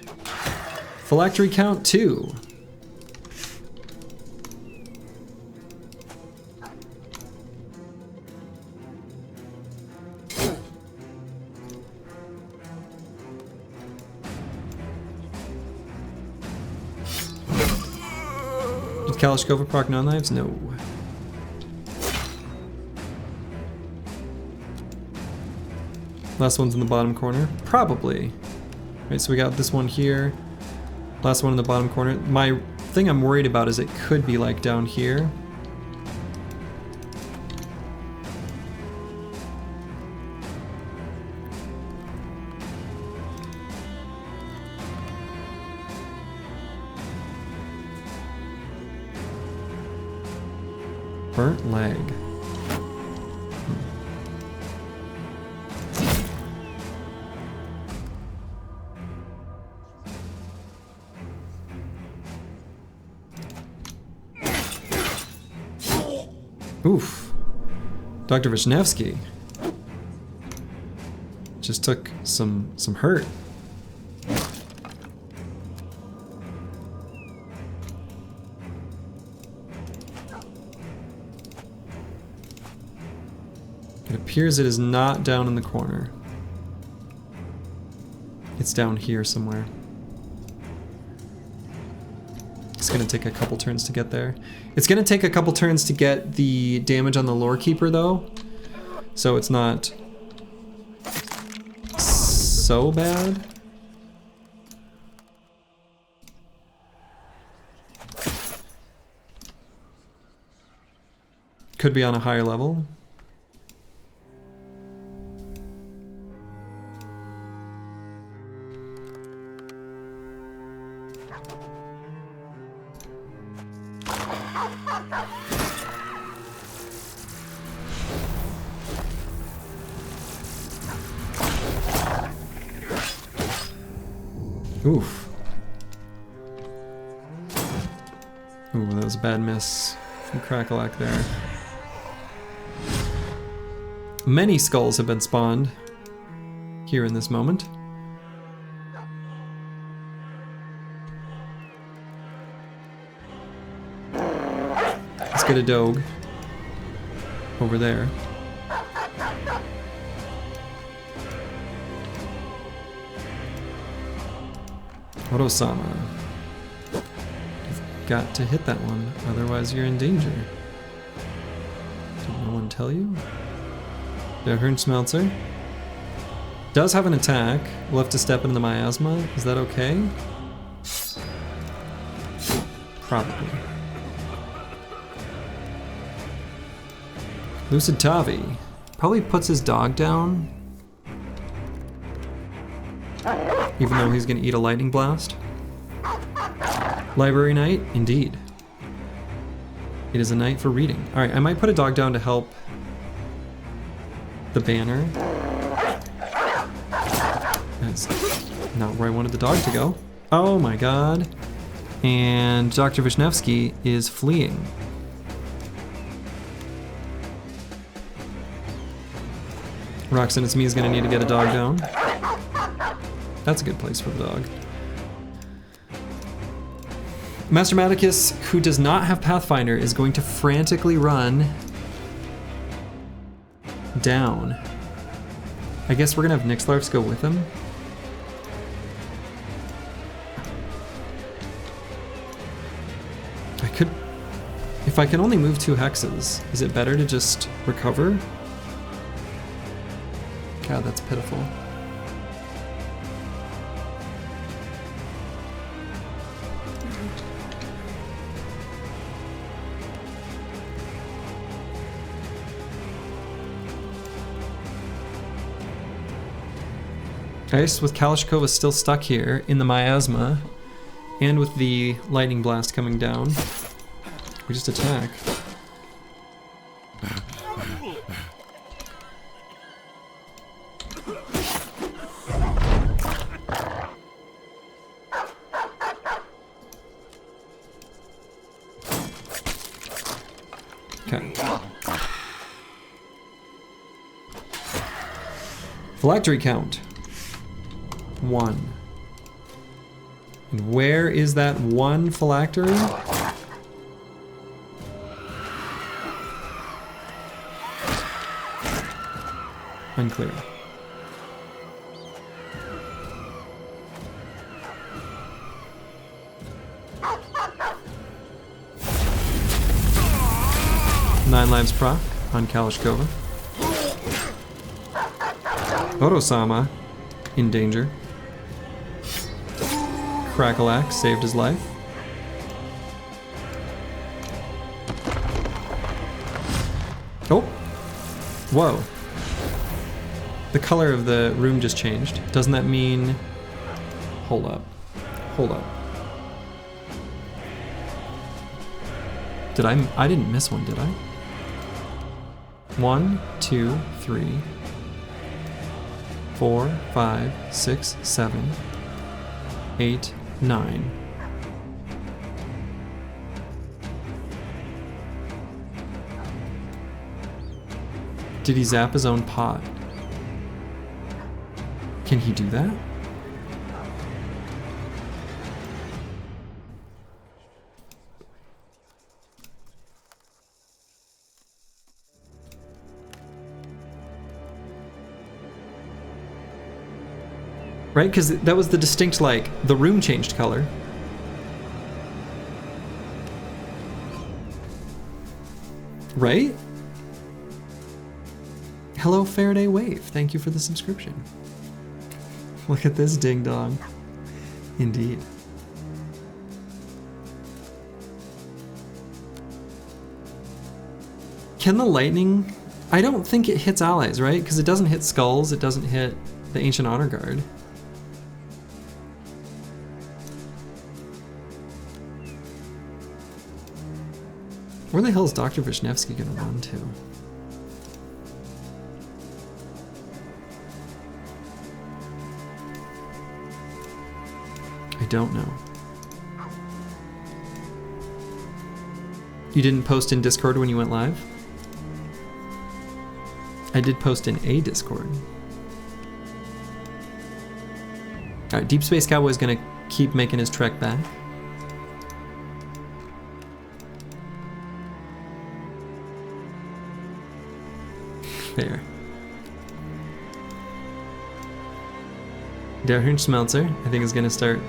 Phylactery count 2. Did Kalashkova proc non-knives? No. Last one's in the bottom corner? Probably. Right, so we got this one here. Last one in the bottom corner. My thing I'm worried about is it could be like down here. Burnt leg. Oof. Dr. Vishnevsky just took some hurt. It appears it is not down in the corner. It's down here somewhere. It's gonna take a couple turns to get there. It's gonna take a couple turns to get the damage on the lore keeper though, so it's not so bad. Could be on a higher level. Oof. Ooh, that was a bad miss from Crackalack there. Many skulls have been spawned here in this moment. Let's get a dog over there. Otosama. You've got to hit that one, otherwise you're in danger. Did no one tell you? Der Hirnschmelzer does have an attack. We'll have to step into the miasma. Is that okay? Probably. Lucid Tavi probably puts his dog down, even though he's gonna eat a lightning blast. Library Knight, indeed. It is a night for reading. All right, I might put a dog down to help the banner. That's not where I wanted the dog to go. Oh my god. And Dr. Vishnevsky is fleeing. Roxanne, it's me is gonna need to get a dog down. That's a good place for the dog. Master Maticus, who does not have Pathfinder, is going to frantically run down. I guess we're gonna have Nixlarfs go with him. I could... If I can only move 2 hexes, is it better to just recover? God, that's pitiful. Ice with Kalashkova still stuck here in the miasma, and with the lightning blast coming down, we just attack. Okay. Phylactery count. 1. And where is that 1 phylactery? Unclear. Nine lives proc on Kalashkova. Otosama in danger. Crackleaxe saved his life. Oh! Whoa. The color of the room just changed. Doesn't that mean... Hold up. Hold up. Did I didn't miss one, did I? 1, 2, 3, 4, 5, 6, 7, 8, 9. Did he zap his own pot? Can he do that? Right? Because that was the distinct, like, the room changed color. Right? Hello, Faraday Wave. Thank you for the subscription. Look at this ding dong. Indeed. Can the lightning... I don't think it hits allies, right? Because it doesn't hit skulls, it doesn't hit the Ancient Honor Guard. Where the hell is Dr. Vishnevsky gonna run to? I don't know. You didn't post in Discord when you went live? I did post in a Discord. Alright, Deep Space Cowboy's gonna keep making his trek back. Fair. Der Hunschmelzer, I think, is gonna start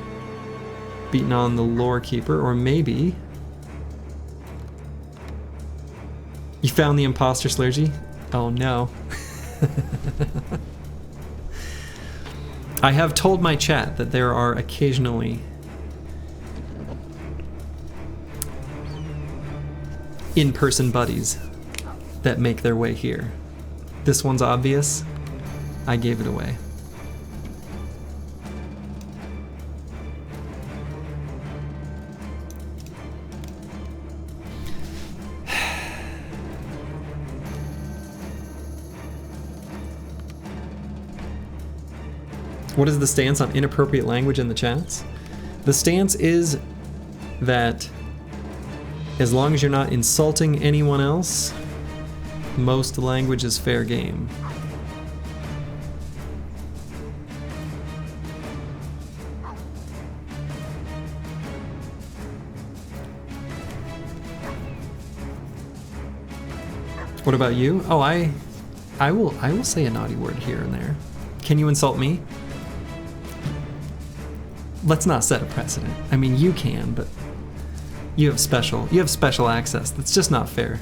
beating on the lore keeper, or maybe... You found the imposter, Slurgy? Oh no. I have told my chat that there are occasionally in-person buddies that make their way here. This one's obvious. I gave it away. What is the stance on inappropriate language in the chats? The stance is that as long as you're not insulting anyone else, most language is fair game. What about you? Oh, I will say a naughty word here and there. Can you insult me? Let's not set a precedent. I mean, you can, but you have special access. That's just not fair.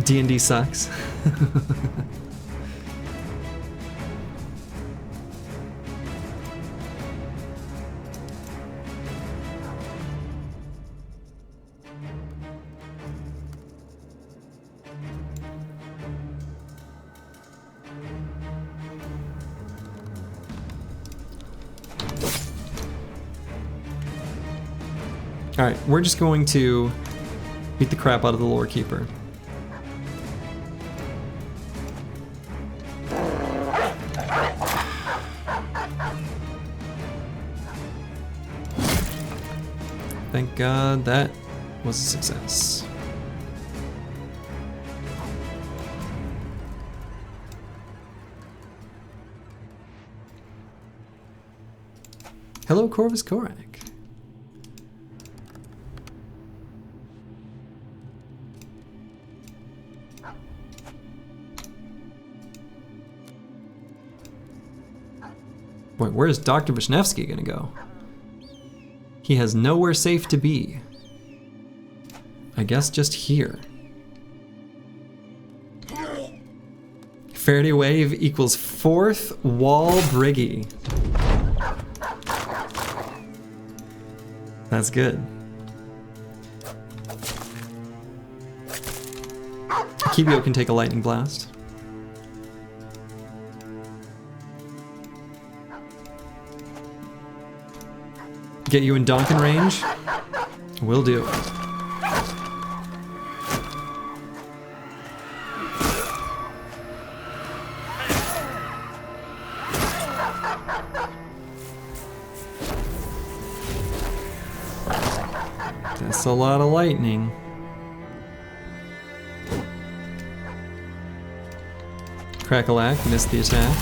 D&D sucks. Alright, we're just going to beat the crap out of the lore keeper. Thank God that was a success. Hello, Corvus Korak. Wait, where's Dr. Vishnevsky gonna go? He has nowhere safe to be. I guess just here. Faraday wave equals 4th wall briggy. That's good. Kibio can take a lightning blast. Get you in Donkin range? Will do. That's a lot of lightning. Crackalack missed the attack.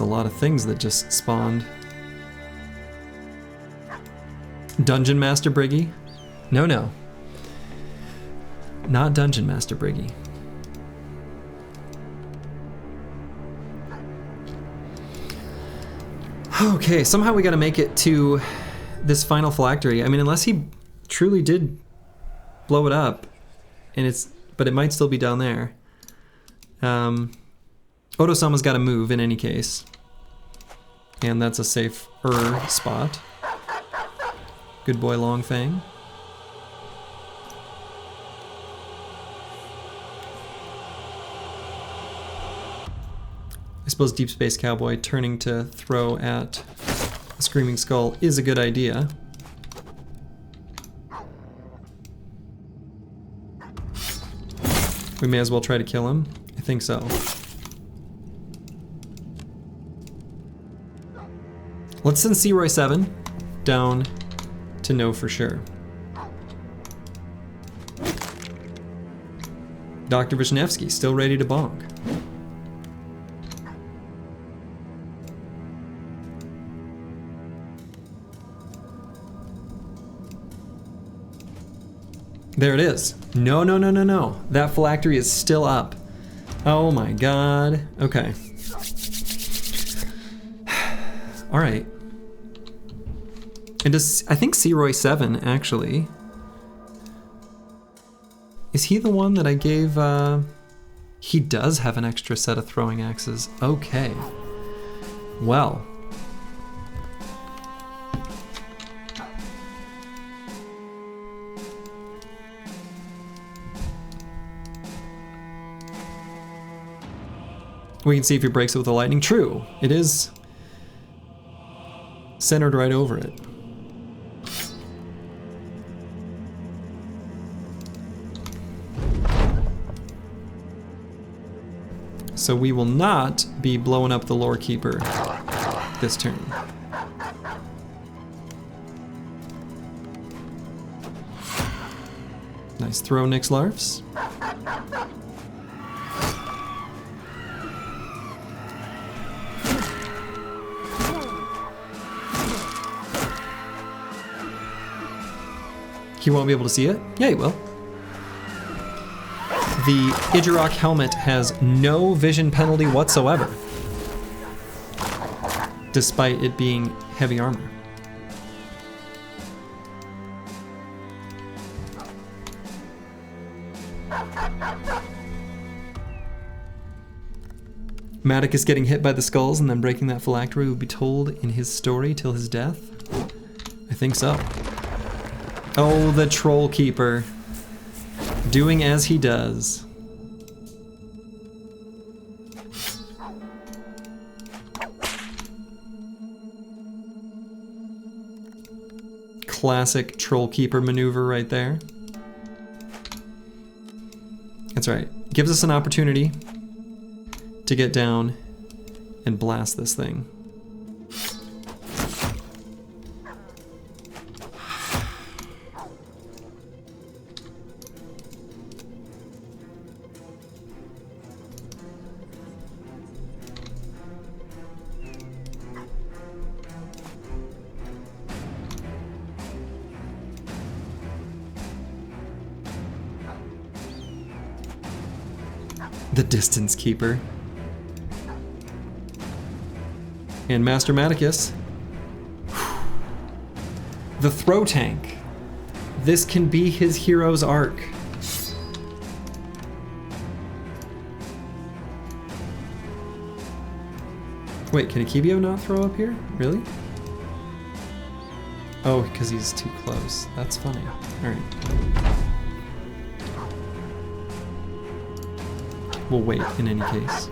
A lot of things that just spawned. Dungeon Master Briggy? No. Not Dungeon Master Briggy. Okay, somehow we gotta make it to this final phylactery. I mean, unless he truly did blow it up, but it might still be down there. Oto-sama's got to move in any case. And that's a safer spot. Good boy, Longfang. I suppose Deep Space Cowboy turning to throw at a Screaming Skull is a good idea. We may as well try to kill him. I think so. Let's send Searoy 7 down to know for sure. Dr. Vishnevsky still ready to bonk. There it is. No. That phylactery is still up. Oh my god. Okay. All right. And I think Searoy 7 actually. Is he the one that I gave? He does have an extra set of throwing axes. Okay. Well. We can see if he breaks it with the lightning. True. It is centered right over it. So we will not be blowing up the lore keeper this turn. Nice throw, Nyx Larfs. He won't be able to see it? Yeah, he will. The Idjarok helmet has no vision penalty whatsoever, despite it being heavy armor. Matic is getting hit by the skulls and then breaking that phylactery will be told in his story till his death? I think so. Oh, the Troll Keeper. Doing as he does. Classic Troll Keeper maneuver right there. That's right. Gives us an opportunity to get down and blast this thing. The Distance Keeper. And Master Maticus. The Throw Tank. This can be his hero's arc. Wait, can Akibio not throw up here? Really? Oh, because he's too close. That's funny. Alright. We'll wait in any case.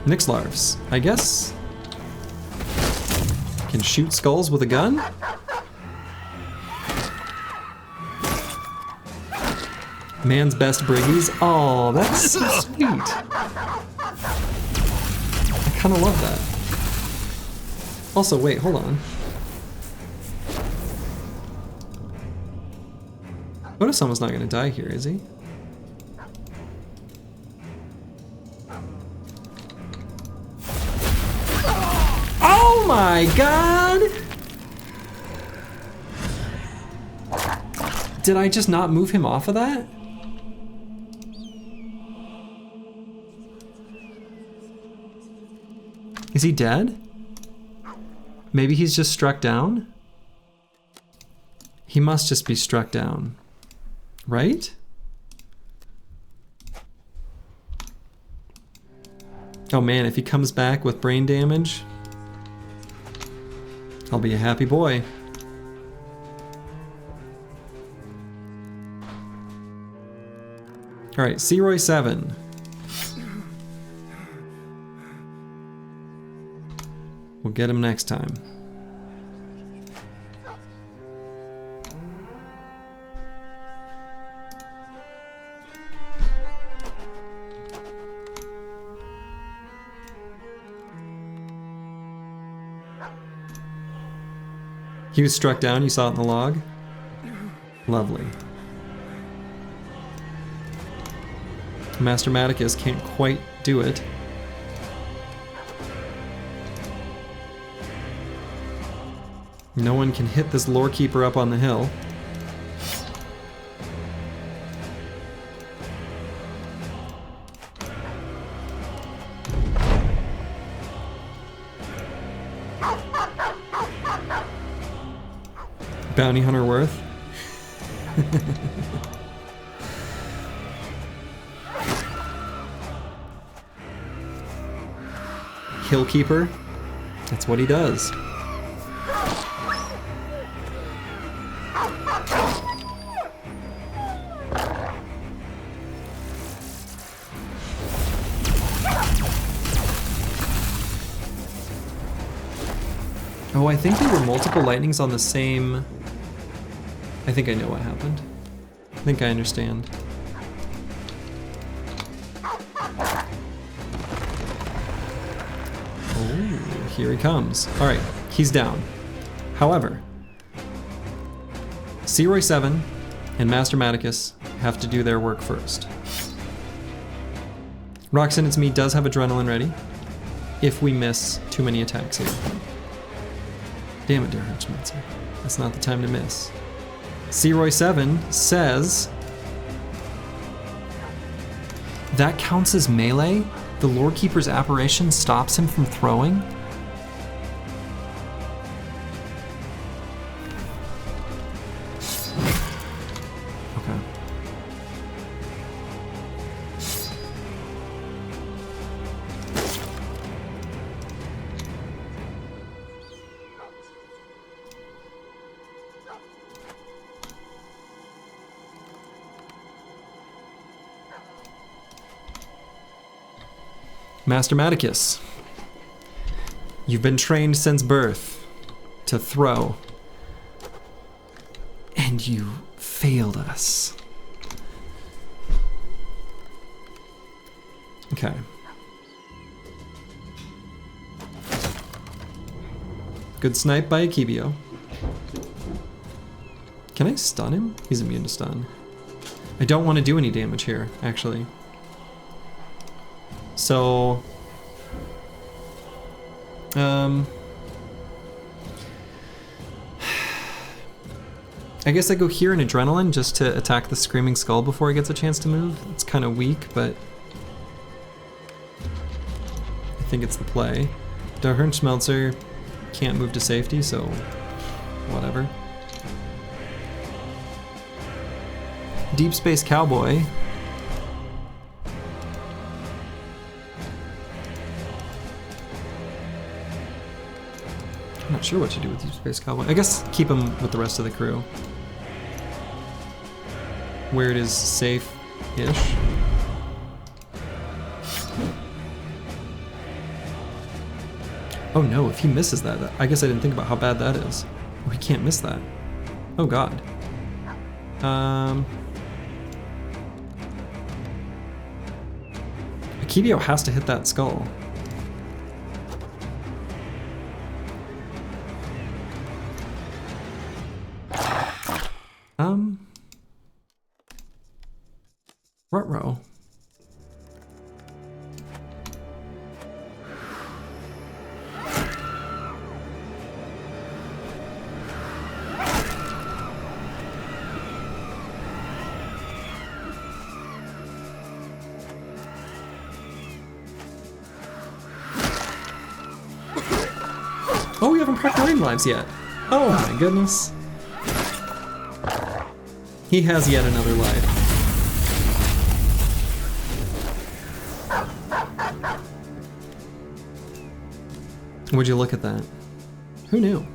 Nyx Larfs, I guess. Can shoot skulls with a gun? Man's best briggies. Oh, that's so sweet. I kind of love that. Also, wait, hold on. Oda-sama's not going to die here, is he? Oh my god! Did I just not move him off of that? Is he dead? Maybe he's just struck down? He must just be struck down. Right? Oh man, if he comes back with brain damage, I'll be a happy boy. Alright, Searoy 7. We'll get him next time. He was struck down, you saw it in the log? Lovely. Master Maticus can't quite do it. No one can hit this lore keeper up on the hill. Bounty Hunter Worth. Hill Keeper. That's what he does. Oh, I think there were multiple lightnings on the same... I think I know what happened. I think I understand. Oh, here he comes. All right, he's down. However, Searoy 7 and Master Maticus have to do their work first. Roxanne, It's Me does have adrenaline ready if we miss too many attacks here. Damn it, dear Hunchmancer. That's not the time to miss. Searoy 7 says that counts as melee? The Lore Keeper's apparition stops him from throwing? Okay. Master Maticus, you've been trained since birth to throw, and you failed us. Okay. Good snipe by Akibio. Can I stun him? He's immune to stun. I don't want to do any damage here, actually. So, I guess I go here in Adrenaline just to attack the Screaming Skull before he gets a chance to move. It's kind of weak, but I think it's the play. Der Hirnschmelzer can't move to safety, so whatever. Deep Space Cowboy. I'm not sure what to do with Deep Space Cowboy. I guess keep him with the rest of the crew. Where it is safe-ish. Oh no, if he misses that, I guess I didn't think about how bad that is. Oh, he can't miss that. Oh god. Akibio has to hit that skull. Ruh-roh. Oh, we haven't prepped Rain Lives yet. Oh my goodness. He has yet another life. Would you look at that? Who knew?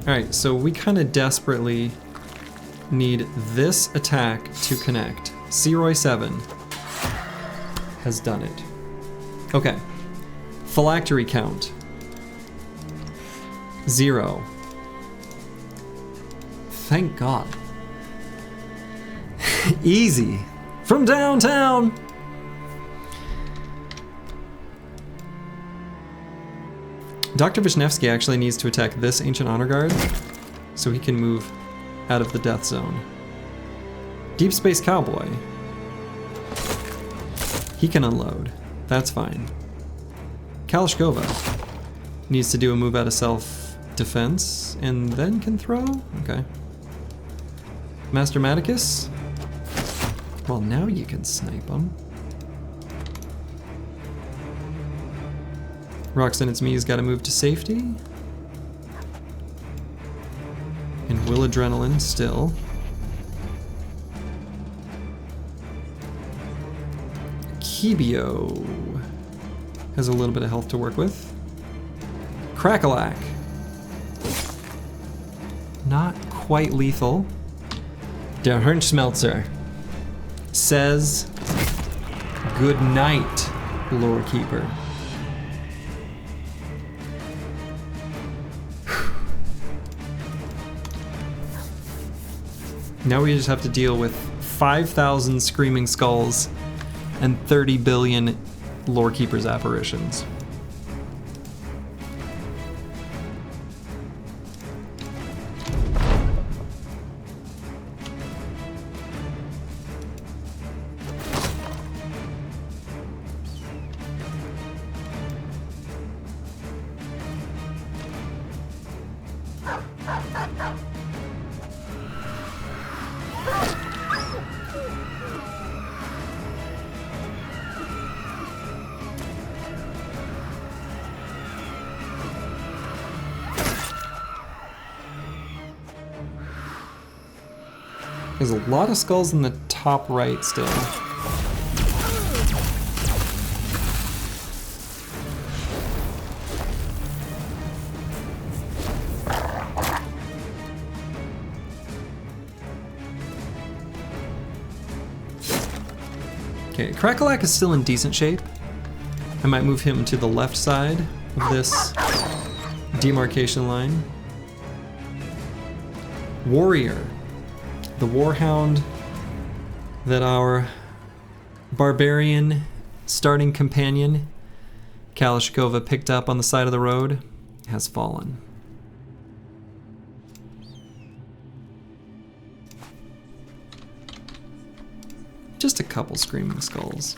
Alright, so we kind of desperately need this attack to connect. Searoy 7 has done it. Okay. Phylactery count. 0. Thank God. Easy. From downtown! Dr. Vishnevsky actually needs to attack this Ancient Honor Guard so he can move out of the death zone. Deep Space Cowboy. He can unload. That's fine. Kalashkova needs to do a move out of self-defense and then can throw? Okay. Master Maticus? Well, now you can snipe him. Roxanne, It's Me's got to move to safety. And Will Adrenaline still. Akibio has a little bit of health to work with. Crackalack. Not quite lethal. Der Hirnschmelzer says good night, Lore Keeper. Now we just have to deal with 5,000 screaming skulls and 30 billion Lorekeeper's apparitions. There's a lot of skulls in the top right still. Okay, Crackalack is still in decent shape. I might move him to the left side of this demarcation line. Warrior. The warhound that our barbarian starting companion Kalashnikova picked up on the side of the road has fallen. Just a couple screaming skulls.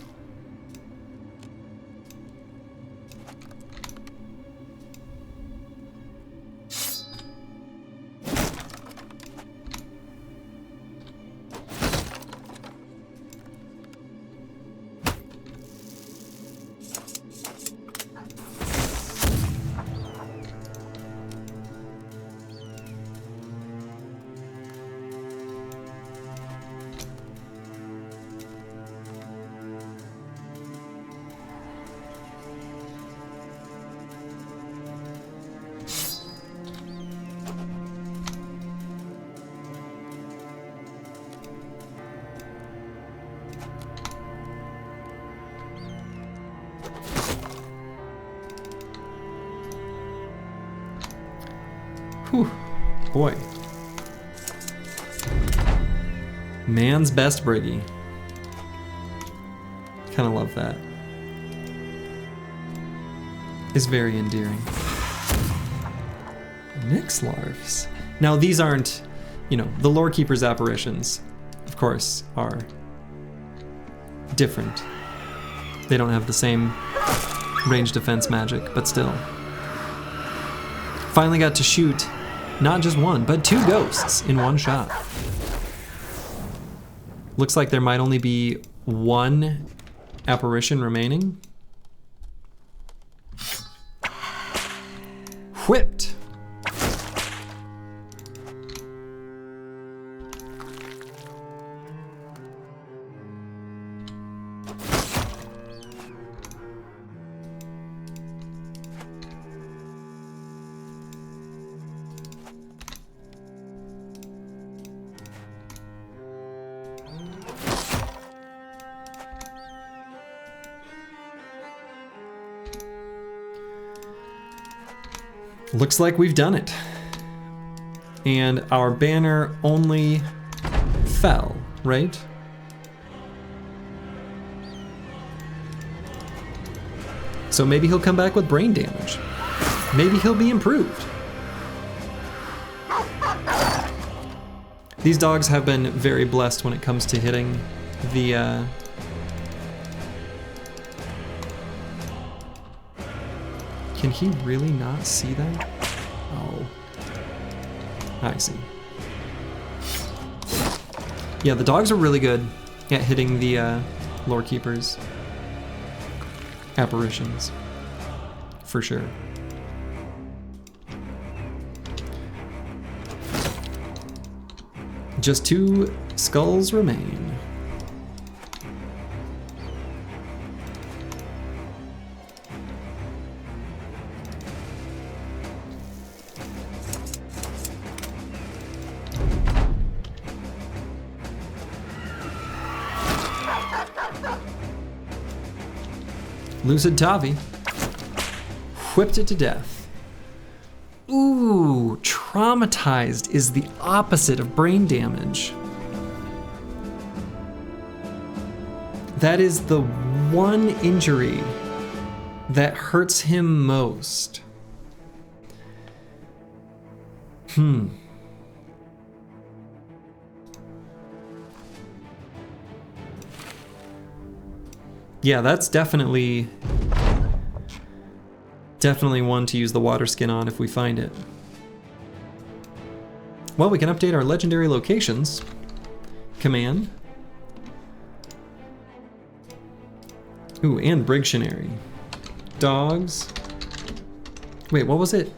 Whew, boy. Man's best Briggy. Kind of love that. It's very endearing. Nyx larves. Now these aren't, you know, the Lorekeeper's apparitions, of course, are different. They don't have the same range defense magic, but still. Finally got to shoot not just one, but 2 ghosts in one shot. Looks like there might only be 1 apparition remaining. Whipped. Looks like we've done it. And our banner only fell, right? So maybe he'll come back with brain damage. Maybe he'll be improved. These dogs have been very blessed when it comes to hitting the Can he really not see that? Oh. I see. Yeah, the dogs are really good at hitting the Lorekeeper's apparitions. For sure. Just 2 skulls remain. Lucid Tavi whipped it to death. Ooh, traumatized is the opposite of brain damage. That is the one injury that hurts him most. Yeah, that's definitely one to use the water skin on if we find it. Well, we can update our legendary locations command. Ooh, and Brigtionary. Dogs. Wait, what was it?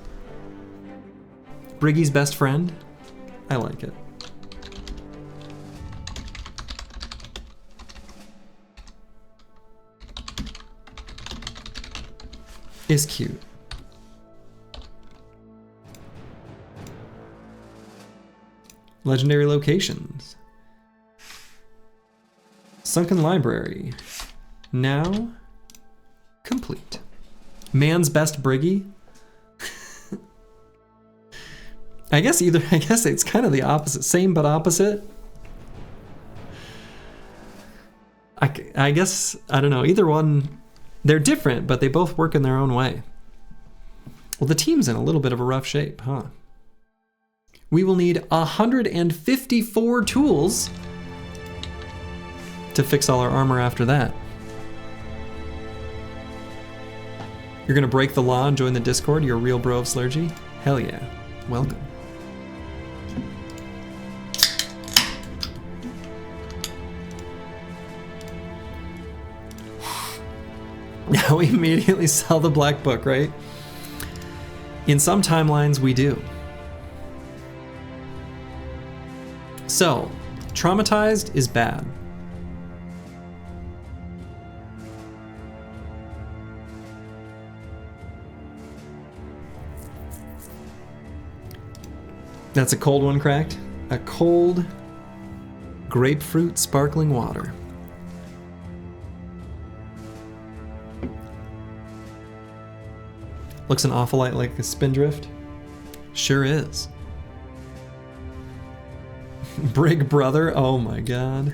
Briggy's best friend? I like it. Is cute. Legendary locations. Sunken Library. Now complete. Man's best Briggy? I guess it's kind of the opposite. Same but opposite. I guess, I don't know, either one, they're different, but they both work in their own way. Well, the team's in a little bit of a rough shape, huh? We will need 154 tools to fix all our armor after that. You're gonna break the law and join the Discord? You're a real bro of Slurgy? Hell yeah. Welcome. Now we immediately sell the black book, right? In some timelines, we do. So, traumatized is bad. That's a cold one, Cracked. A cold grapefruit sparkling water. Looks an awful lot like a spindrift. Sure is. Brig brother, oh my god.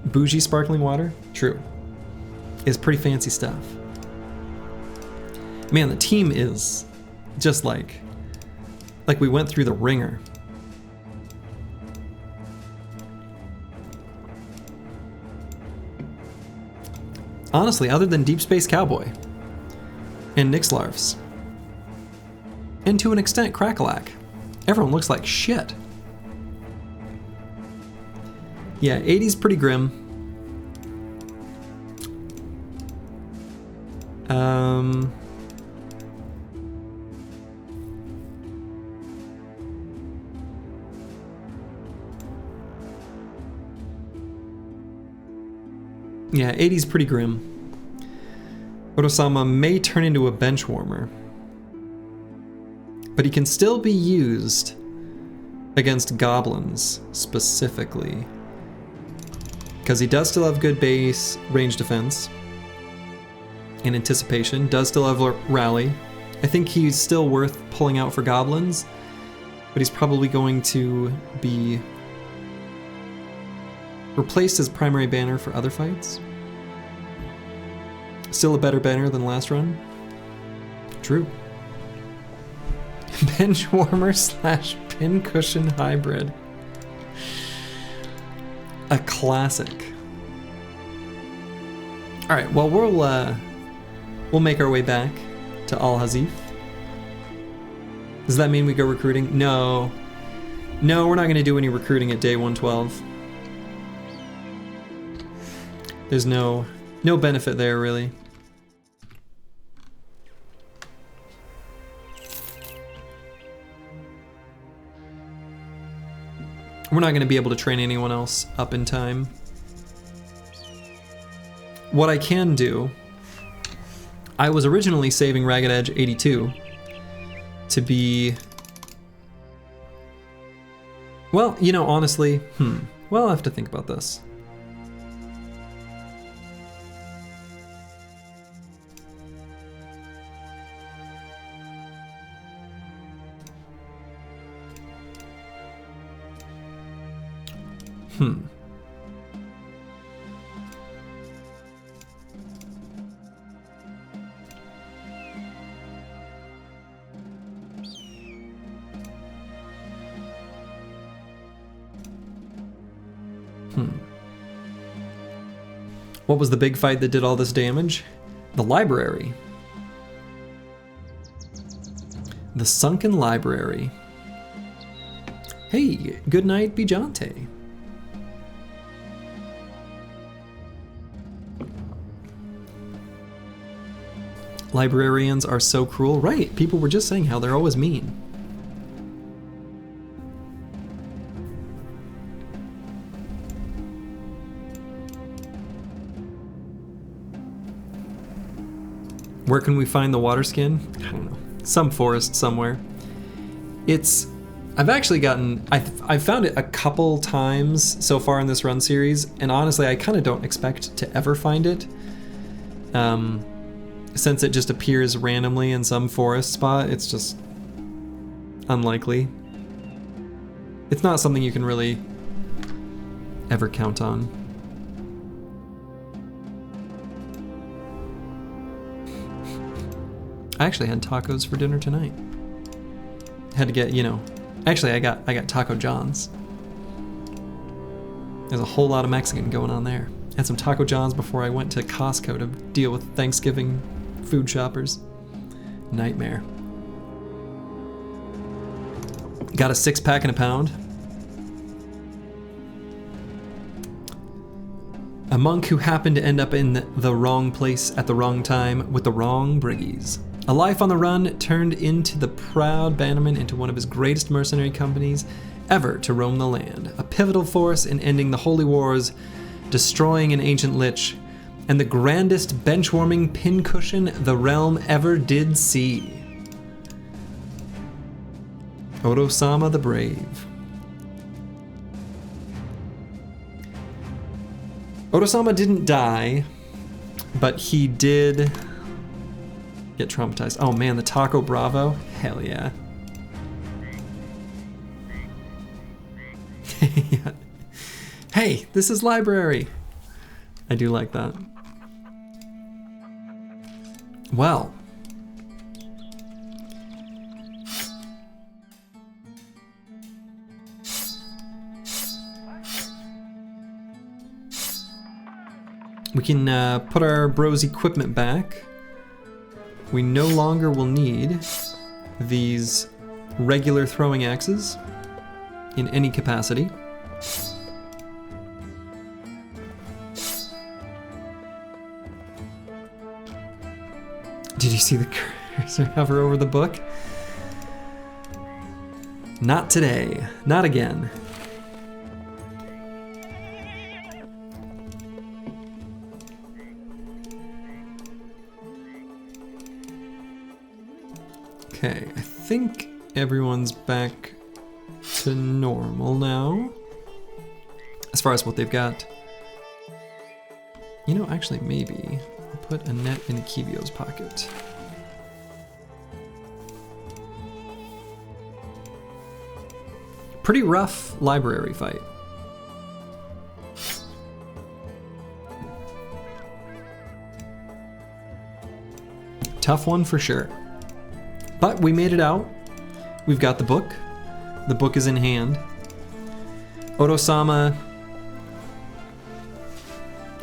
Bougie sparkling water? True. It's pretty fancy stuff. Man, the team is just like we went through the ringer. Honestly, other than Deep Space Cowboy and Nixlarfs, and to an extent Crackalack, everyone looks like shit. Yeah, 80's pretty grim. Yeah, 80's pretty grim. Otosama may turn into a bench warmer, but he can still be used against goblins specifically, because he does still have good base range defense and anticipation, does still have rally. I think he's still worth pulling out for goblins, but he's probably going to be replaced as primary banner for other fights. Still a better banner than last run. True. Bench warmer / pincushion hybrid. A classic. All right, well we'll make our way back to Al Hazif. Does that mean we go recruiting? No, we're not going to do any recruiting at day 112. There's no benefit there, really. We're not going to be able to train anyone else up in time. What I can do, I was originally saving Ragged Edge 82 to be, well, you know, honestly, well, I'll have to think about this. What was the big fight that did all this damage? The library. The sunken library. Hey, good night, Bijante. Librarians are so cruel. Right, people were just saying how they're always mean. Where can we find the water skin? I don't know. Some forest somewhere. I've actually I've found it a couple times so far in this run series, and honestly I kind of don't expect to ever find it. Since it just appears randomly in some forest spot, it's just unlikely. It's not something you can really ever count on. I actually had tacos for dinner tonight. Had to get, actually I got Taco John's. There's a whole lot of Mexican going on there. Had some Taco John's before I went to Costco to deal with Thanksgiving food shoppers. Nightmare. Got a 6-pack and a pound. A monk who happened to end up in the wrong place at the wrong time with the wrong briggies. A life on the run turned into the proud bannerman into one of his greatest mercenary companies ever to roam the land. A pivotal force in ending the holy wars, destroying an ancient lich, and the grandest bench-warming pincushion the realm ever did see. Odo-sama the Brave. Odo-sama didn't die, but he did get traumatized. Oh man, the Taco Bravo? Hell yeah. Hey, this is library. I do like that. Well. We can put our bro's equipment back. We no longer will need these regular throwing axes in any capacity. Did you see the cursor hover over the book? Not today. Not again. Okay, I think everyone's back to normal now. As far as what they've got. Actually, maybe I'll put a net in Kivio's pocket. Pretty rough library fight. Tough one for sure. But we made it out. We've got the book. The book is in hand. Odo-sama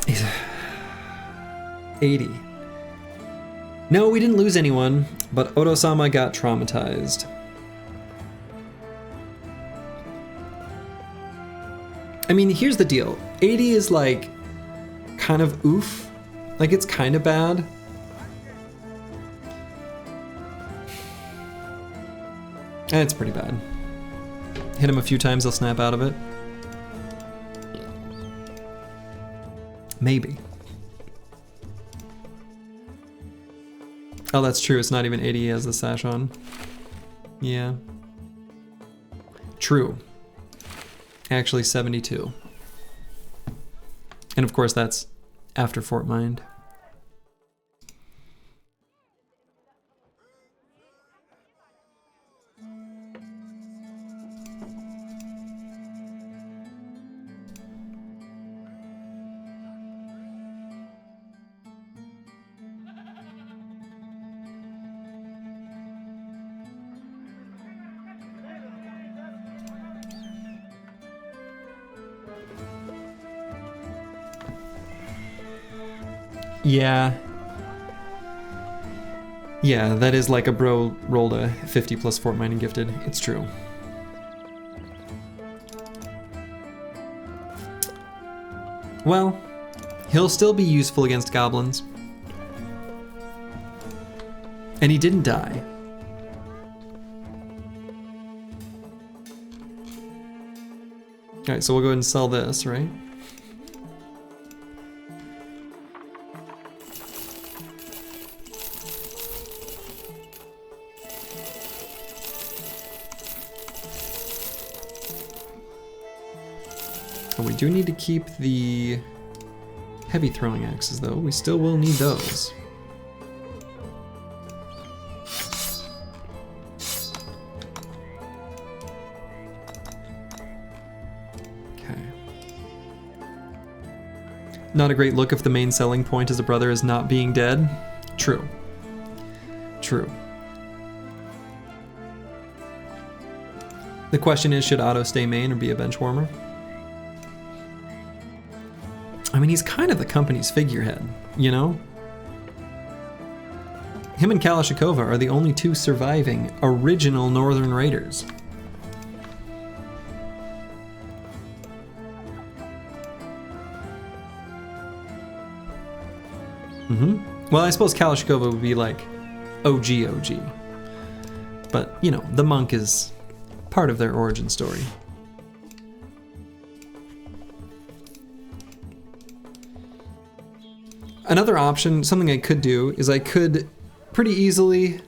is 80. No, we didn't lose anyone, but Odo-sama got traumatized. I mean, here's the deal. 80 is like kind of oof. Like it's kind of bad. It's pretty bad. Hit him a few times, he'll snap out of it. Maybe. Oh, that's true. It's not even 80 as the sash on. Yeah. True. Actually 72. And of course that's after Fort Mind. Yeah. Yeah, that is like a bro rolled a 50 plus Fort Mining Gifted. It's true. Well, he'll still be useful against goblins. And he didn't die. Alright, so we'll go ahead and sell this, right? And we do need to keep the heavy throwing axes, though. We still will need those. Not a great look if the main selling point as a brother is not being dead. True. True. The question is, should Otto stay main or be a bench warmer? I mean, he's kind of the company's figurehead, you know? Him and Kalashnikova are the only two surviving original Northern Raiders. Well, I suppose Kalashnikova would be like OG. But, you know, the monk is part of their origin story. Another option, something I could do, is I could pretty easily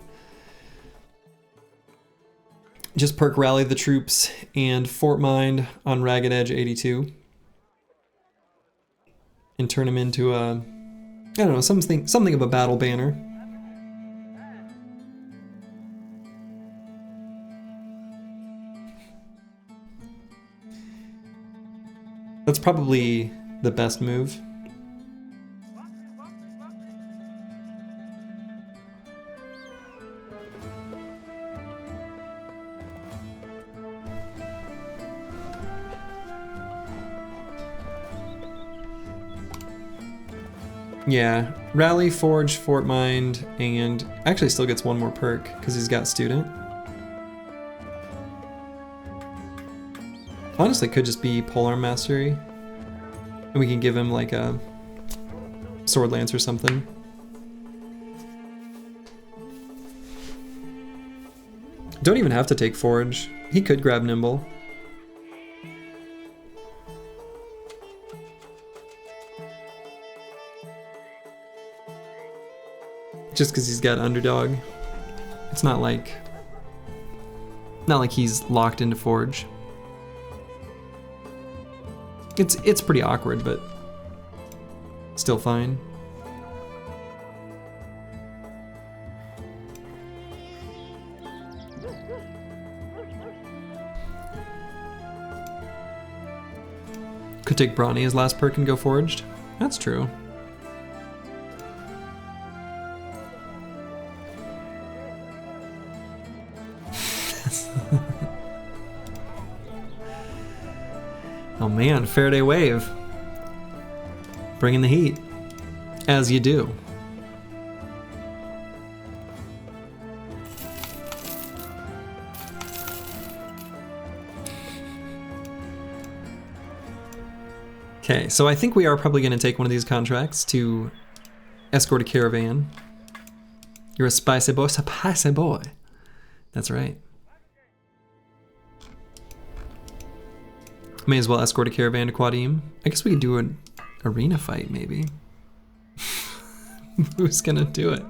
just perk Rally the Troops and Fort Mine on Ragged Edge 82 and turn him into a, I don't know, something of a battle banner. That's probably the best move. Yeah, Rally, Forge, Fort Mind, and actually still gets one more perk because he's got Student. Honestly, it could just be Polearm Mastery, and we can give him like a Sword Lance or something. Don't even have to take Forge. He could grab Nimble. Just because he's got Underdog. It's not like he's locked into Forge. It's pretty awkward, but still fine. Could take Brawny as last perk and go Forged. That's true. Oh man, Faraday Wave. Bringing the heat. As you do. Okay, so I think we are probably going to take one of these contracts to escort a caravan. You're a spicy boy. That's right. May as well escort a caravan to Quadim. I guess we could do an arena fight, maybe. Who's gonna do it?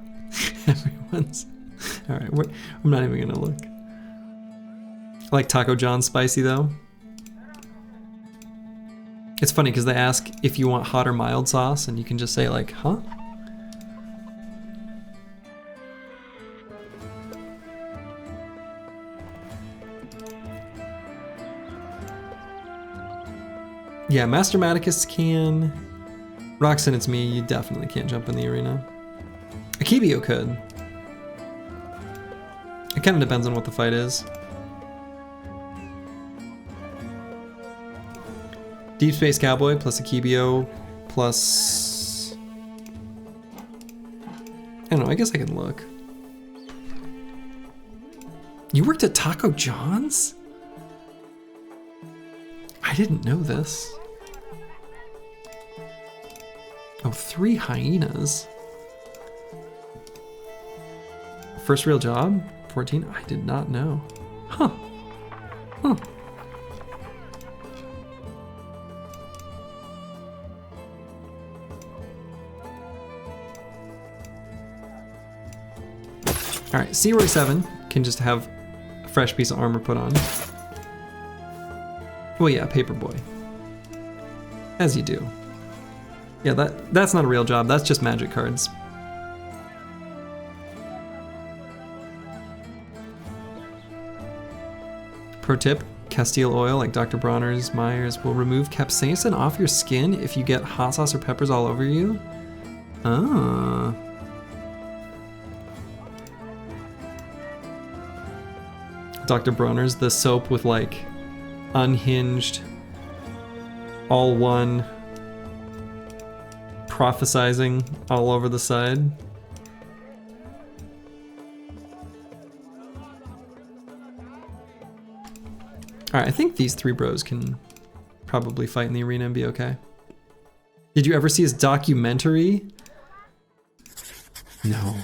Everyone's... Alright, I'm not even gonna look. I like Taco John spicy, though. It's funny, because they ask if you want hot or mild sauce, and you can just say, like, huh? Yeah, Master Maticus can. Roxanne, it's me. You definitely can't jump in the arena. Akibio could. It kind of depends on what the fight is. Deep Space Cowboy plus Akibio plus I guess I can look. You worked at Taco John's? I didn't know this. Oh, 3 hyenas. First real job? 14? I did not know. Huh. Huh. All right, Searoy 7 can just have a fresh piece of armor put on. Well, yeah, Paperboy. As you do. Yeah, that's not a real job, that's just magic cards. Pro tip, Castile oil like Dr. Bronner's Myers will remove capsaicin off your skin if you get hot sauce or peppers all over you. Ah. Dr. Bronner's, the soap with like unhinged, all one, prophesizing all over the side. Alright, I think these 3 bros can probably fight in the arena and be okay. Did you ever see his documentary? No.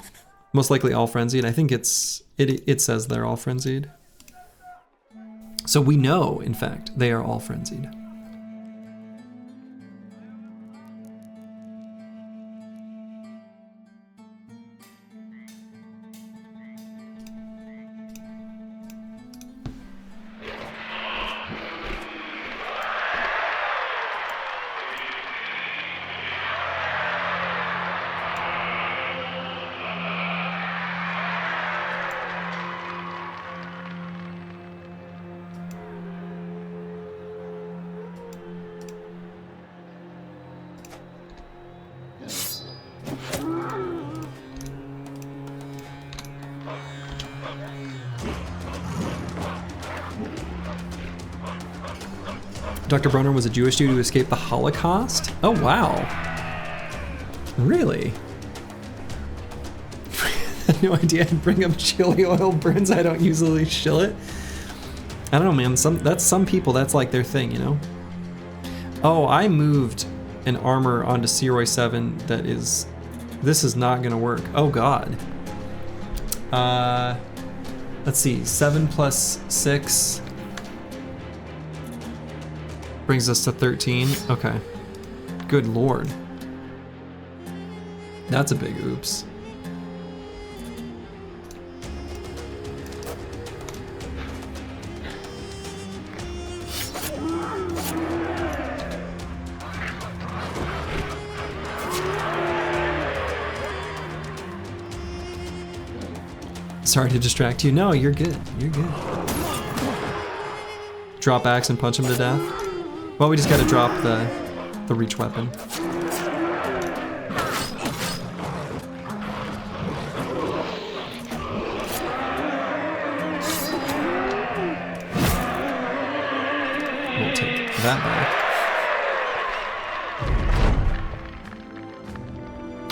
Most likely all frenzied. I think it says they're all frenzied. So we know, in fact, they are all frenzied. Dr. Bronner was a Jewish Jew who escaped the Holocaust? Oh, wow. Really? I had no idea I'd bring up chili oil burns. I don't usually shill it. I don't know, man. Some people, that's like their thing, you know? Oh, I moved an armor onto Searoy 7 that is... This is not gonna work. Oh, God. Let's see. 7 plus 6... brings us to 13. Okay. Good lord. That's a big oops. Sorry to distract you. No, you're good. You're good. Drop axe and punch him to death. Well, we just gotta drop the reach weapon. We'll take that back.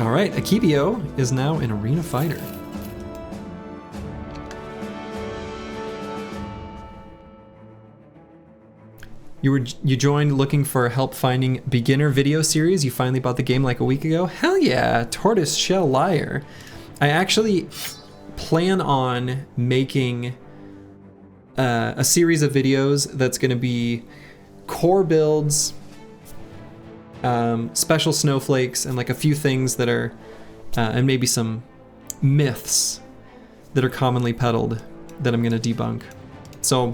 All right, Akibio is now an arena fighter. You joined looking for help finding beginner video series. You finally bought the game like a week ago. Hell yeah, Tortoise Shell Liar. I actually plan on making a series of videos that's going to be core builds, special snowflakes, and like a few things that are, and maybe some myths that are commonly peddled that I'm going to debunk. So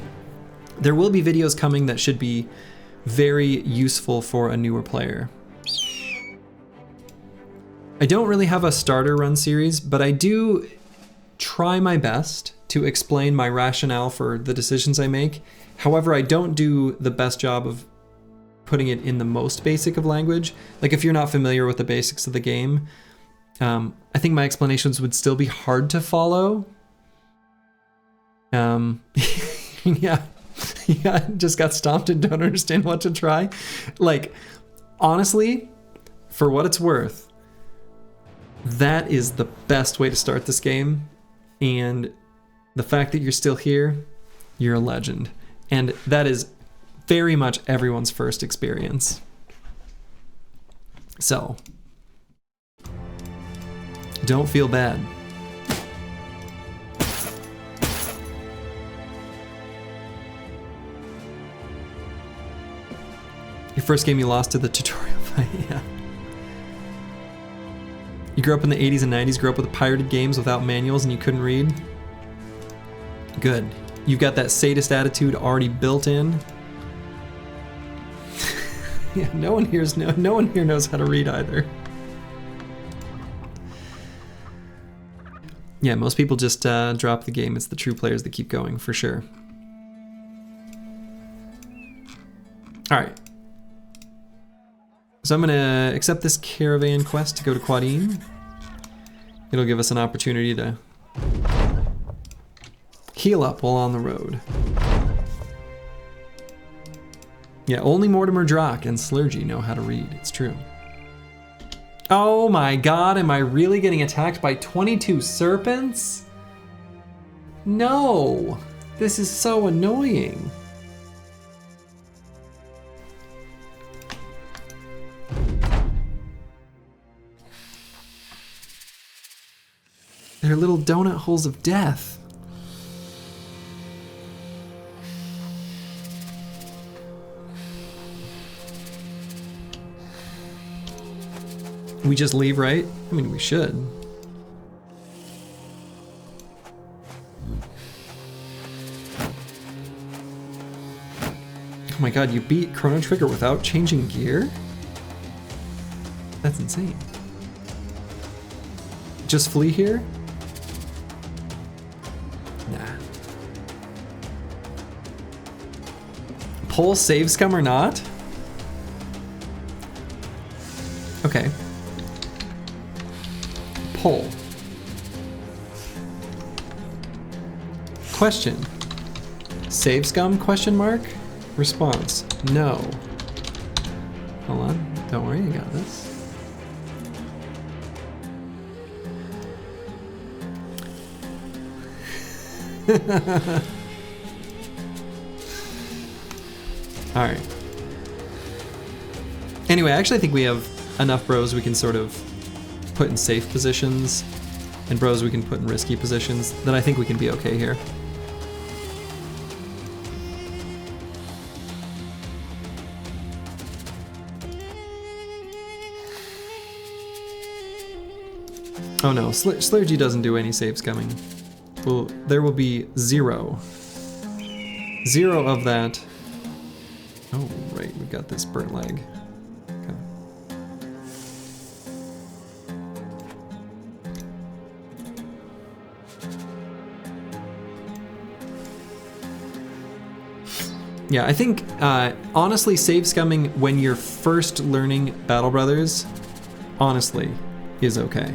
there will be videos coming that should be very useful for a newer player. I don't really have a starter run series, but I do try my best to explain my rationale for the decisions I make. However, I don't do the best job of putting it in the most basic of language. Like if you're not familiar with the basics of the game, I think my explanations would still be hard to follow. Yeah. Yeah, just got stomped and don't understand what to try. Like, honestly, for what it's worth, That is the best way to start this game, and the fact that you're still here, you're a legend. And that is very much everyone's first experience. So, don't feel bad. Your first game you lost to the tutorial fight, yeah. You grew up in the 80s and 90s, grew up with pirated games without manuals and you couldn't read? Good. You've got that sadist attitude already built in. Yeah, no one here knows how to read either. Yeah, most people just drop the game. It's the true players that keep going, for sure. Alright. So I'm gonna accept this caravan quest to go to Quadine. It'll give us an opportunity to heal up while on the road. Yeah, only Mortimer Drock and Slurgy know how to read, it's true. Oh my god, am I really getting attacked by 22 serpents? No! This is so annoying. They're little donut holes of death. We just leave, right? I mean, we should. Oh my god, you beat Chrono Trigger without changing gear? That's insane. Just flee here? Nah. Pull save scum or not? Okay. Pull. Question. Save scum question mark? Response. No. Hold on. Don't worry, you got this. Alright. Anyway, I actually think we have enough bros we can sort of put in safe positions, and bros we can put in risky positions, that I think we can be okay here. Oh no, Slurgy doesn't do any save scumming. Well, there will be 0. 0 of that. Oh, right, we've got this burnt leg. Okay. Yeah, I think, honestly, save scumming when you're first learning Battle Brothers, honestly, is okay.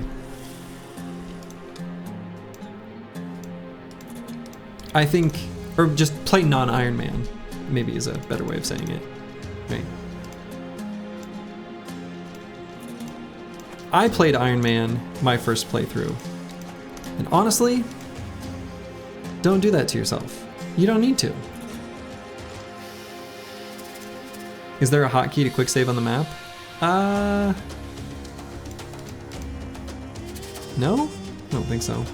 I think, or just play non-Iron Man, maybe is a better way of saying it, right? I played Iron Man my first playthrough, and honestly, don't do that to yourself. You don't need to. Is there a hotkey to quick save on the map? No? I don't think so.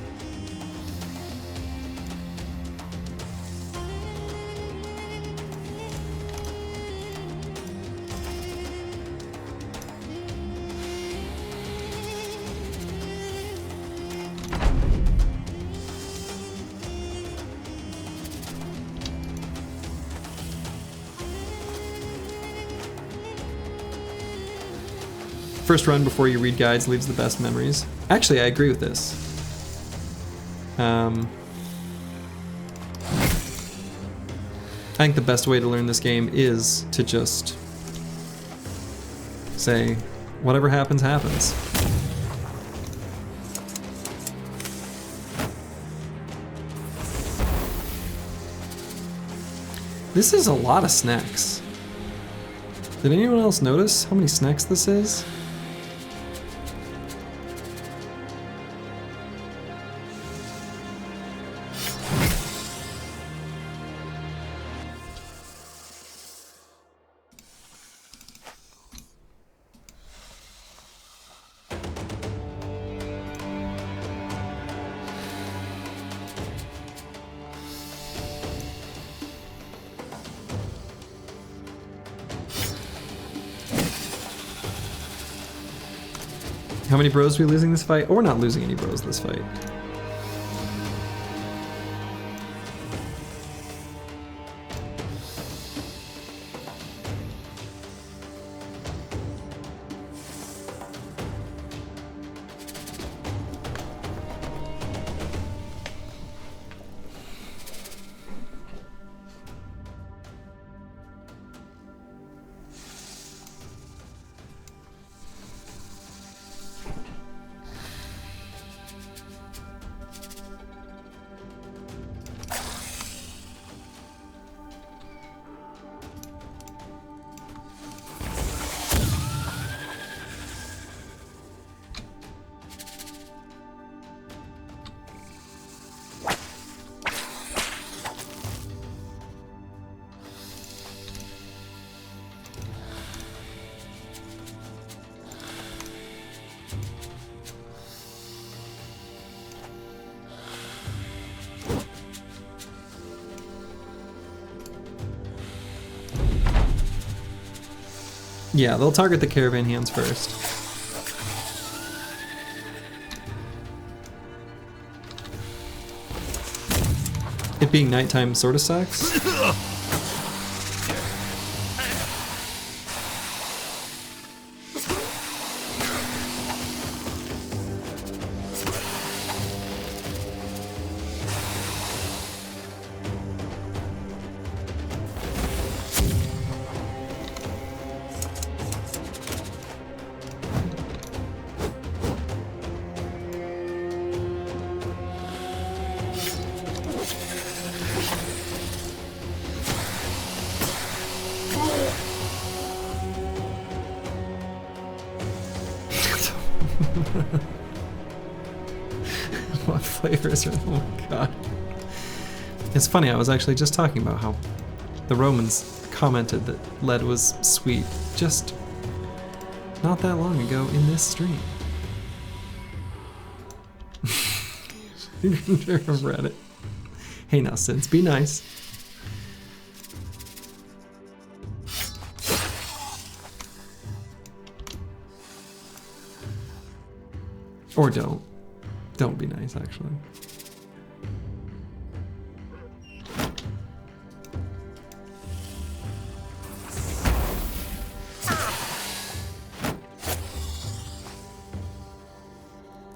First run before you read guides leaves the best memories. Actually, I agree with this. I think the best way to learn this game is to just say, whatever happens, happens. This is a lot of snacks. Did anyone else notice how many snacks this is? How many bros are we losing this fight? Or not losing any bros this fight. Yeah, they'll target the caravan hands first. It being nighttime sort of sucks. What flavors are? Oh my god. It's funny, I was actually just talking about how the Romans commented that lead was sweet just not that long ago in this stream. I've read it. Hey now, Sins, be nice. Or don't. Don't be nice, actually.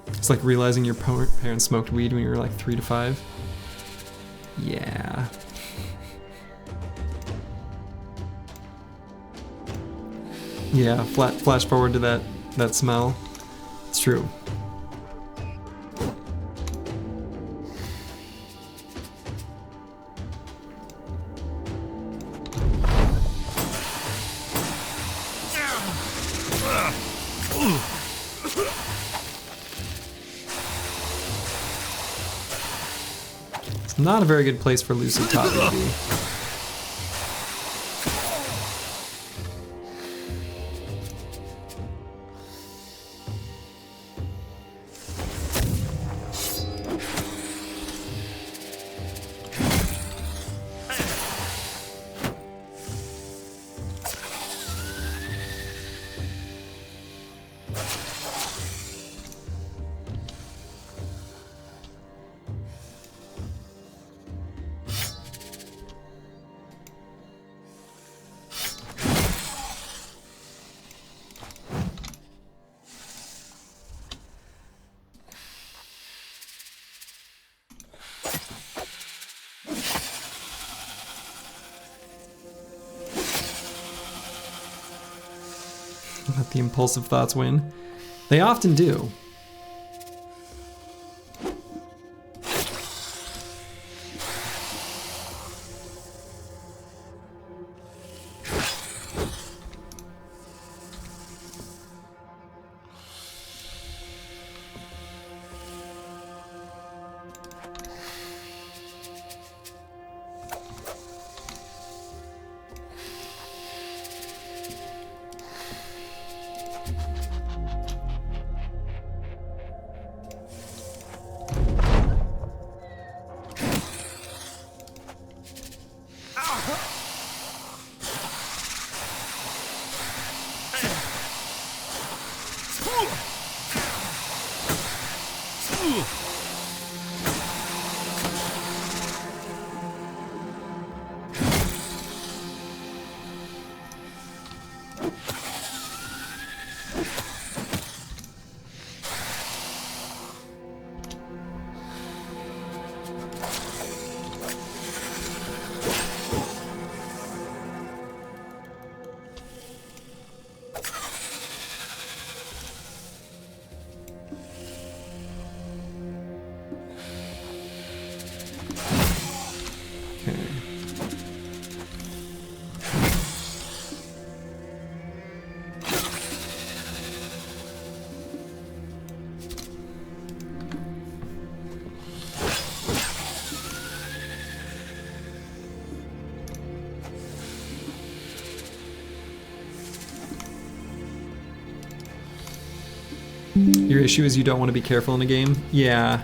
It's like realizing your parents smoked weed when you were like 3 to 5. Yeah. Yeah, flash forward to that smell. It's true. It's not a very good place for Lucid Top to be. Let the impulsive thoughts win. They often do. Your issue is you don't want to be careful in a game? Yeah.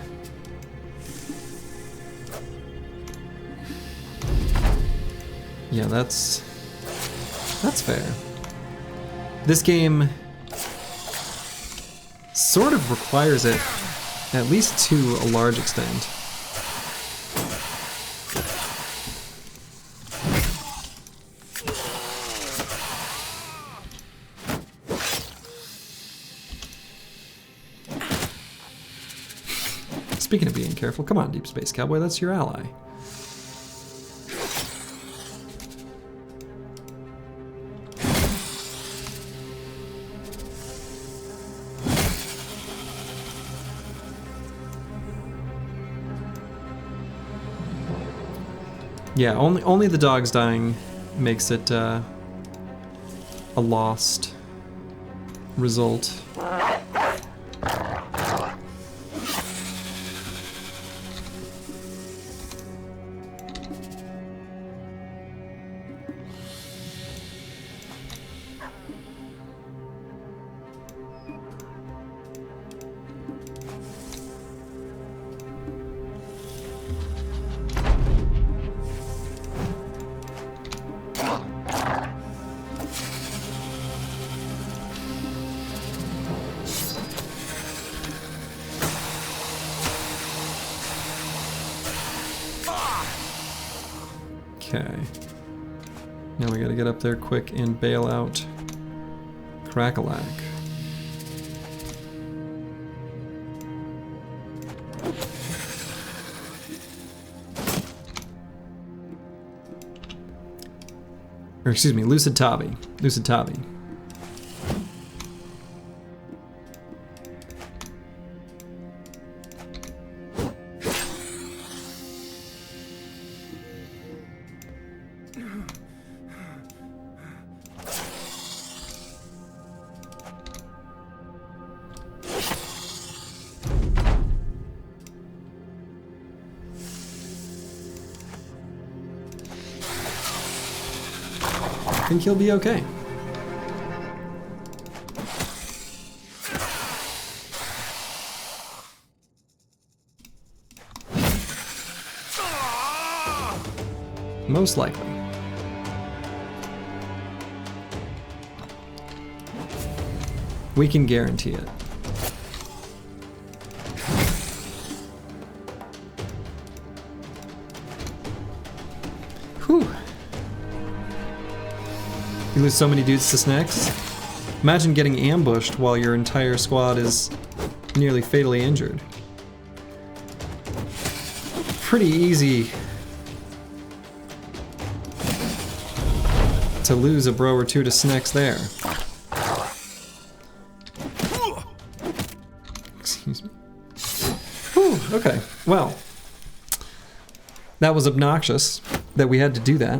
Yeah, that's fair. This game sort of requires it, at least to a large extent. Speaking of being careful, come on, Deep Space Cowboy, that's your ally. Yeah, only the dogs dying makes it a lost result. Okay. Now we gotta get up there quick and bail out Crackalack. Or excuse me, Lucid Tavi. Lucid Tavi. I think he'll be okay. Most likely. We can guarantee it. Whew. You lose so many dudes to snacks. Imagine getting ambushed while your entire squad is nearly fatally injured. Pretty easy to lose a bro or two to snacks there. Excuse me. Whew, okay, well. That was obnoxious that we had to do that.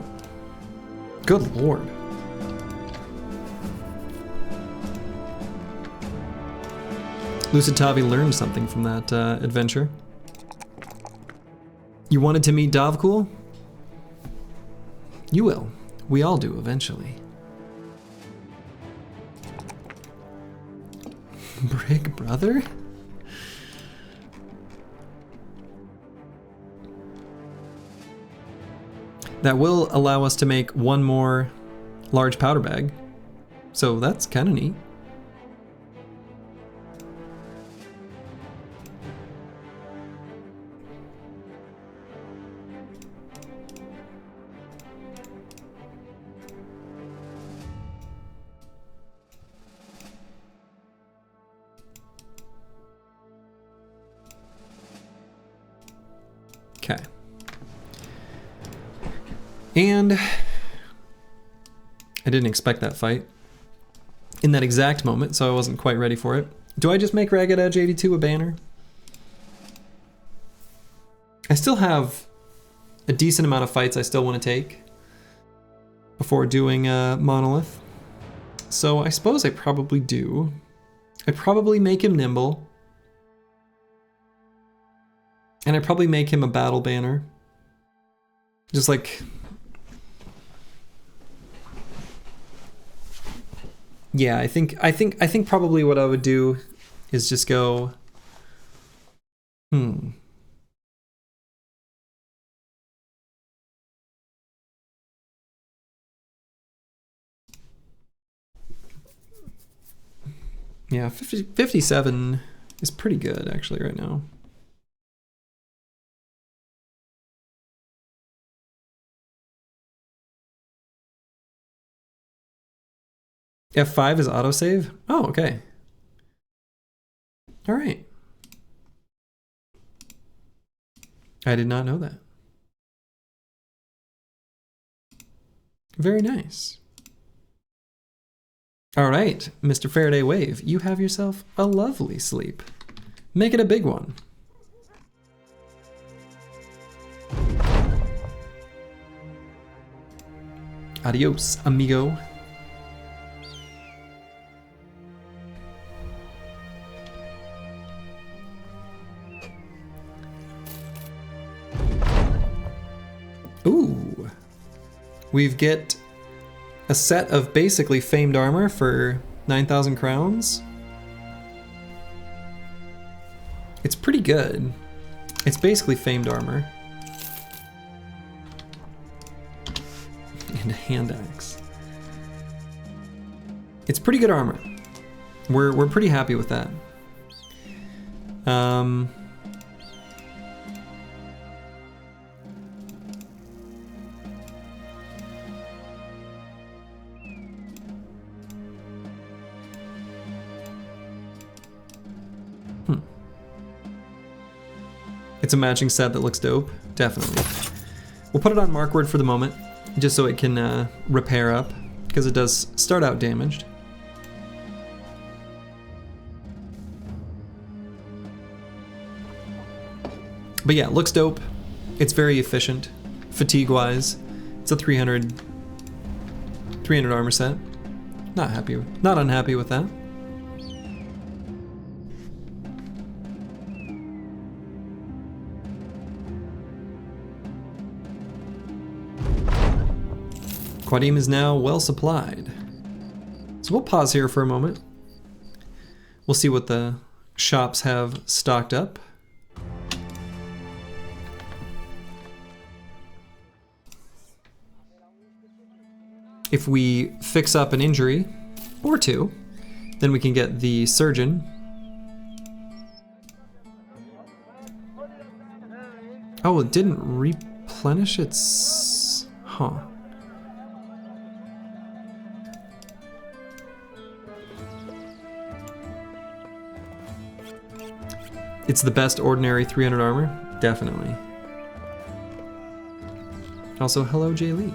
Good lord. Lucid Tavi learned something from that adventure. You wanted to meet Dovcool? You will. We all do eventually. Brig brother? That will allow us to make one more large powder bag. So that's kind of neat. Okay. And I didn't expect that fight in that exact moment, so I wasn't quite ready for it. Do I just make Ragged Edge 82 a banner? I still have a decent amount of fights I still want to take before doing Monolith. So I suppose I probably do. I probably make him nimble. And I probably make him a battle banner. Just like... Yeah, I think probably what I would do is just go, Yeah, 57 is pretty good actually right now. F5 is autosave? Oh, okay. All right. I did not know that. Very nice. All right, Mr. Faraday Wave, you have yourself a lovely sleep. Make it a big one. Adios, amigo. Ooh. We've get a set of basically famed armor for 9,000 crowns. It's pretty good. It's basically famed armor. And a hand axe. It's pretty good armor. We're pretty happy with that. It's a matching set that looks dope, definitely. We'll put it on Markward for the moment, just so it can repair up, because it does start out damaged. But yeah, it looks dope. It's very efficient, fatigue-wise. It's a 300 armor set. Not unhappy with that. Quadim is now well supplied. So we'll pause here for a moment. We'll see what the shops have stocked up. If we fix up an injury, or two, then we can get the surgeon. Oh, it didn't replenish its... Huh. It's the best ordinary 300 armor? Definitely. Also, hello, Jay Lee.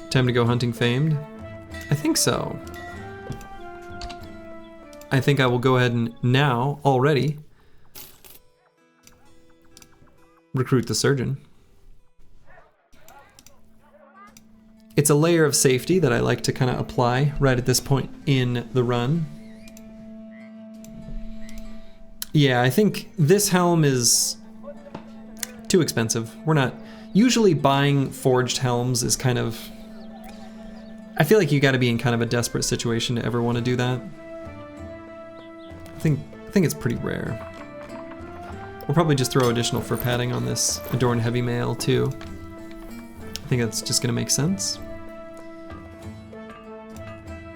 Time to go hunting famed? I think so. I think I will go ahead and now, already, recruit the surgeon. It's a layer of safety that I like to kind of apply right at this point in the run. Yeah, I think this helm is too expensive. We're not... Usually buying forged helms is kind of... I feel like you gotta be in kind of a desperate situation to ever want to do that. I think it's pretty rare. We'll probably just throw additional fur padding on this Adorn Heavy Mail too. I think that's just gonna make sense.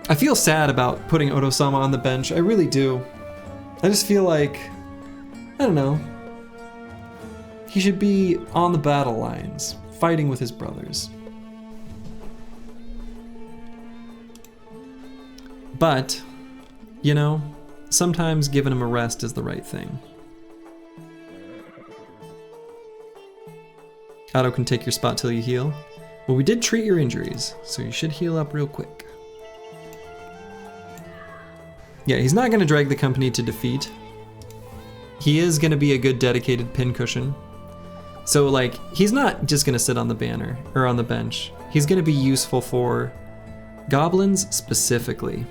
I feel sad about putting Oto-sama on the bench, I really do. I just feel like, I don't know, he should be on the battle lines, fighting with his brothers. But, you know, sometimes giving him a rest is the right thing. Otto can take your spot till you heal. Well, we did treat your injuries, so you should heal up real quick. Yeah, he's not going to drag the company to defeat. He is going to be a good dedicated pincushion. So, like, he's not just going to sit on the banner, or on the bench. He's going to be useful for goblins specifically.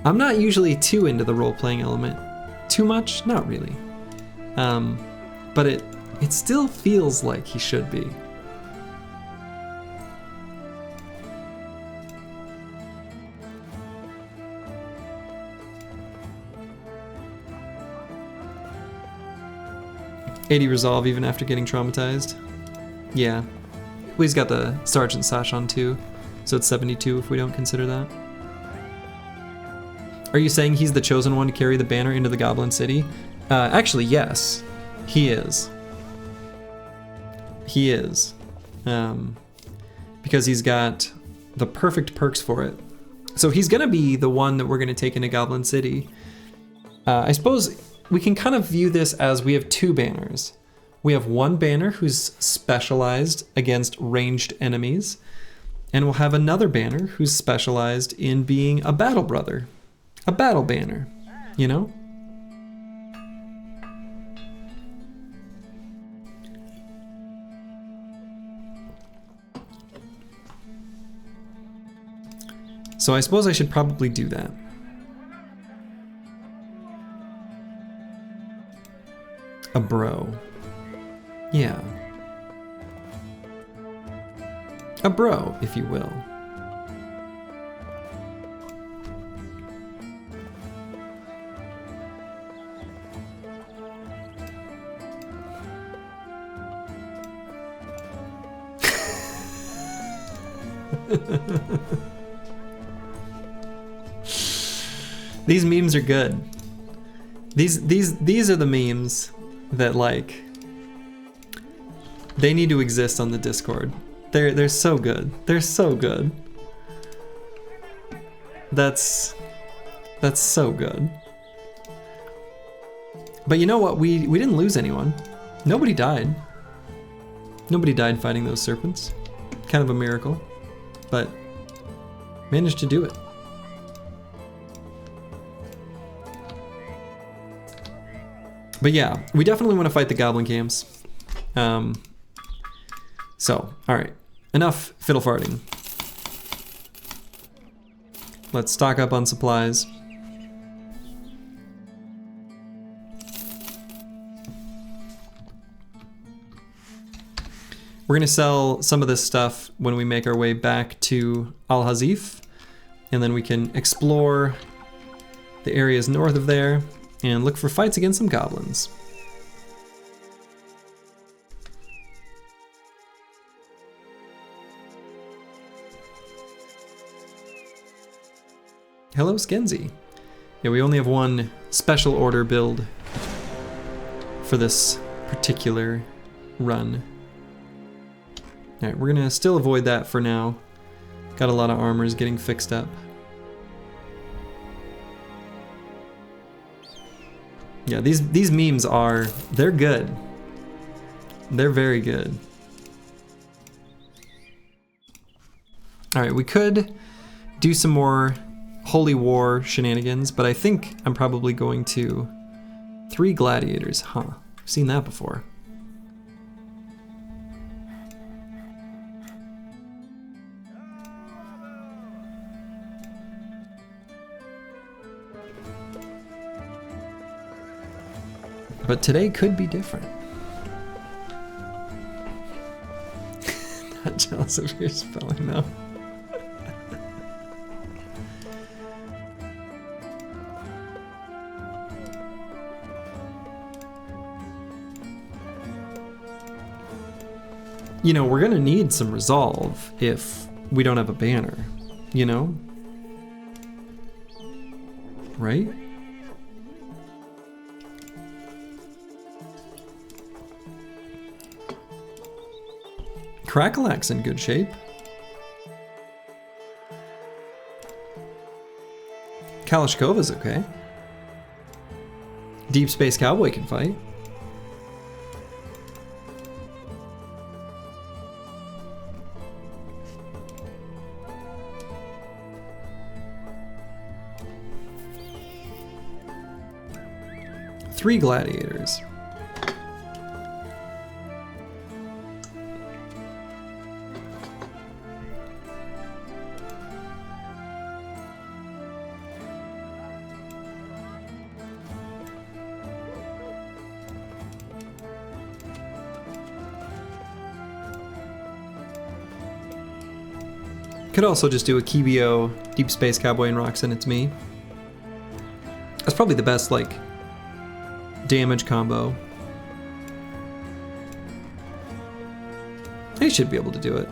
I'm not usually too into the role-playing element. Too much? Not really. But it still feels like he should be. 80 resolve even after getting traumatized. Yeah. Well, he's got the Sergeant Sash on too, so it's 72 if we don't consider that. Are you saying he's the chosen one to carry the banner into the Goblin City? Actually, yes. He is. He is. Because he's got the perfect perks for it. So he's gonna be the one that we're gonna take into Goblin City. I suppose we can kind of view this as we have two banners. We have one banner who's specialized against ranged enemies, and we'll have another banner who's specialized in being a battle brother. A battle banner, you know? So I suppose I should probably do that. A bro. Yeah. A bro, if you will. These memes are good. These are the memes that, like, they need to exist on the Discord. They're so good. They're so good. That's so good. But you know what? We didn't lose anyone. Nobody died. Nobody died fighting those serpents. Kind of a miracle, but managed to do it. But yeah, we definitely want to fight the goblin camps. So, alright. Enough fiddle farting. Let's stock up on supplies. We're gonna sell some of this stuff when we make our way back to Al-Hazif, and then we can explore the areas north of there and look for fights against some goblins. Hello, Skenzy. Yeah, we only have one special order build for this particular run. Alright, we're gonna still avoid that for now. Got a lot of armors getting fixed up. Yeah, these memes are, they're good. They're very good. Alright, we could do some more Holy War shenanigans, but I think I'm probably going to 3 gladiators. Huh, I've seen that before. But today could be different. Not jealous of your spelling, though. You know, we're gonna need some resolve if we don't have a banner, you know? Right? Crackalack's in good shape. Kalashkova's okay. Deep Space Cowboy can fight. Three gladiators. Could also just do a Kibio, Deep Space Cowboy, and Roxanne, it's me. That's probably the best, like, damage combo. I should be able to do it.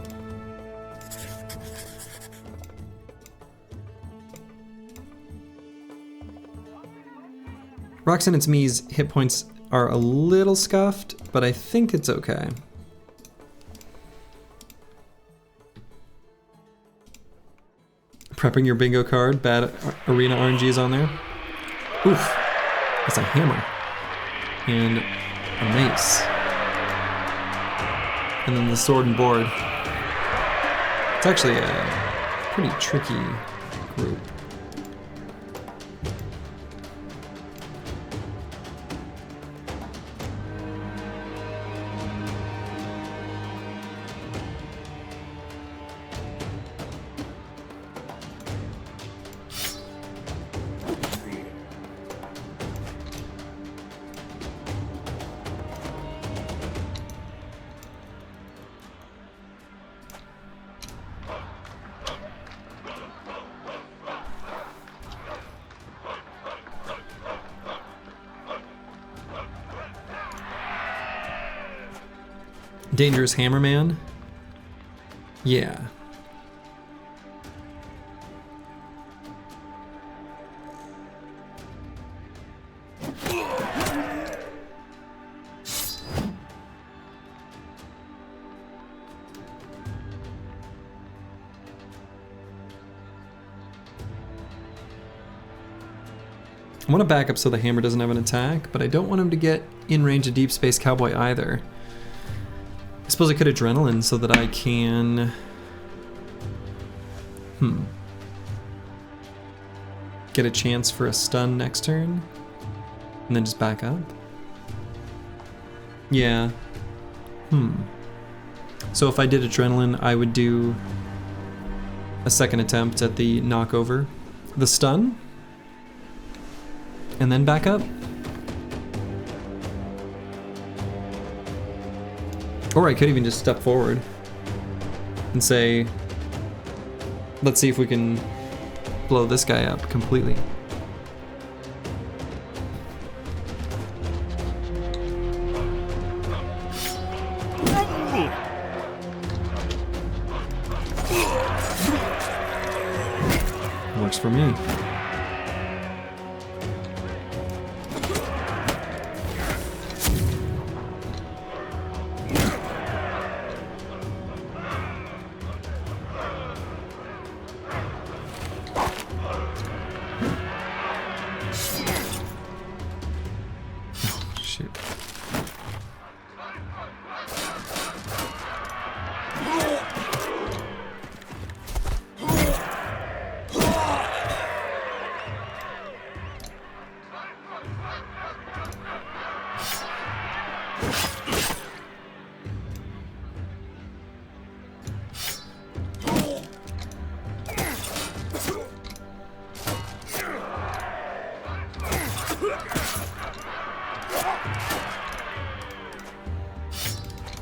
Roxanne and Smee's hit points are a little scuffed, but I think it's okay. Prepping your bingo card, bad arena RNGs on there. Oof, that's a hammer. And a mace. And then the sword and board. It's actually a pretty tricky group. Dangerous Hammerman? Yeah. I want to back up so the hammer doesn't have an attack, but I don't want him to get in range of Deep Space Cowboy either. I suppose I could adrenaline so that I can... get a chance for a stun next turn, and then just back up? Yeah. So if I did adrenaline, I would do a second attempt at the knockover, the stun, and then back up. Or I could even just step forward and say, let's see if we can blow this guy up completely. Works for me.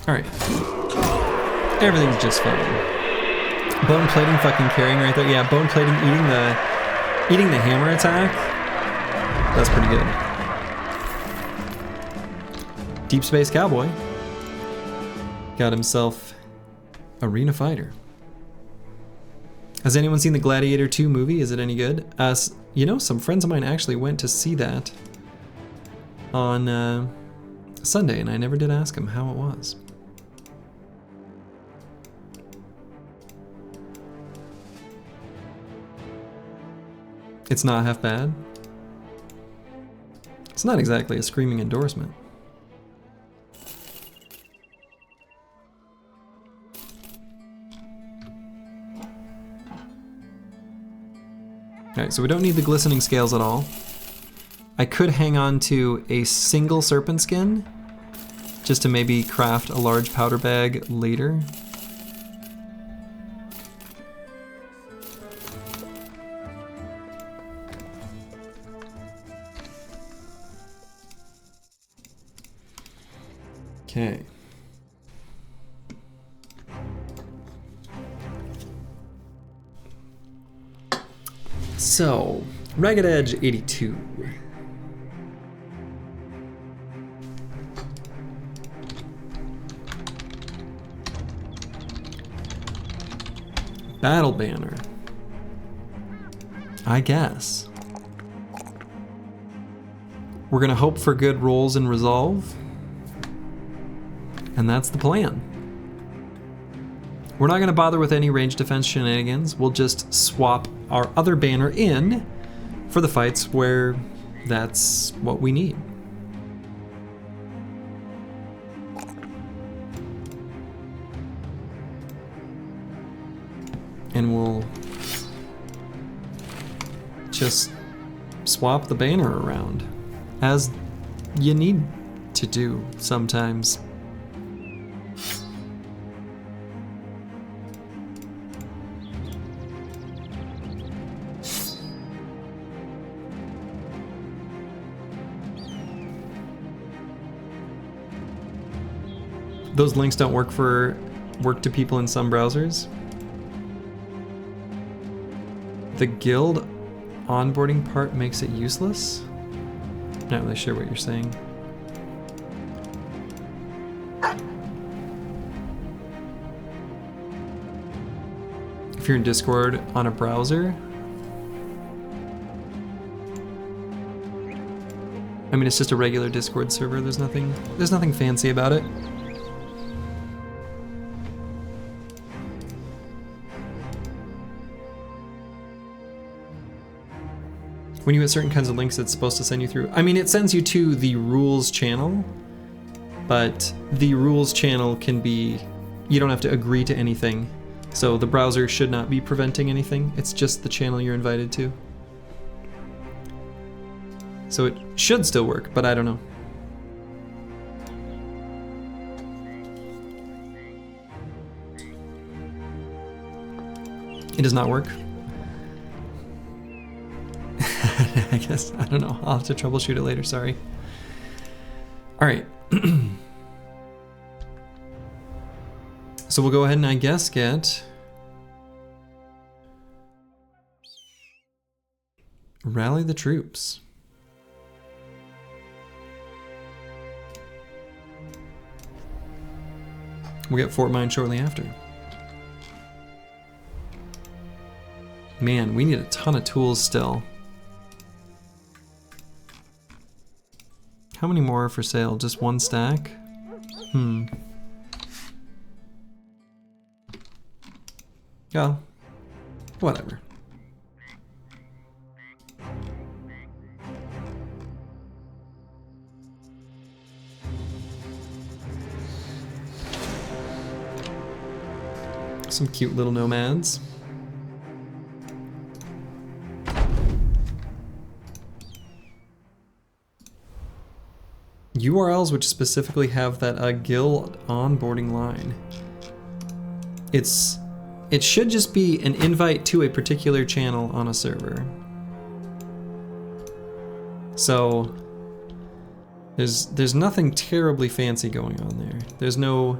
Alright. Everything's just fine. Bone plating fucking carrying right there. Yeah, bone plating eating the hammer attack. That's pretty good. Deep Space Cowboy got himself Arena Fighter. Has anyone seen the Gladiator 2 movie? Is it any good? You know, some friends of mine actually went to see that on Sunday, and I never did ask them how it was. It's not half bad. It's not exactly a screaming endorsement. Alright, so we don't need the glistening scales at all. I could hang on to a single serpent skin, just to maybe craft a large powder bag later. Okay. So, Ragged Edge 82. Battle banner. I guess. We're gonna hope for good rolls and resolve. And that's the plan. We're not gonna bother with any range defense shenanigans. We'll just swap our other banner in for the fights where that's what we need. And we'll just swap the banner around, as you need to do sometimes. Those links don't work to people in some browsers. The guild onboarding part makes it useless? Not really sure what you're saying. If you're in Discord on a browser, I mean, it's just a regular Discord server. There's nothing fancy about it. When you hit certain kinds of links, it's supposed to send you through. I mean, it sends you to the rules channel, but the rules channel can be, you don't have to agree to anything. So the browser should not be preventing anything. It's just the channel you're invited to. So it should still work, but I don't know. It does not work. I guess, I don't know. I'll have to troubleshoot it later, sorry. All right. So we'll go ahead and I guess get rally the troops. We'll get Fort Mine shortly after. Man, we need a ton of tools still. How many more are for sale? Just one stack? Yeah, whatever. Some cute little nomads. URLs which specifically have that guild onboarding line. It should just be an invite to a particular channel on a server. So there's nothing terribly fancy going on there. There's no,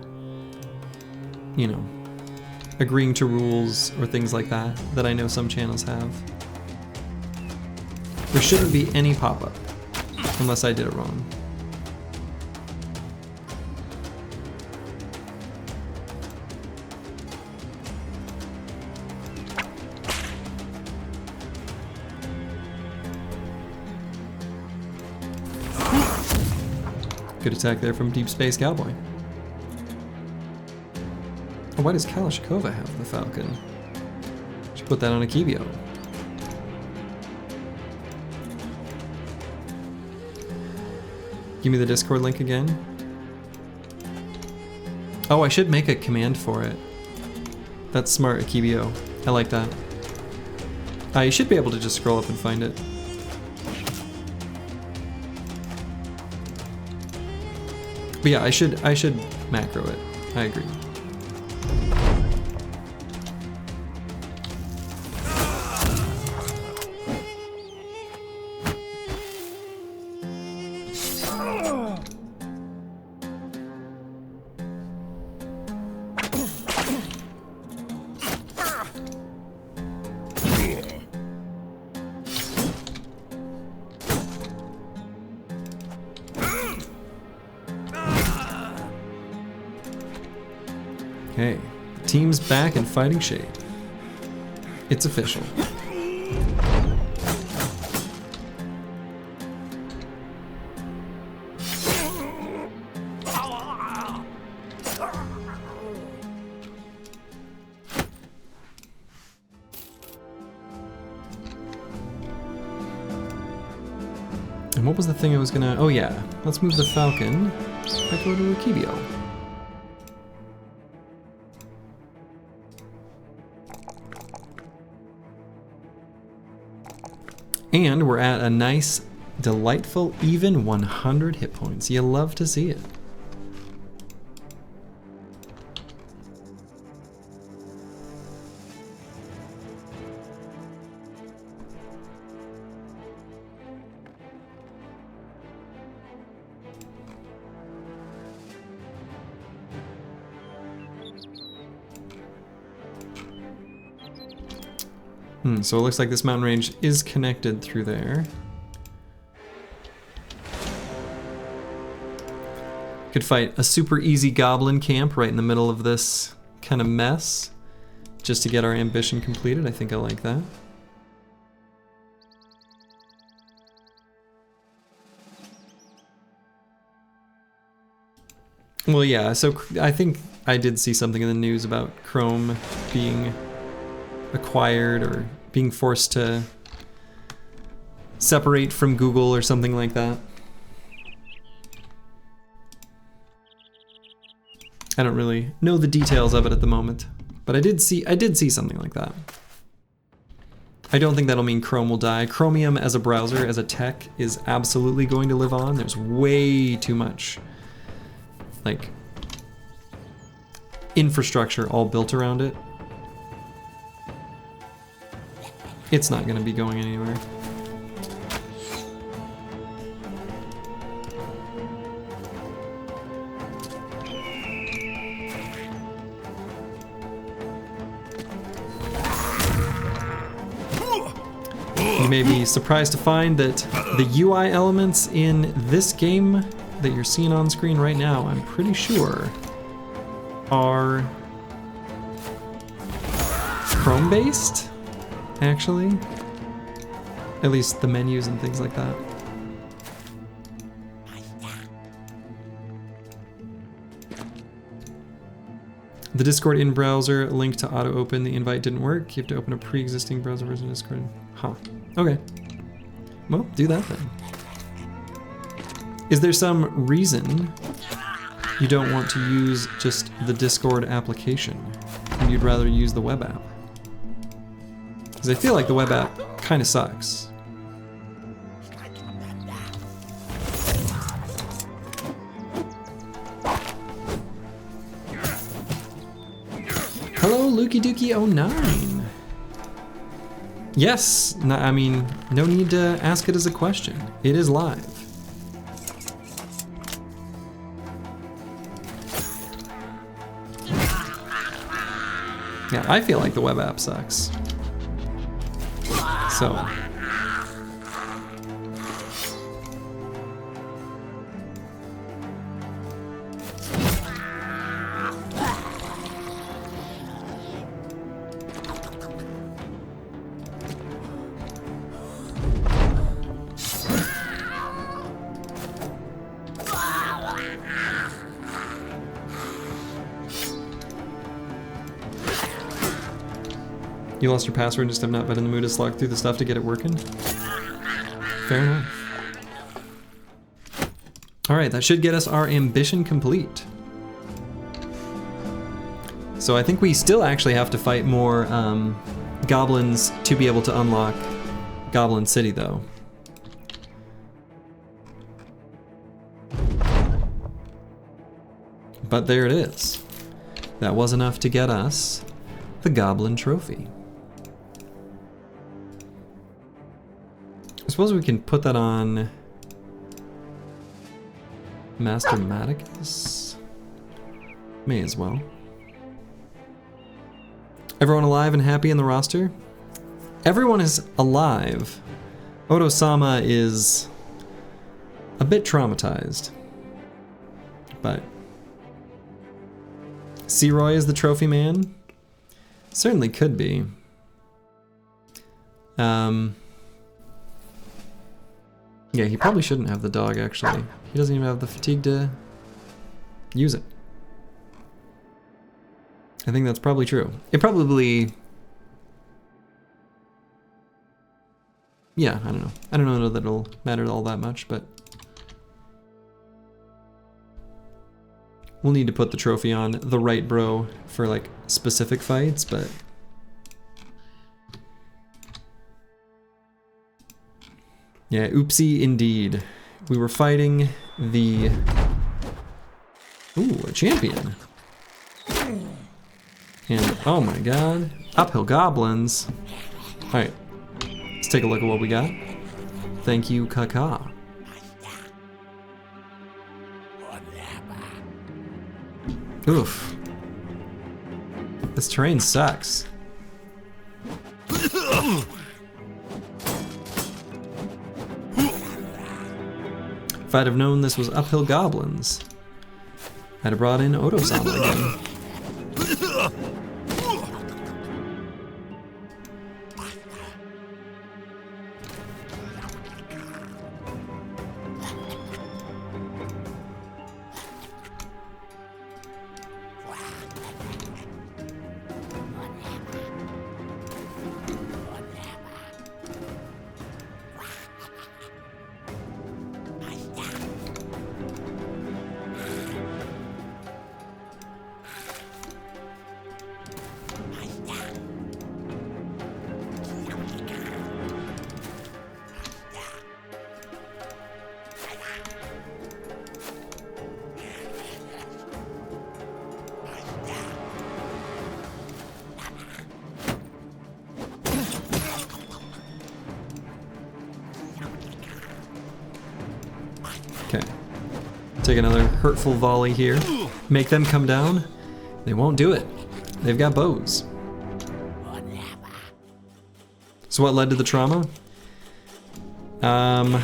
you know, agreeing to rules or things like that I know some channels have. There shouldn't be any pop-up unless I did it wrong. Good attack there from Deep Space Cowboy. Oh, why does Kalashnikova have the Falcon? Should put that on Akibio. Give me the Discord link again. Oh, I should make a command for it. That's smart, Akibio. I like that. You should be able to just scroll up and find it. But yeah, I should macro it. I agree. Okay, team's back in fighting shape. It's official. And what was the thing I was gonna... Oh yeah, let's move the Falcon back over to Rukibio. And we're at a nice, delightful, even 100 hit points. You love to see it. So it looks like this mountain range is connected through there. Could fight a super easy goblin camp right in the middle of this kind of mess just to get our ambition completed. I think I like that. Well, yeah, so I think I did see something in the news about Chrome being acquired or being forced to separate from Google or something like that. I don't really know the details of it at the moment, but I did see something like that. I don't think that'll mean Chrome will die. Chromium as a browser, as a tech, is absolutely going to live on. There's way too much like infrastructure all built around it. It's not going to be going anywhere. You may be surprised to find that the UI elements in this game that you're seeing on screen right now, I'm pretty sure, are Chrome-based, actually. At least the menus and things like that. The Discord in browser link to auto open the invite didn't work. You have to open a pre-existing browser version of Discord. Huh. Okay. Well, do that then. Is there some reason you don't want to use just the Discord application and you'd rather use the web app? Because I feel like the web app kind of sucks. Hello, Lukey Dookie 09. Yes, I mean, no need to ask it as a question. It is live. Yeah, I feel like the web app sucks. So. You lost your password and just have not been in the mood to slog through the stuff to get it working? Fair enough. Alright, that should get us our ambition complete. So I think we still actually have to fight more goblins to be able to unlock Goblin City, though. But there it is. That was enough to get us the Goblin Trophy. I suppose we can put that on Master Maticus. May as well. Everyone alive and happy in the roster? Everyone is alive. Odo-sama is a bit traumatized. But C-Roy is the trophy man? Certainly could be. Yeah, he probably shouldn't have the dog, actually. He doesn't even have the fatigue to use it. I think that's probably true. It probably... Yeah, I don't know. I don't know that it'll matter all that much, but... We'll need to put the trophy on the right bro for, like, specific fights, but... Yeah, oopsie indeed. We were fighting the... Ooh, a champion. And, oh my god, uphill goblins. Alright, let's take a look at what we got. Thank you, Kaka. Oof. This terrain sucks. If I'd have known this was uphill goblins, I'd have brought in Otosama again. Okay. Take another hurtful volley here. Make them come down. They won't do it. They've got bows. So what led to the trauma? The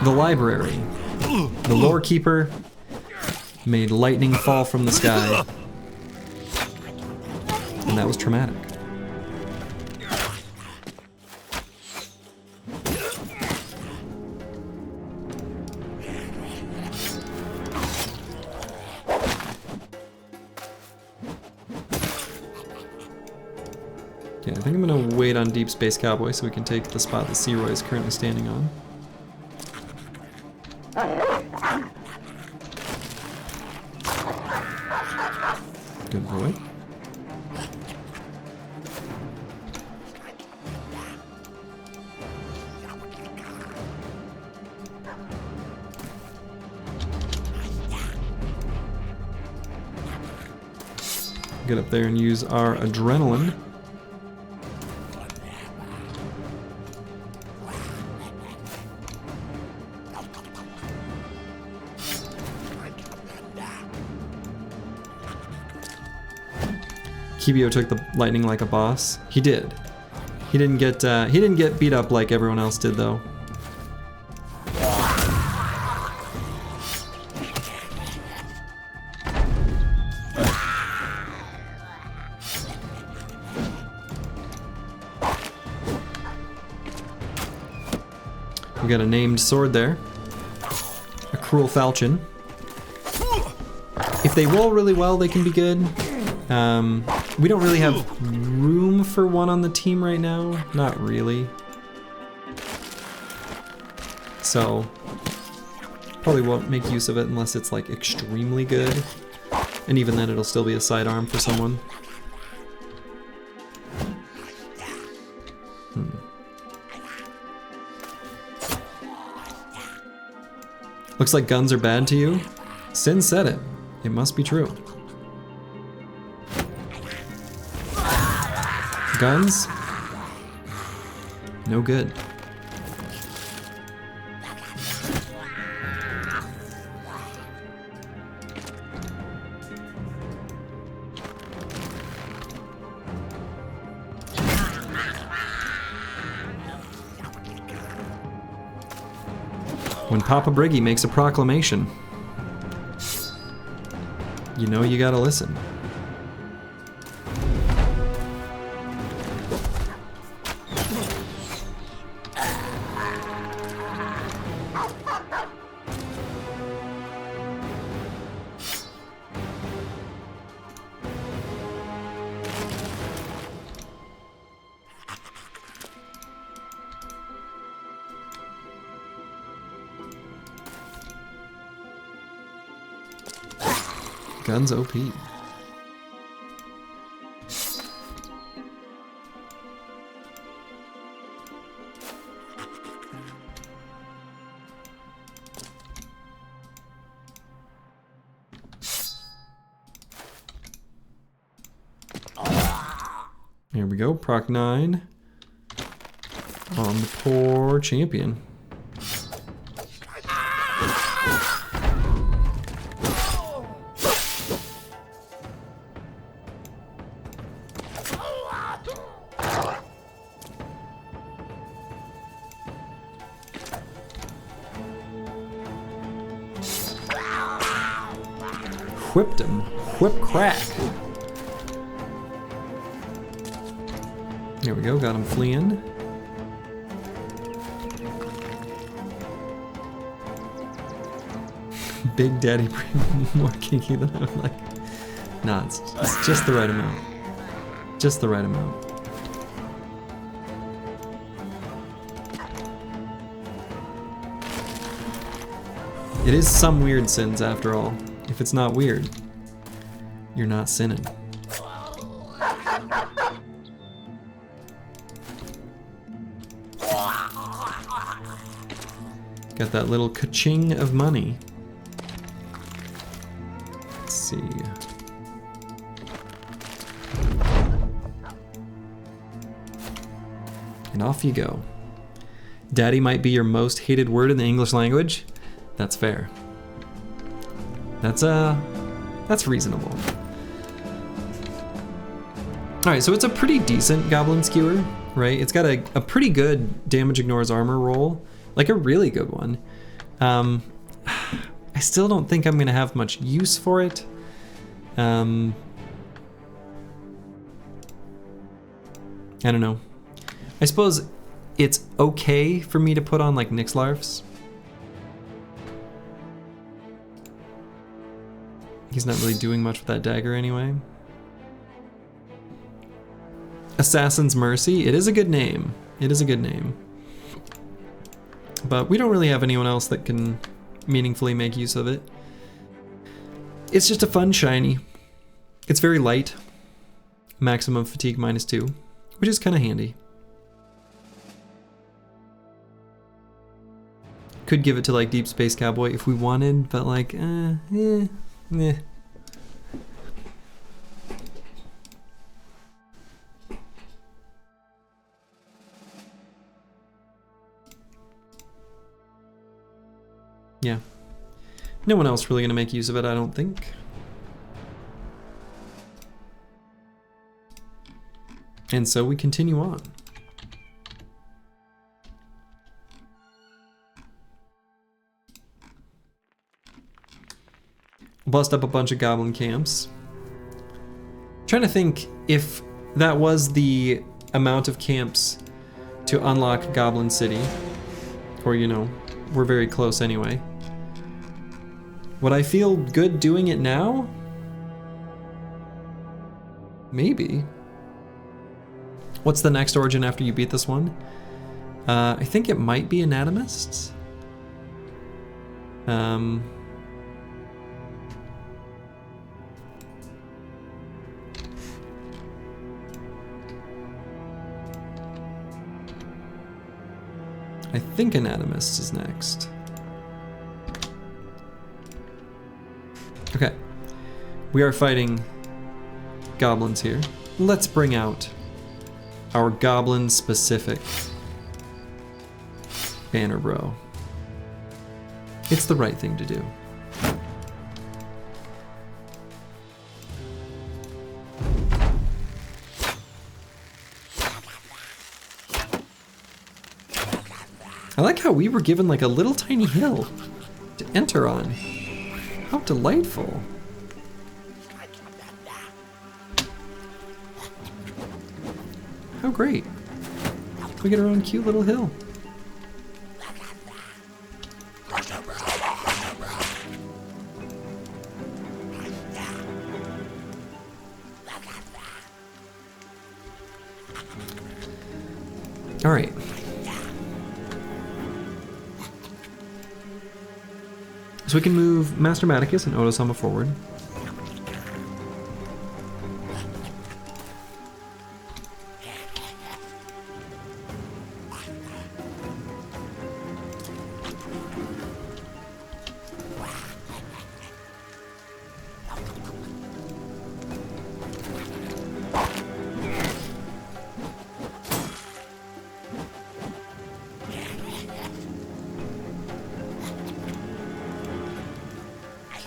library. The lore keeper made lightning fall from the sky. And that was traumatic. Yeah, I think I'm gonna wait on Deep Space Cowboy so we can take the spot that Searoy is currently standing on. Good boy. Get up there and use our adrenaline. Kibio took the lightning like a boss. He did. He didn't get beat up like everyone else did though. We got a named sword there. A cruel falchion. If they roll really well, they can be good. We don't really have room for one on the team right now. Not really. So, probably won't make use of it unless it's like extremely good. And even then it'll still be a sidearm for someone. Looks like guns are bad to you. Sin said it. It must be true. Guns? No good. When Papa Briggy makes a proclamation, you know you gotta listen. Guns OP. Here we go, Proc 9 on the poor champion. Whipped him. Whip crack. There we go, got him fleeing. Big Daddy more kinky than I'm like. Nah, it's just the right amount. Just the right amount. It is some weird sins after all. If it's not weird, you're not sinning. Got that little ka-ching of money. Let's see. And off you go. Daddy might be your most hated word in the English language. That's fair. That's reasonable. Alright, so it's a pretty decent Goblin Skewer, right? It's got a pretty good damage ignores armor roll. Like a really good one. I still don't think I'm gonna have much use for it. I don't know. I suppose it's okay for me to put on like Nixlarfs. He's not really doing much with that dagger anyway. Assassin's Mercy, it is a good name. It is a good name. But we don't really have anyone else that can meaningfully make use of it. It's just a fun shiny. It's very light. Maximum fatigue -2, which is kind of handy. Could give it to like Deep Space Cowboy if we wanted, but like, yeah. Yeah. No one else really gonna make use of it, I don't think. And so we continue on. Bust up a bunch of goblin camps. Trying to think if that was the amount of camps to unlock Goblin City. Or, you know, we're very close anyway. Would I feel good doing it now? Maybe. What's the next origin after you beat this one? I think it might be Anatomists. I think Anatomist is next. Okay. We are fighting goblins here. Let's bring out our goblin-specific banner row. It's the right thing to do. I like how we were given like a little tiny hill to enter on. How delightful. How great. We get our own cute little hill. All right. So we can move Master Maticus and Otosama forward.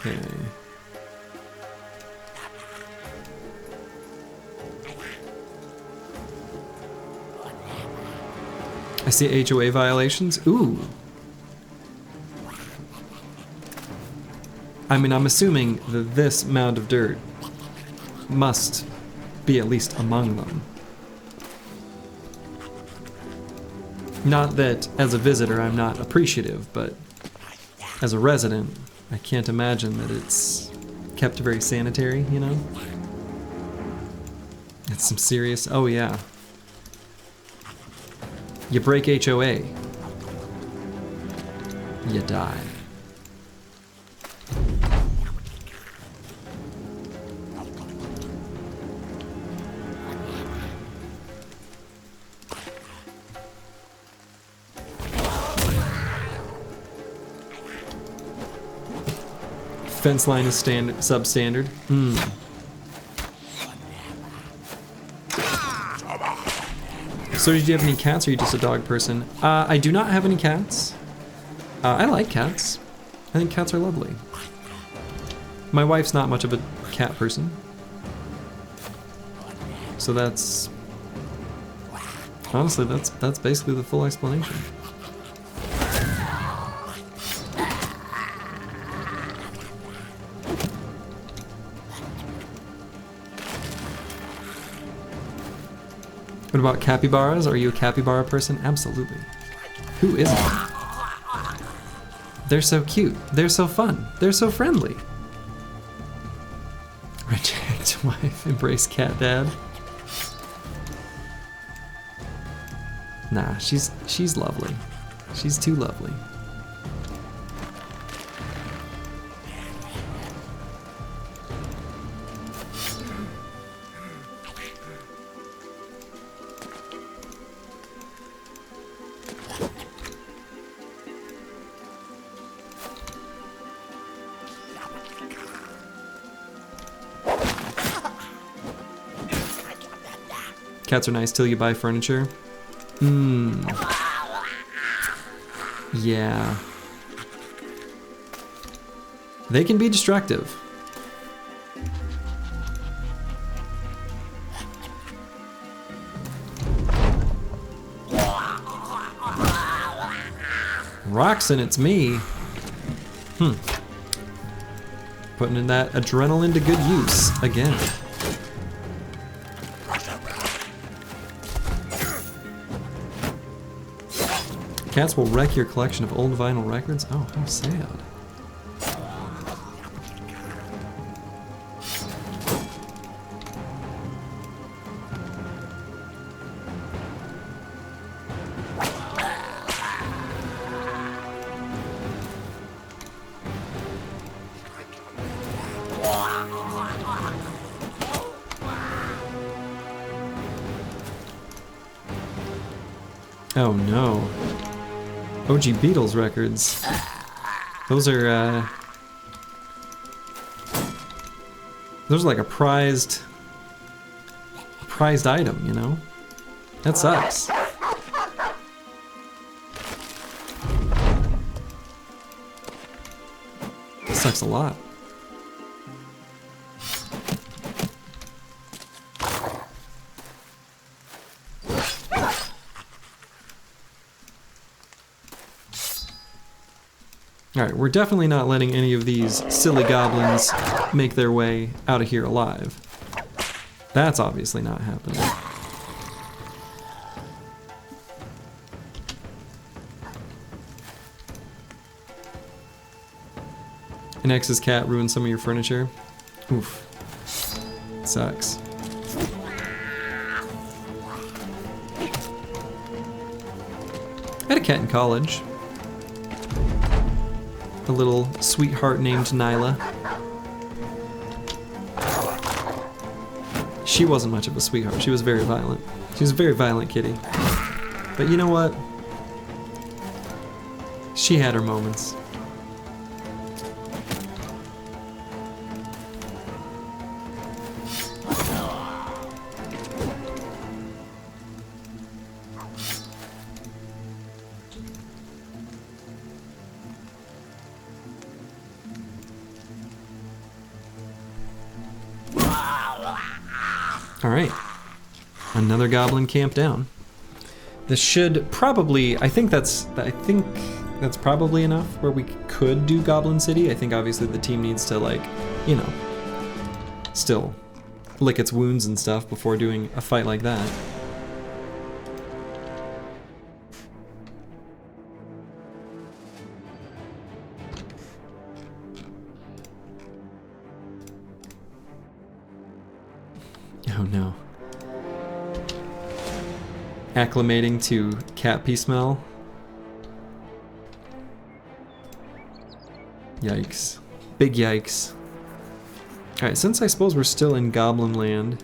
Okay. I see HOA violations. Ooh. I mean, I'm assuming that this mound of dirt must be at least among them. Not that as a visitor I'm not appreciative, but as a resident, I can't imagine that it's kept very sanitary, you know? It's some serious, oh yeah. You break HOA, you die. Fence line is standard, substandard. So did you have any cats, or are you just a dog person? I do not have any cats. I like cats. I think cats are lovely. My wife's not much of a cat person. So that's... honestly, that's basically the full explanation. What about capybaras? Are you a capybara person? Absolutely. Who isn't? They're so cute. They're so fun. They're so friendly. Reject wife, embrace cat dad. Nah, she's lovely. She's too lovely. Cats are nice till you buy furniture. Yeah. They can be destructive. Roxanne, it's me. Putting in that adrenaline to good use again. Cats will wreck your collection of old vinyl records? Oh, how sad. Oh no. OG Beatles records. Those are like a prized item, you know? That sucks. That sucks a lot. Alright, we're definitely not letting any of these silly goblins make their way out of here alive. That's obviously not happening. An ex's cat ruined some of your furniture. Oof. Sucks. I had a cat in college. A little sweetheart named Nyla. She wasn't much of a sweetheart. She was very violent. She was a very violent kitty. But you know what? She had her moments. Alright. Another goblin camp down. This should probably, I think that's probably enough where we could do Goblin City. I think obviously the team needs to, like, you know, still lick its wounds and stuff before doing a fight like that. Oh no. Acclimating to cat pee smell. Yikes. Big yikes. Alright, since I suppose we're still in Goblin Land,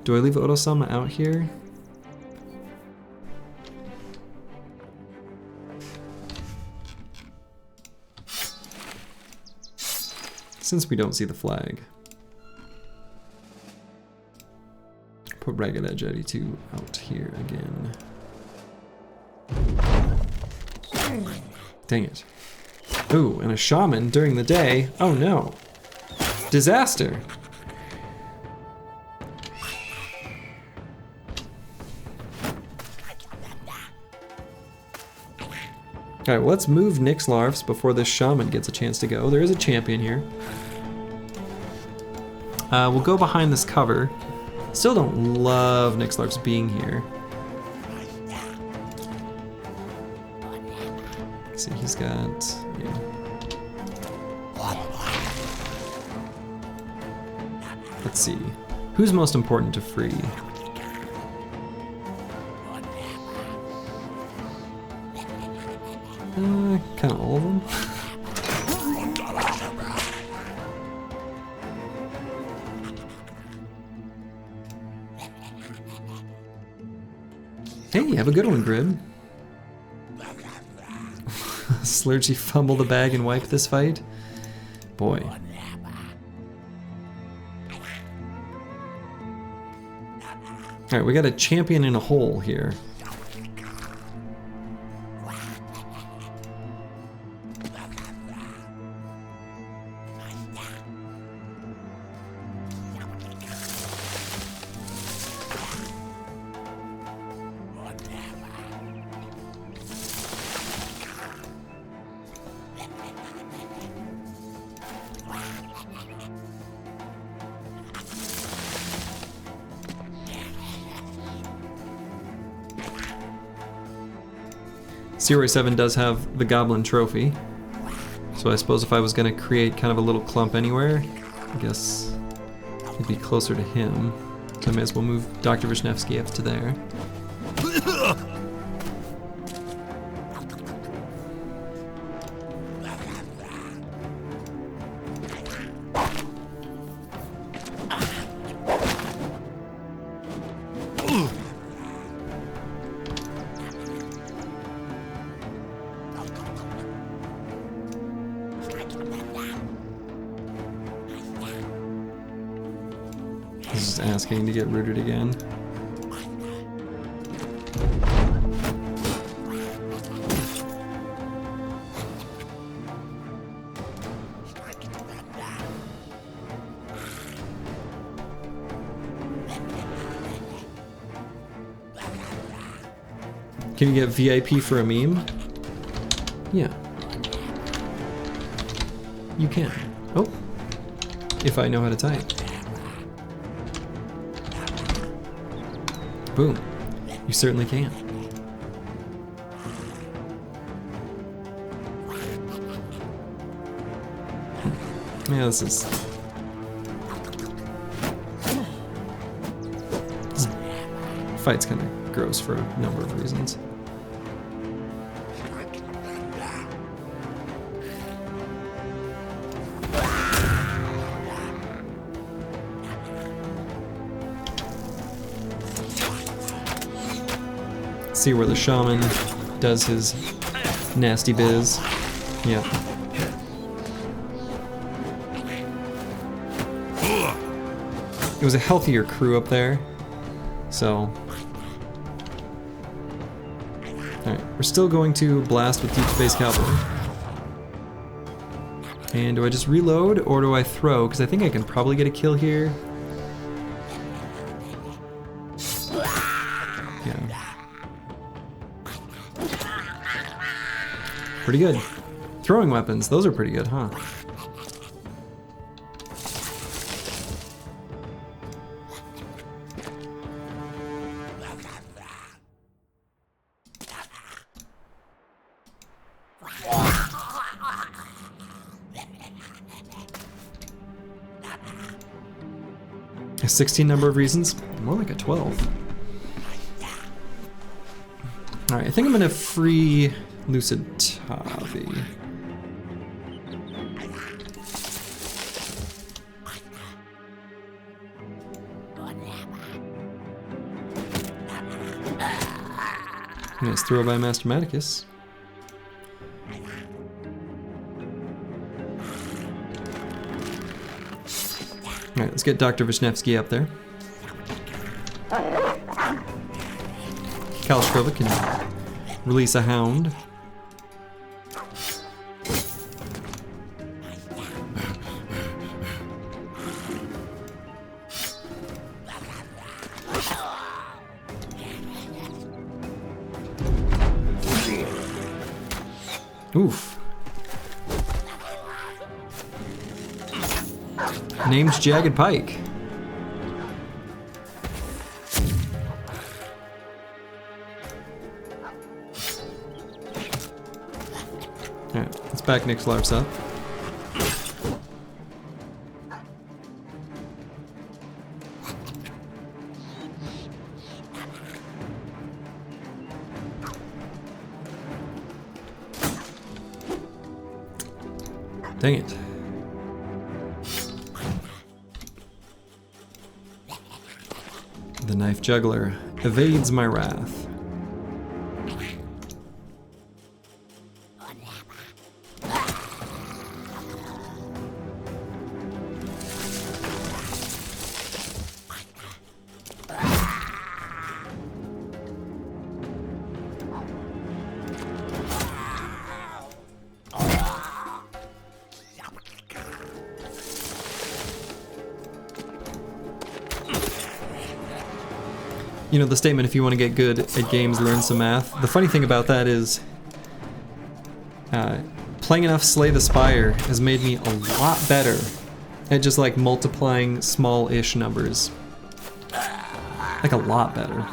do I leave Otosama out here? Since we don't see the flag. Put Ragged Edge 82 out here again. Dang it. Ooh, and a shaman during the day. Oh no. Disaster. Alright, well, let's move Nyxlarfs before this shaman gets a chance to go. There is a champion here. We'll go behind this cover. Still don't love Nyxlarfs being here. Let's see, he's got... yeah. Let's see. Who's most important to free? Kind of all of them. Hey, have a good one, Grib. Slurgy fumble the bag and wipe this fight? Boy. Alright, we got a champion in a hole here. Series 7 does have the Goblin Trophy, so I suppose if I was going to create kind of a little clump anywhere, I guess it'd be closer to him. So I may as well move Dr. Vishnevsky up to there. He's asking to get rooted again. Can you get VIP for a meme? Yeah. You can. Oh. If I know how to type. Boom. You certainly can. Yeah, this fight's kind of gross for a number of reasons. See where the shaman does his nasty biz. Yeah. It was a healthier crew up there, so. Alright, we're still going to blast with Deep Space Cavalry. And do I just reload or do I throw? Because I think I can probably get a kill here. Yeah. Pretty good. Throwing weapons, those are pretty good, huh? A 16 number of reasons? More like a 12. Alright, I think I'm gonna free Lucid Tavi. Nice throw by Master Maticus. Alright, let's get Dr. Vishnevsky up there. Kalashkova can release a hound. Oof. Name's Jagged Pike. Alright, let's back Nick Larps up. Dang it. The Knife Juggler evades my wrath. You know, the statement, if you want to get good at games, learn some math. The funny thing about that is, playing enough Slay the Spire has made me a lot better at just like multiplying small-ish numbers. Like a lot better.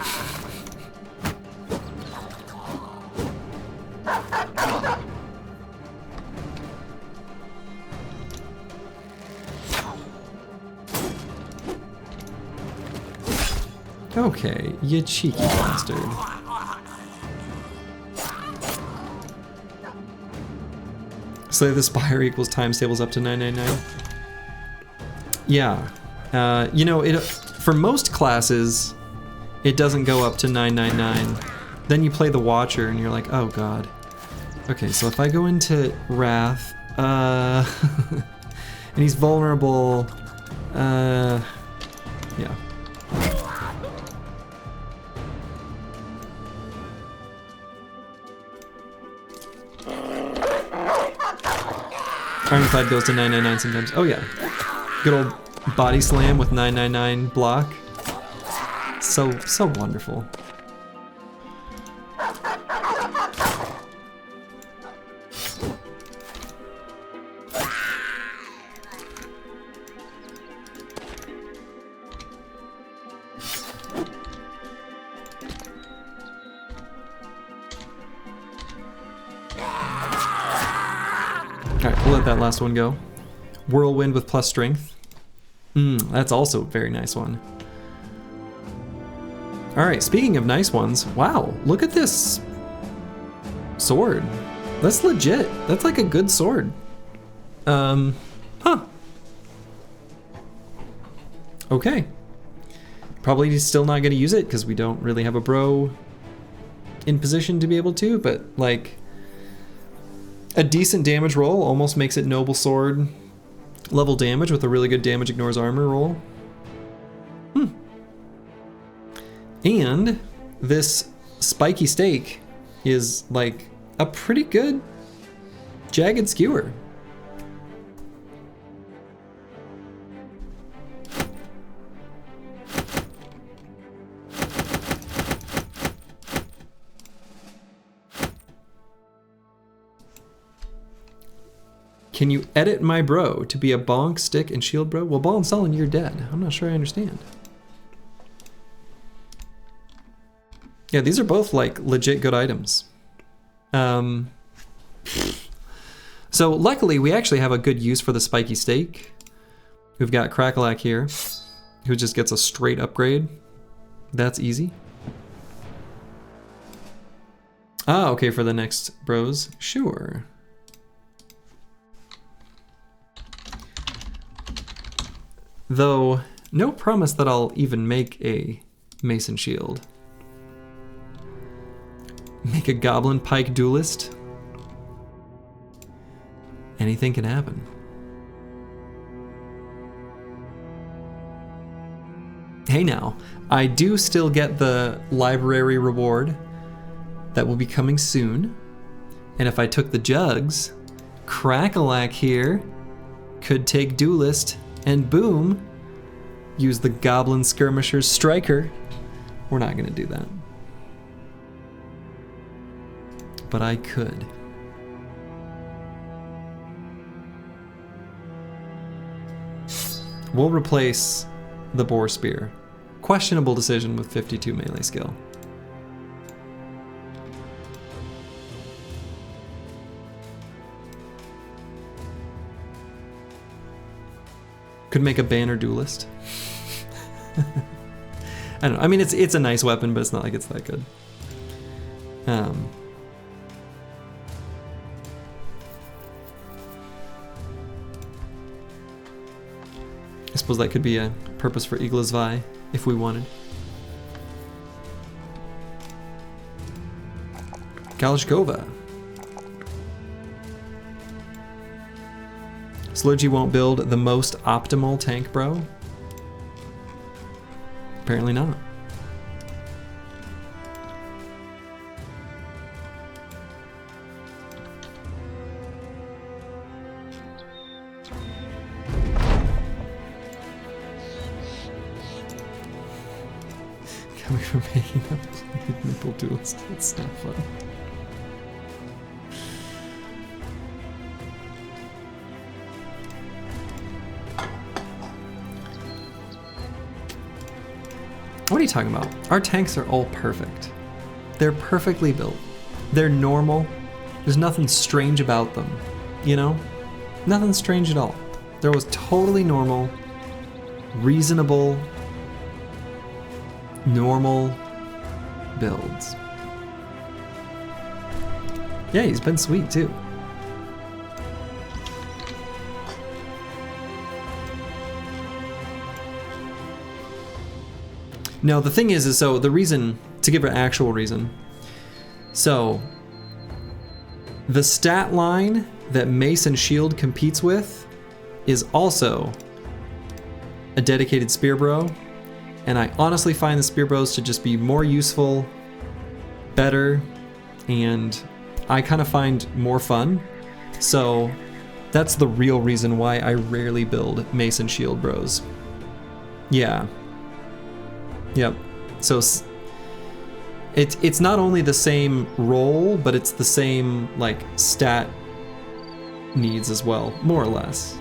Okay, you cheeky bastard. Slay the Spire equals times tables up to 999. Yeah. You know, for most classes, it doesn't go up to 999. Then you play the Watcher and you're like, oh god. Okay, so if I go into Wrath, and he's vulnerable, yeah. Ironclad goes to 999 sometimes. Oh yeah. Good old body slam with 999 block. So wonderful. Alright, we'll let that last one go. Whirlwind with plus strength. That's also a very nice one. Alright, speaking of nice ones, wow, look at this sword. That's legit. That's like a good sword. Huh. Okay. Probably still not gonna use it because we don't really have a bro in position to be able to, but like a decent damage roll almost makes it noble sword level damage with a really good damage ignores armor roll. And this spiky stake is like a pretty good jagged skewer. Can you edit my bro to be a bonk, stick, and shield bro? Well, ball and sullen, you're dead. I'm not sure I understand. Yeah, these are both like legit good items. So luckily we actually have a good use for the spiky stake. We've got Crackalack here, who just gets a straight upgrade. That's easy. Ah, okay, for the next bros, sure. Though, no promise that I'll even make a mason shield. Make a goblin pike duelist? Anything can happen. Hey now, I do still get the library reward that will be coming soon. And if I took the jugs, Crackalack here could take duelist and boom, use the goblin skirmisher's striker. We're not gonna do that. But I could. We'll replace the boar spear. Questionable decision with 52 melee skill. Could make a banner duelist. I don't know. I mean, it's a nice weapon, but it's not like it's that good. I suppose that could be a purpose for Iglasvai if we wanted. Kalashkova. Sludgy won't build the most optimal tank, bro? Apparently not. Coming from making up nipple duels, that's not fun. What are you talking about? Our tanks are all perfect. They're perfectly built. They're normal. There's nothing strange about them, you know? Nothing strange at all. There was totally normal, reasonable, normal builds. Yeah, he's been sweet too. No, the thing is so the reason, to give an actual reason, so the stat line that Mace and Shield competes with is also a dedicated Spear Bro, and I honestly find the Spear Bros to just be more useful, better, and I kind of find more fun. So that's the real reason why I rarely build Mace and Shield Bros. Yeah. Yep. So it's not only the same role, but it's the same like stat needs as well, more or less.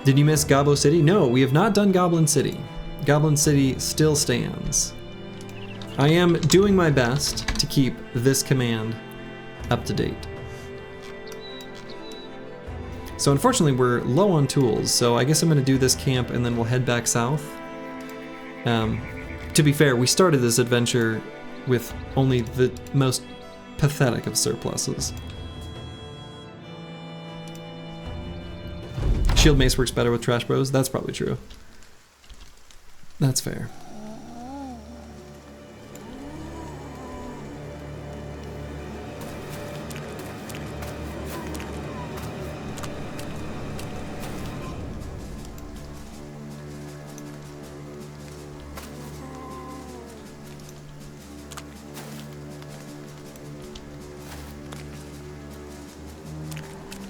Did you miss Gobbo City? No, we have not done Goblin City. Goblin City still stands. I am doing my best to keep this command up to date. So unfortunately we're low on tools, so I guess I'm gonna do this camp and then we'll head back south. To be fair, we started this adventure with only the most pathetic of surpluses. Shield Mace works better with Trash Bros, that's probably true. That's fair.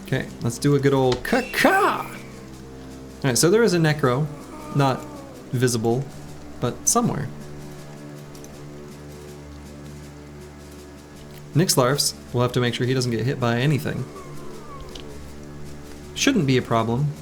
Okay, let's do a good old caca! Alright, so there is a Necro, not visible, but somewhere. Nixlarfs, we'll have to make sure he doesn't get hit by anything. Shouldn't be a problem.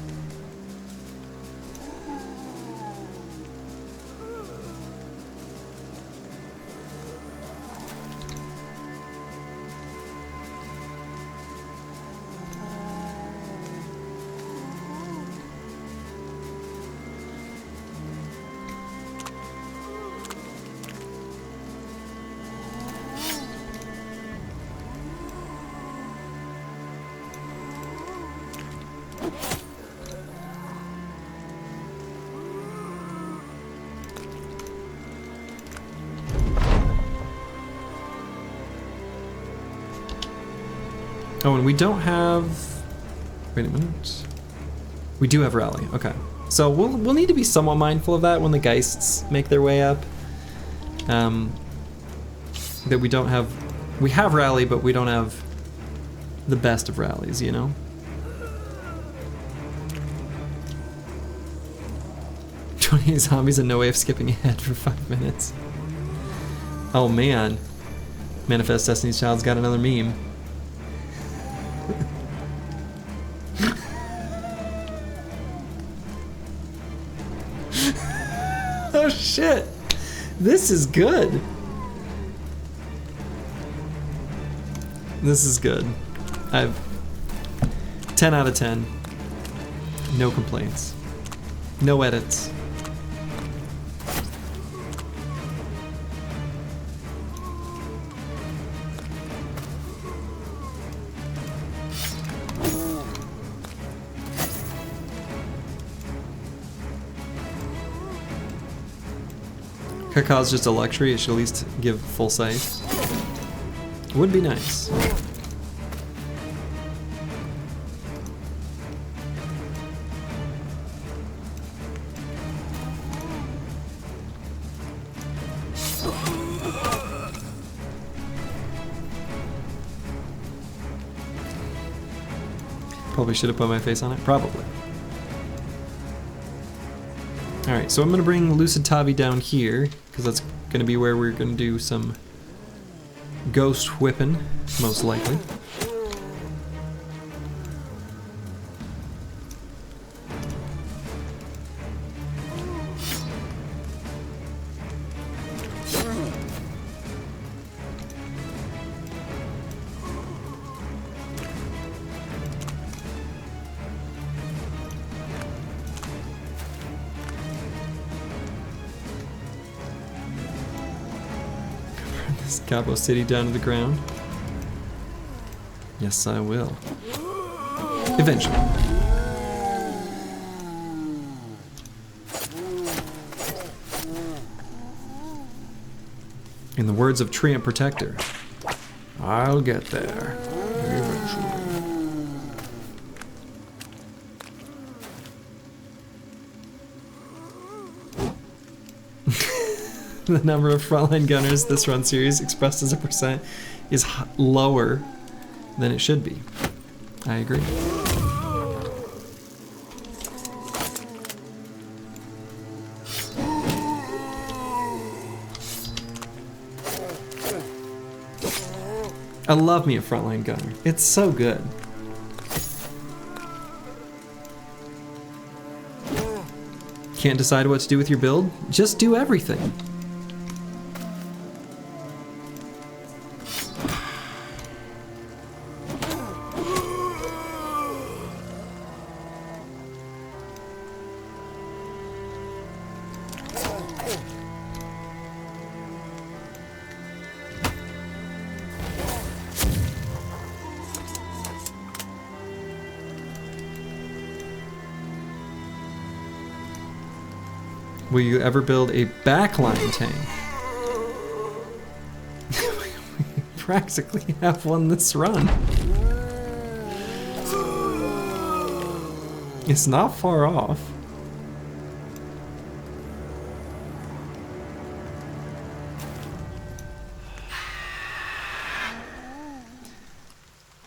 Oh, and we don't have... Wait a minute. We do have rally. Okay. So we'll need to be somewhat mindful of that when the Geists make their way up. That we don't have... We have rally, but we don't have the best of rallies, you know? 20 zombies and no way of skipping ahead for 5 minutes. Oh man. Manifest Destiny's Child's got another meme. Oh shit! This is good! This is good. I've 10 out of 10. No complaints. No edits. Cacaw's just a luxury, it should at least give full sight. Would be nice. Probably should have put my face on it, probably. Alright, so I'm going to bring Lucid Tavi down here, because that's going to be where we're going to do some ghost whipping, most likely. Cabo City down to the ground. Yes, I will. Eventually. In the words of Treant Protector, I'll get there. Eventually. The number of frontline gunners this run series expressed as a percent is lower than it should be. I agree. I love me a frontline gunner. It's so good. Can't decide what to do with your build? Just do everything. Will you ever build a backline tank? We practically have one this run. It's not far off.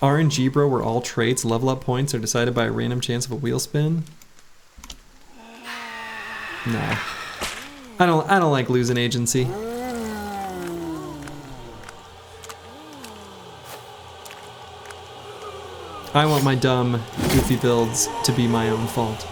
RNG, bro, where all traits, level up points are decided by a random chance of a wheel spin. No. I don't like losing agency. I want my dumb, goofy builds to be my own fault.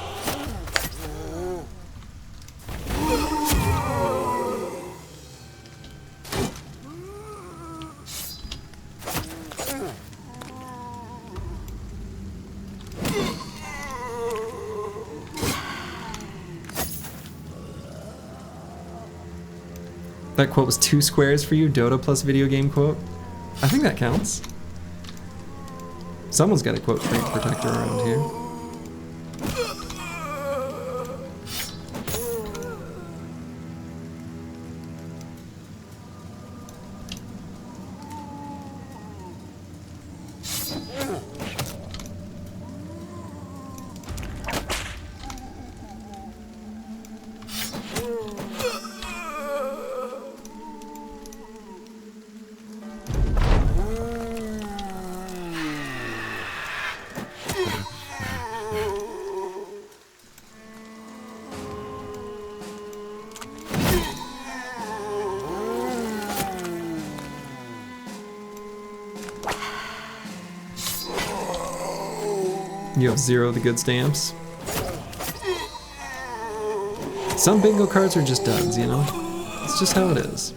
That quote was 2 squares for you, Dota plus video game quote. I think that counts. Someone's got a quote trait protector around here. You have 0 of the good stamps. Some bingo cards are just duds, you know? It's just how it is.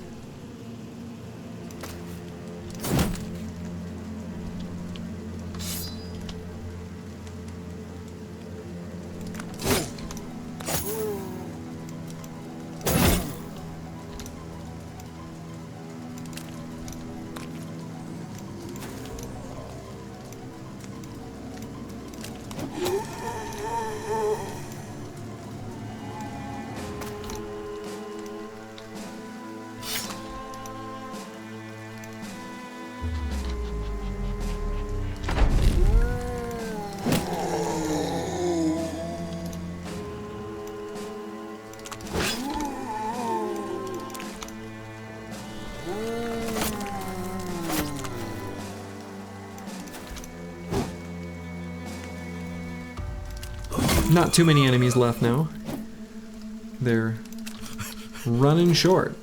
Not too many enemies left now. They're running short.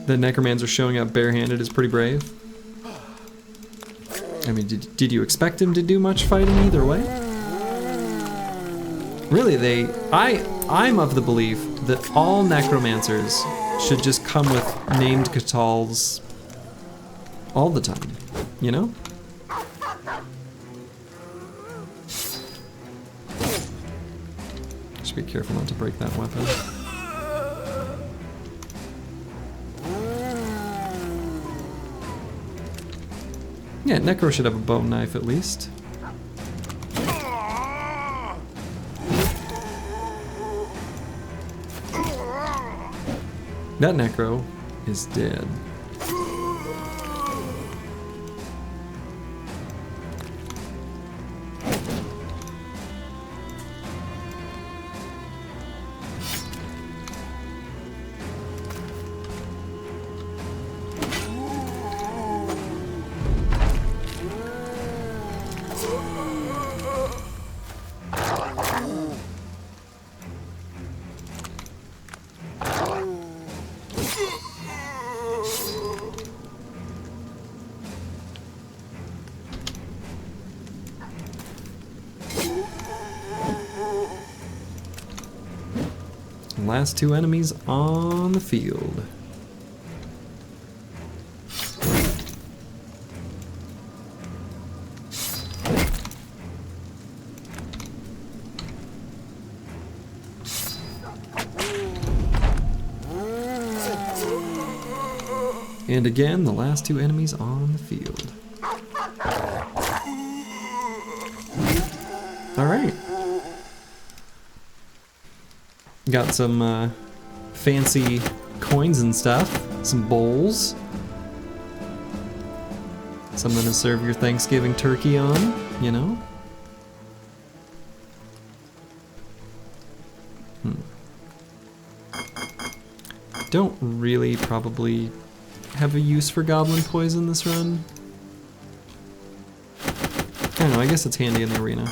The necromancer showing up barehanded is pretty brave. I mean, did you expect him to do much fighting either way? Really, I'm of the belief that all necromancers should just come with named Catals all the time, you know? Just be careful not to break that weapon. Yeah, Necro should have a bone knife at least. That Necro is dead. Last 2 enemies on the field. And again, the last 2 enemies on the field. All right. Got some fancy coins and stuff, some bowls, something to serve your Thanksgiving turkey on, you know? don't really probably have a use for goblin poison this run. I don't know, I guess it's handy in the arena.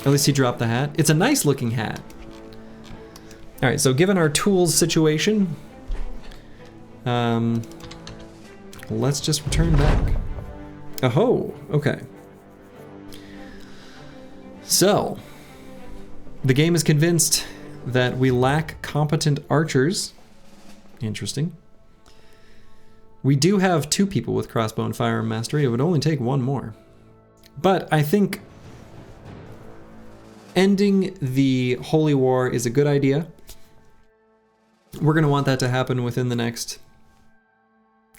At least he dropped the hat. It's a nice looking hat. All right, so given our tools situation, let's just return back. Oh, okay. So, the game is convinced that we lack competent archers. Interesting. We do have 2 people with crossbow and firearm mastery. It would only take 1 more. But I think ending the Holy War is a good idea. We're gonna want that to happen within the next,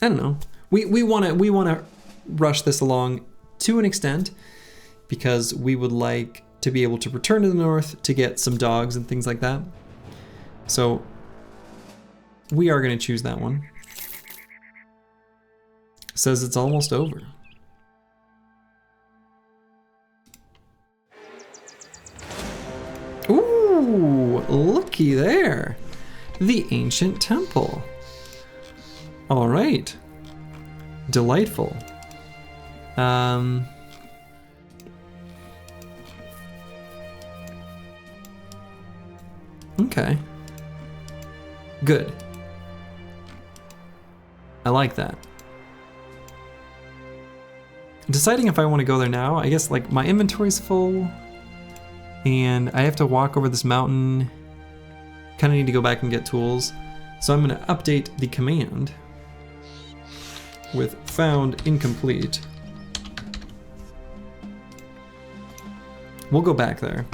I don't know. We wanna rush this along to an extent because we would like to be able to return to the north to get some dogs and things like that. So we are gonna choose that one. Says it's almost over. Ooh, looky there. The ancient temple. All right. Delightful. Okay. Good. I like that. Deciding if I want to go there now, I guess like my inventory's full and I have to walk over this mountain. Kind of need to go back and get tools. So I'm going to update the command with found incomplete. We'll go back there.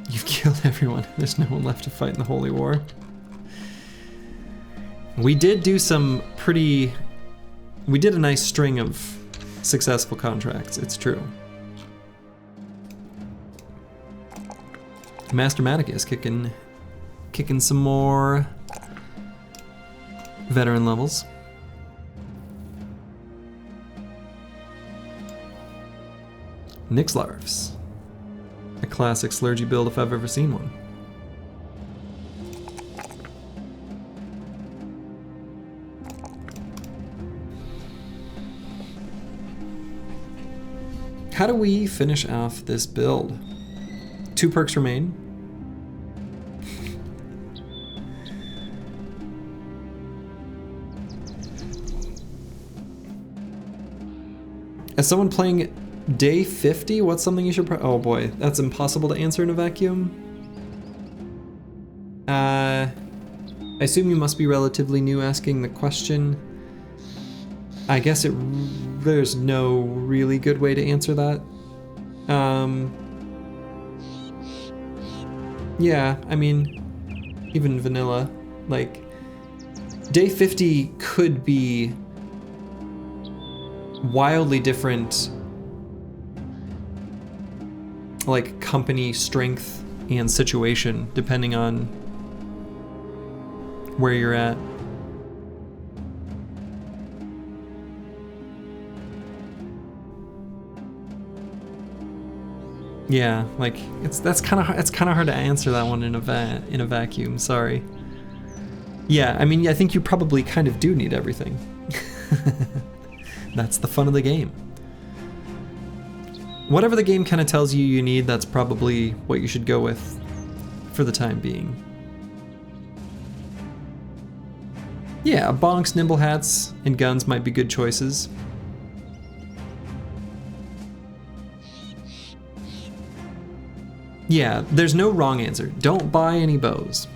You've killed everyone. There's no one left to fight in the Holy War. We did do some pretty... We did a nice string of successful contracts, it's true. Master Maticus kicking some more veteran levels. Nixlarfs. A classic Slurgy build if I've ever seen one. How do we finish off this build? 2 perks remain. As someone playing day 50, what's something you should oh boy, that's impossible to answer in a vacuum. I assume you must be relatively new asking the question. I guess there's no really good way to answer that. Yeah, I mean, even vanilla, like, day 50 could be wildly different, like, company strength and situation, depending on where you're at. Yeah, like it's kind of hard to answer that one in a vacuum. Sorry. Yeah, I mean, I think you probably kind of do need everything. That's the fun of the game. Whatever the game kind of tells you you need, that's probably what you should go with for the time being. Yeah, bonks, nimble hats, and guns might be good choices. Yeah, there's no wrong answer. Don't buy any bows.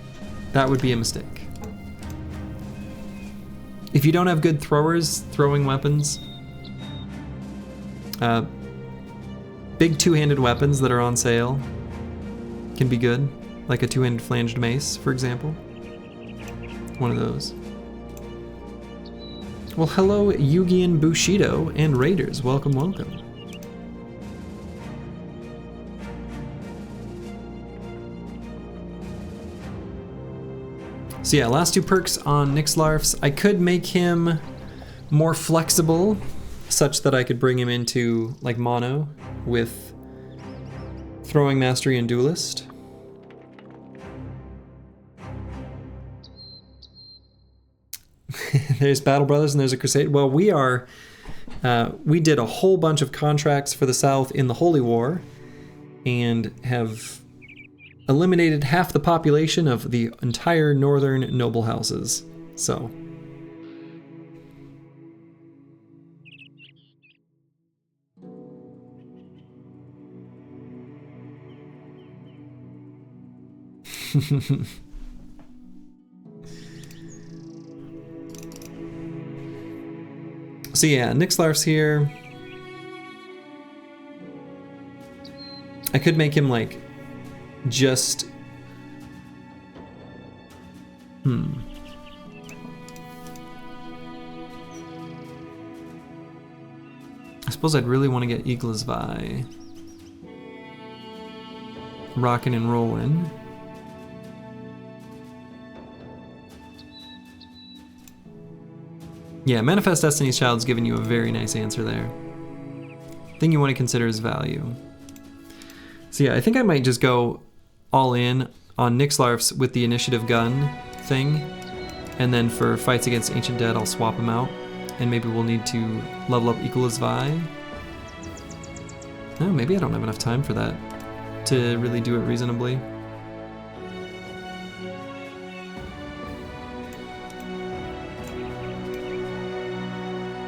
That would be a mistake. If you don't have good throwing weapons, big two-handed weapons that are on sale can be good, like a two-handed flanged mace, for example. One of those. Well, hello, Yugian Bushido and Raiders. Welcome, welcome. So yeah, last 2 perks on Nixlarfs. I could make him more flexible, such that I could bring him into like mono with Throwing mastery and duelist. There's Battle Brothers and there's a Crusade. Well, we did a whole bunch of contracts for the South in the Holy War and have eliminated half the population of the entire northern noble houses. So. So yeah, Nixlarf's here. I could make him like just I suppose I'd really want to get Iglisvi rockin' and rollin'. Yeah, Manifest Destiny's Child's giving you a very nice answer there. Thing you want to consider is value. So yeah, I think I might just go all in on Nixlarf's with the initiative gun thing, and then for fights against Ancient Dead, I'll swap them out, and maybe we'll need to level up Iglisvi. No, maybe I don't have enough time for that to really do it reasonably.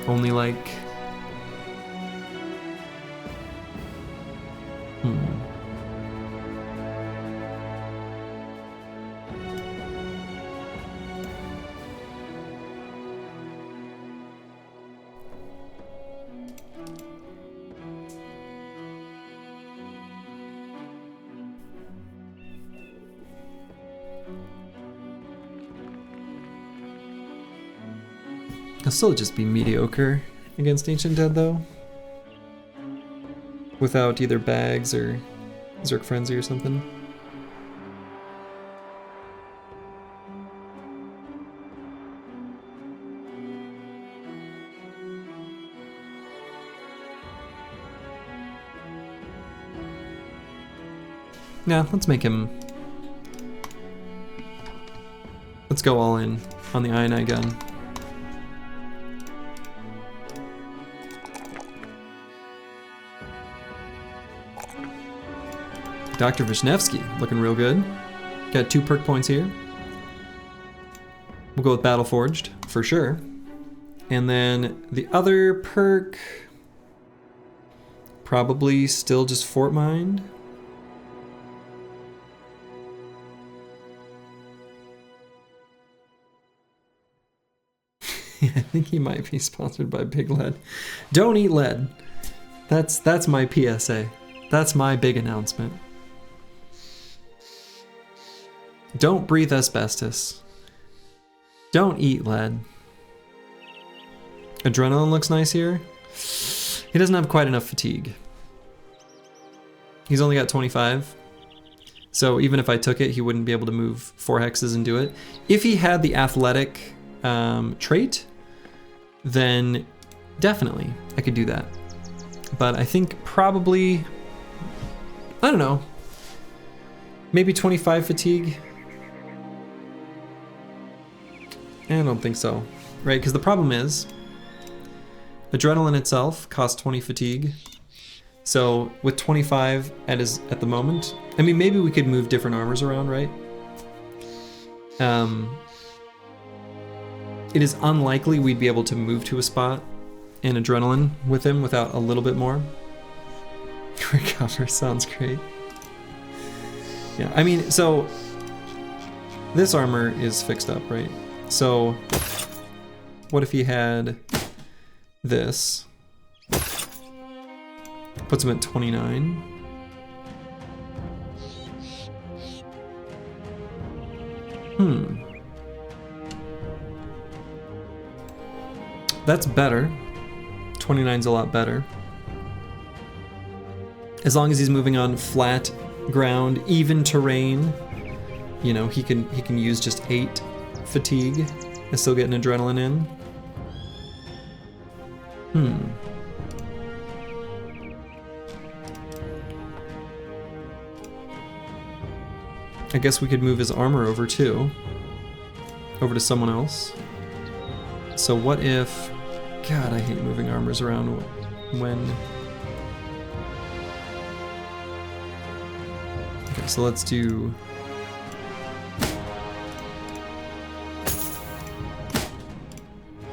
Only like... I'll still just be mediocre against Ancient Dead, though. Without either bags or Zerk Frenzy or something. Yeah, let's make him... Let's go all in on the Ionite gun. Dr. Vishnevsky, looking real good. Got 2 perk points here. We'll go with Battle Forged, for sure. And then the other perk... Probably still just Fort Mind. I think he might be sponsored by Big Lead. Don't eat lead. That's my PSA. That's my big announcement. Don't breathe asbestos. Don't eat lead. Adrenaline looks nice here. He doesn't have quite enough fatigue. He's only got 25. So even if I took it, he wouldn't be able to move 4 hexes and do it. If he had the athletic trait, then definitely I could do that. But I think probably, I don't know, maybe 25 fatigue. I don't think so, right? Because the problem is, adrenaline itself costs 20 fatigue. So with 25 at the moment, I mean, maybe we could move different armors around, right? It is unlikely we'd be able to move to a spot in adrenaline with him without a little bit more. Recover sounds great. Yeah, I mean, so this armor is fixed up, right? So what if he had this? Puts him at 29. That's better. 29's a lot better. As long as he's moving on flat ground, even terrain, you know, he can use just 8 fatigue and still get an adrenaline in. I guess we could move his armor over too. Over to someone else. So what if... God, I hate moving armors around when... Okay, so let's do...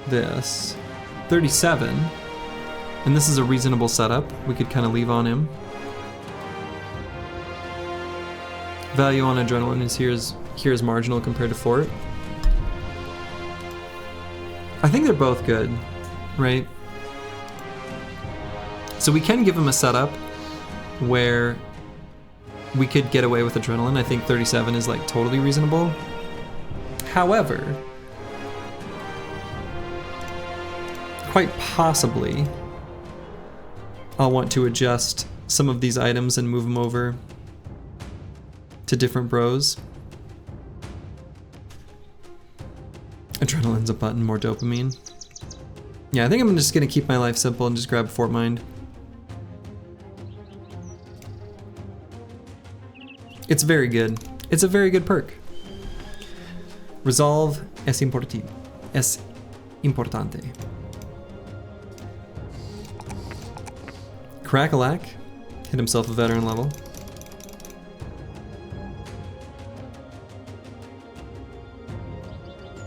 this. 37. And this is a reasonable setup. We could kind of leave on him. Value on adrenaline is here's marginal compared to fort. I think they're both good, right? So we can give him a setup where we could get away with adrenaline. I think 37 is like totally reasonable. However, quite possibly, I'll want to adjust some of these items and move them over to different bros. Adrenaline's a button, more dopamine. Yeah, I think I'm just gonna keep my life simple and just grab Fort Mind. It's very good. It's a very good perk. Resolve es importante. Crackalack hit himself a veteran level.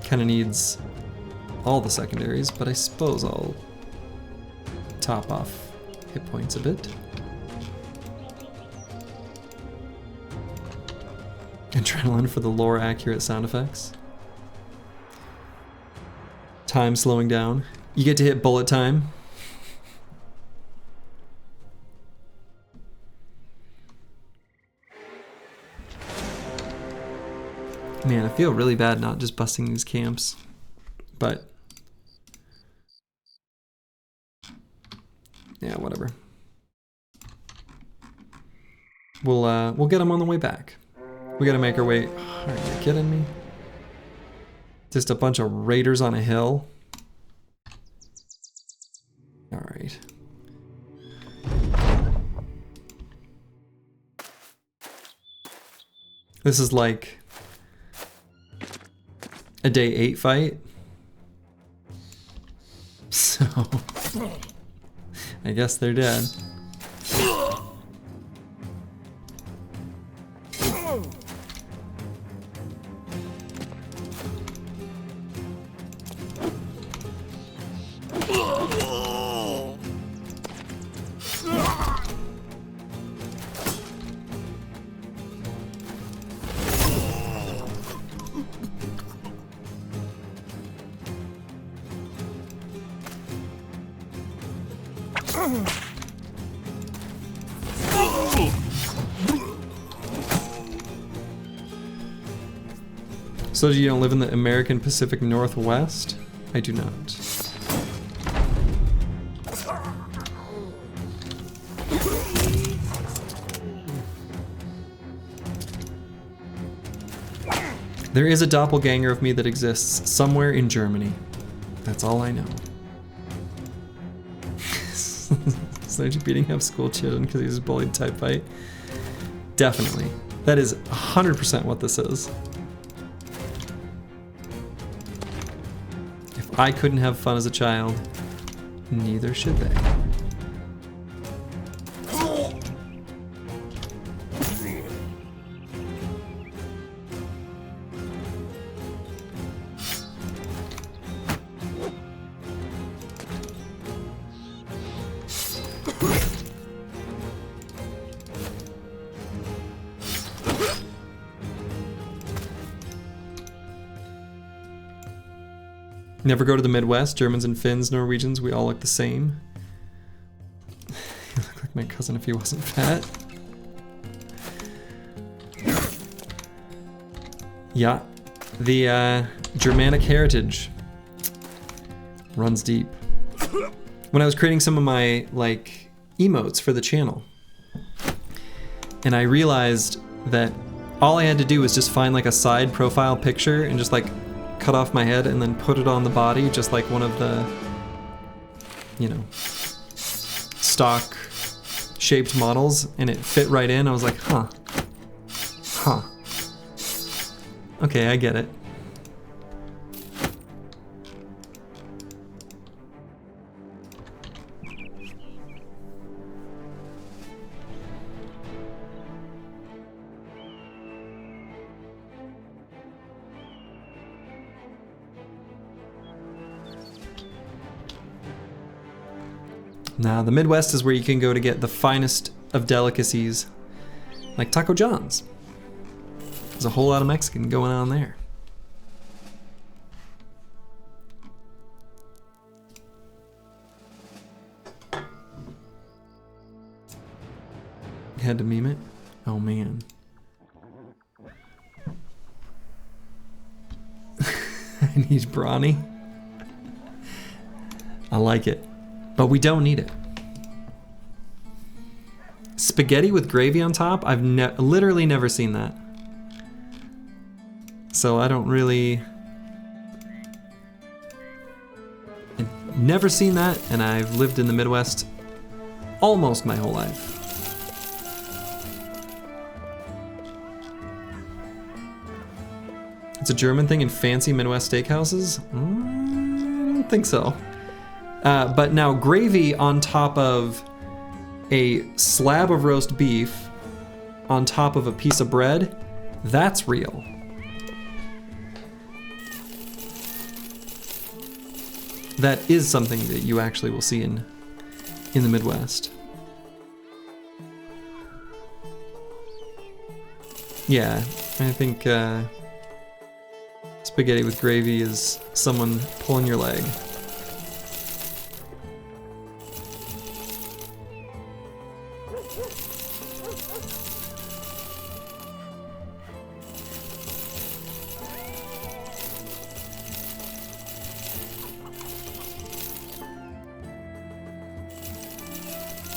Kind of needs all the secondaries, but I suppose I'll top off hit points a bit. Adrenaline for the lore accurate sound effects. Time slowing down. You get to hit bullet time. Man, I feel really bad not just busting these camps, but yeah, whatever. We'll get them on the way back. We gotta make our way. Are you kidding me? Just a bunch of raiders on a hill. All right. This is like a day 8 fight. So I guess they're dead. So you don't live in the American Pacific Northwest? I do not. There is a doppelganger of me that exists somewhere in Germany. That's all I know. Started beating up school children because he was bullied type fight. Definitely. That is 100% what this is. If I couldn't have fun as a child, neither should they. Never go to the Midwest. Germans and Finns, Norwegians, we all look the same. You look like my cousin if he wasn't fat. Yeah, the Germanic heritage runs deep. When I was creating some of my like emotes for the channel, and I realized that all I had to do was just find like a side profile picture and just like cut off my head and then put it on the body, just like one of the, you know, stock shaped models, and it fit right in. I was like, huh. Okay, I get it. Now, the Midwest is where you can go to get the finest of delicacies, like Taco John's. There's a whole lot of Mexican going on there. You had to meme it? Oh man. And he's brawny. I like it. But we don't need it. Spaghetti with gravy on top? I've literally never seen that. So I don't really... I've never seen that, and I've lived in the Midwest almost my whole life. It's a German thing in fancy Midwest steakhouses? I don't think so. But now gravy on top of a slab of roast beef on top of a piece of bread, that's real. That is something that you actually will see in the Midwest. Yeah, I think spaghetti with gravy is someone pulling your leg.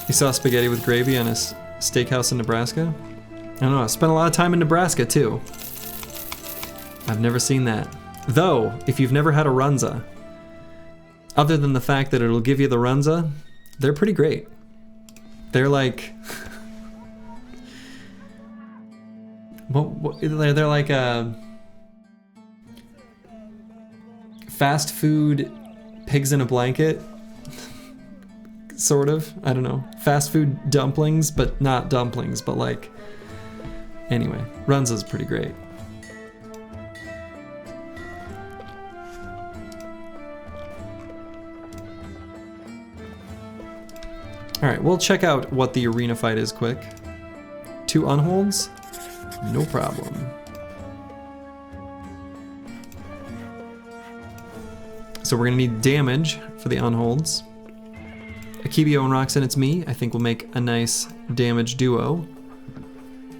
You saw spaghetti with gravy on a steakhouse in Nebraska? I don't know, I spent a lot of time in Nebraska too. I've never seen that. Though, if you've never had a runza, other than the fact that it'll give you the runza, they're pretty great. They're like... they're like a... fast food pigs in a blanket. Sort of, I don't know. Fast food dumplings, but not dumplings, but like... Anyway, runza's pretty great. Alright, we'll check out what the arena fight is quick. 2 unholds? No problem. So we're gonna need damage for the unholds. Akibio and Roxanne, it's me. I think we'll make a nice damage duo.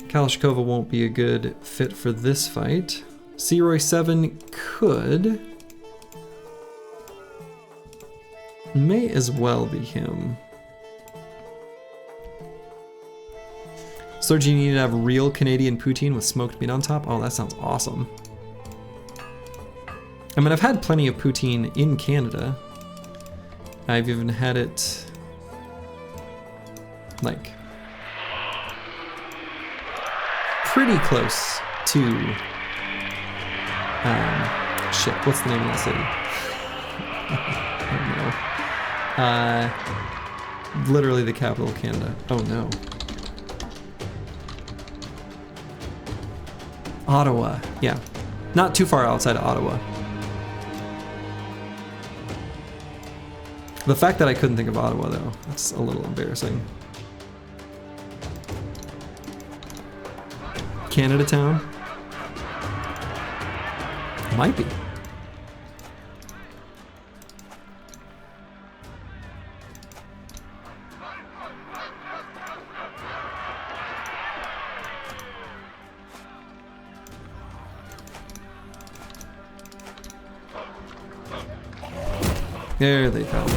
Kalashnikova won't be a good fit for this fight. Searoy 7 could. May as well be him. Sergi, you need to have real Canadian poutine with smoked meat on top? Oh, that sounds awesome. I mean, I've had plenty of poutine in Canada. I've even had it, like, pretty close to, shit, what's the name of the city? I don't know. Literally the capital of Canada. Oh no. Ottawa, yeah. Not too far outside of Ottawa. The fact that I couldn't think of Ottawa, though, that's a little embarrassing. Canada Town? Might be. There they come.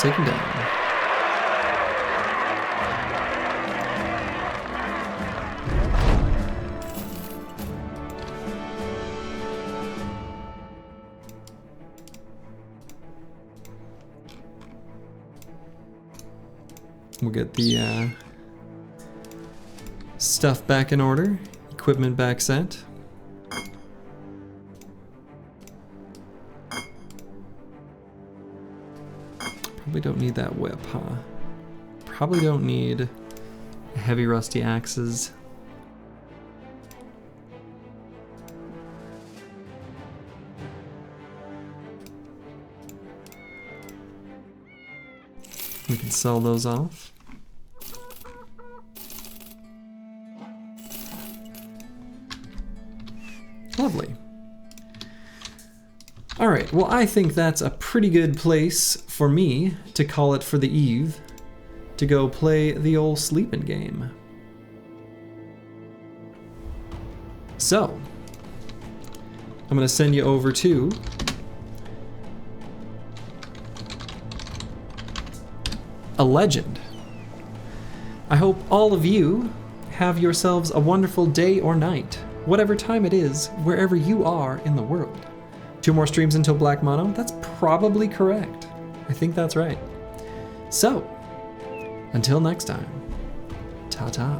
Let's take him down. We'll get the stuff back in order, equipment back set. Probably don't need that whip, huh? Probably don't need heavy rusty axes. We can sell those off. Lovely. All right, well, I think that's a pretty good place for me to call it for the eve, to go play the old sleeping game. So, I'm gonna send you over to a legend. I hope all of you have yourselves a wonderful day or night, whatever time it is, wherever you are in the world. 2 more streams until Black Mono? That's probably correct. I think that's right. So, until next time, ta-ta.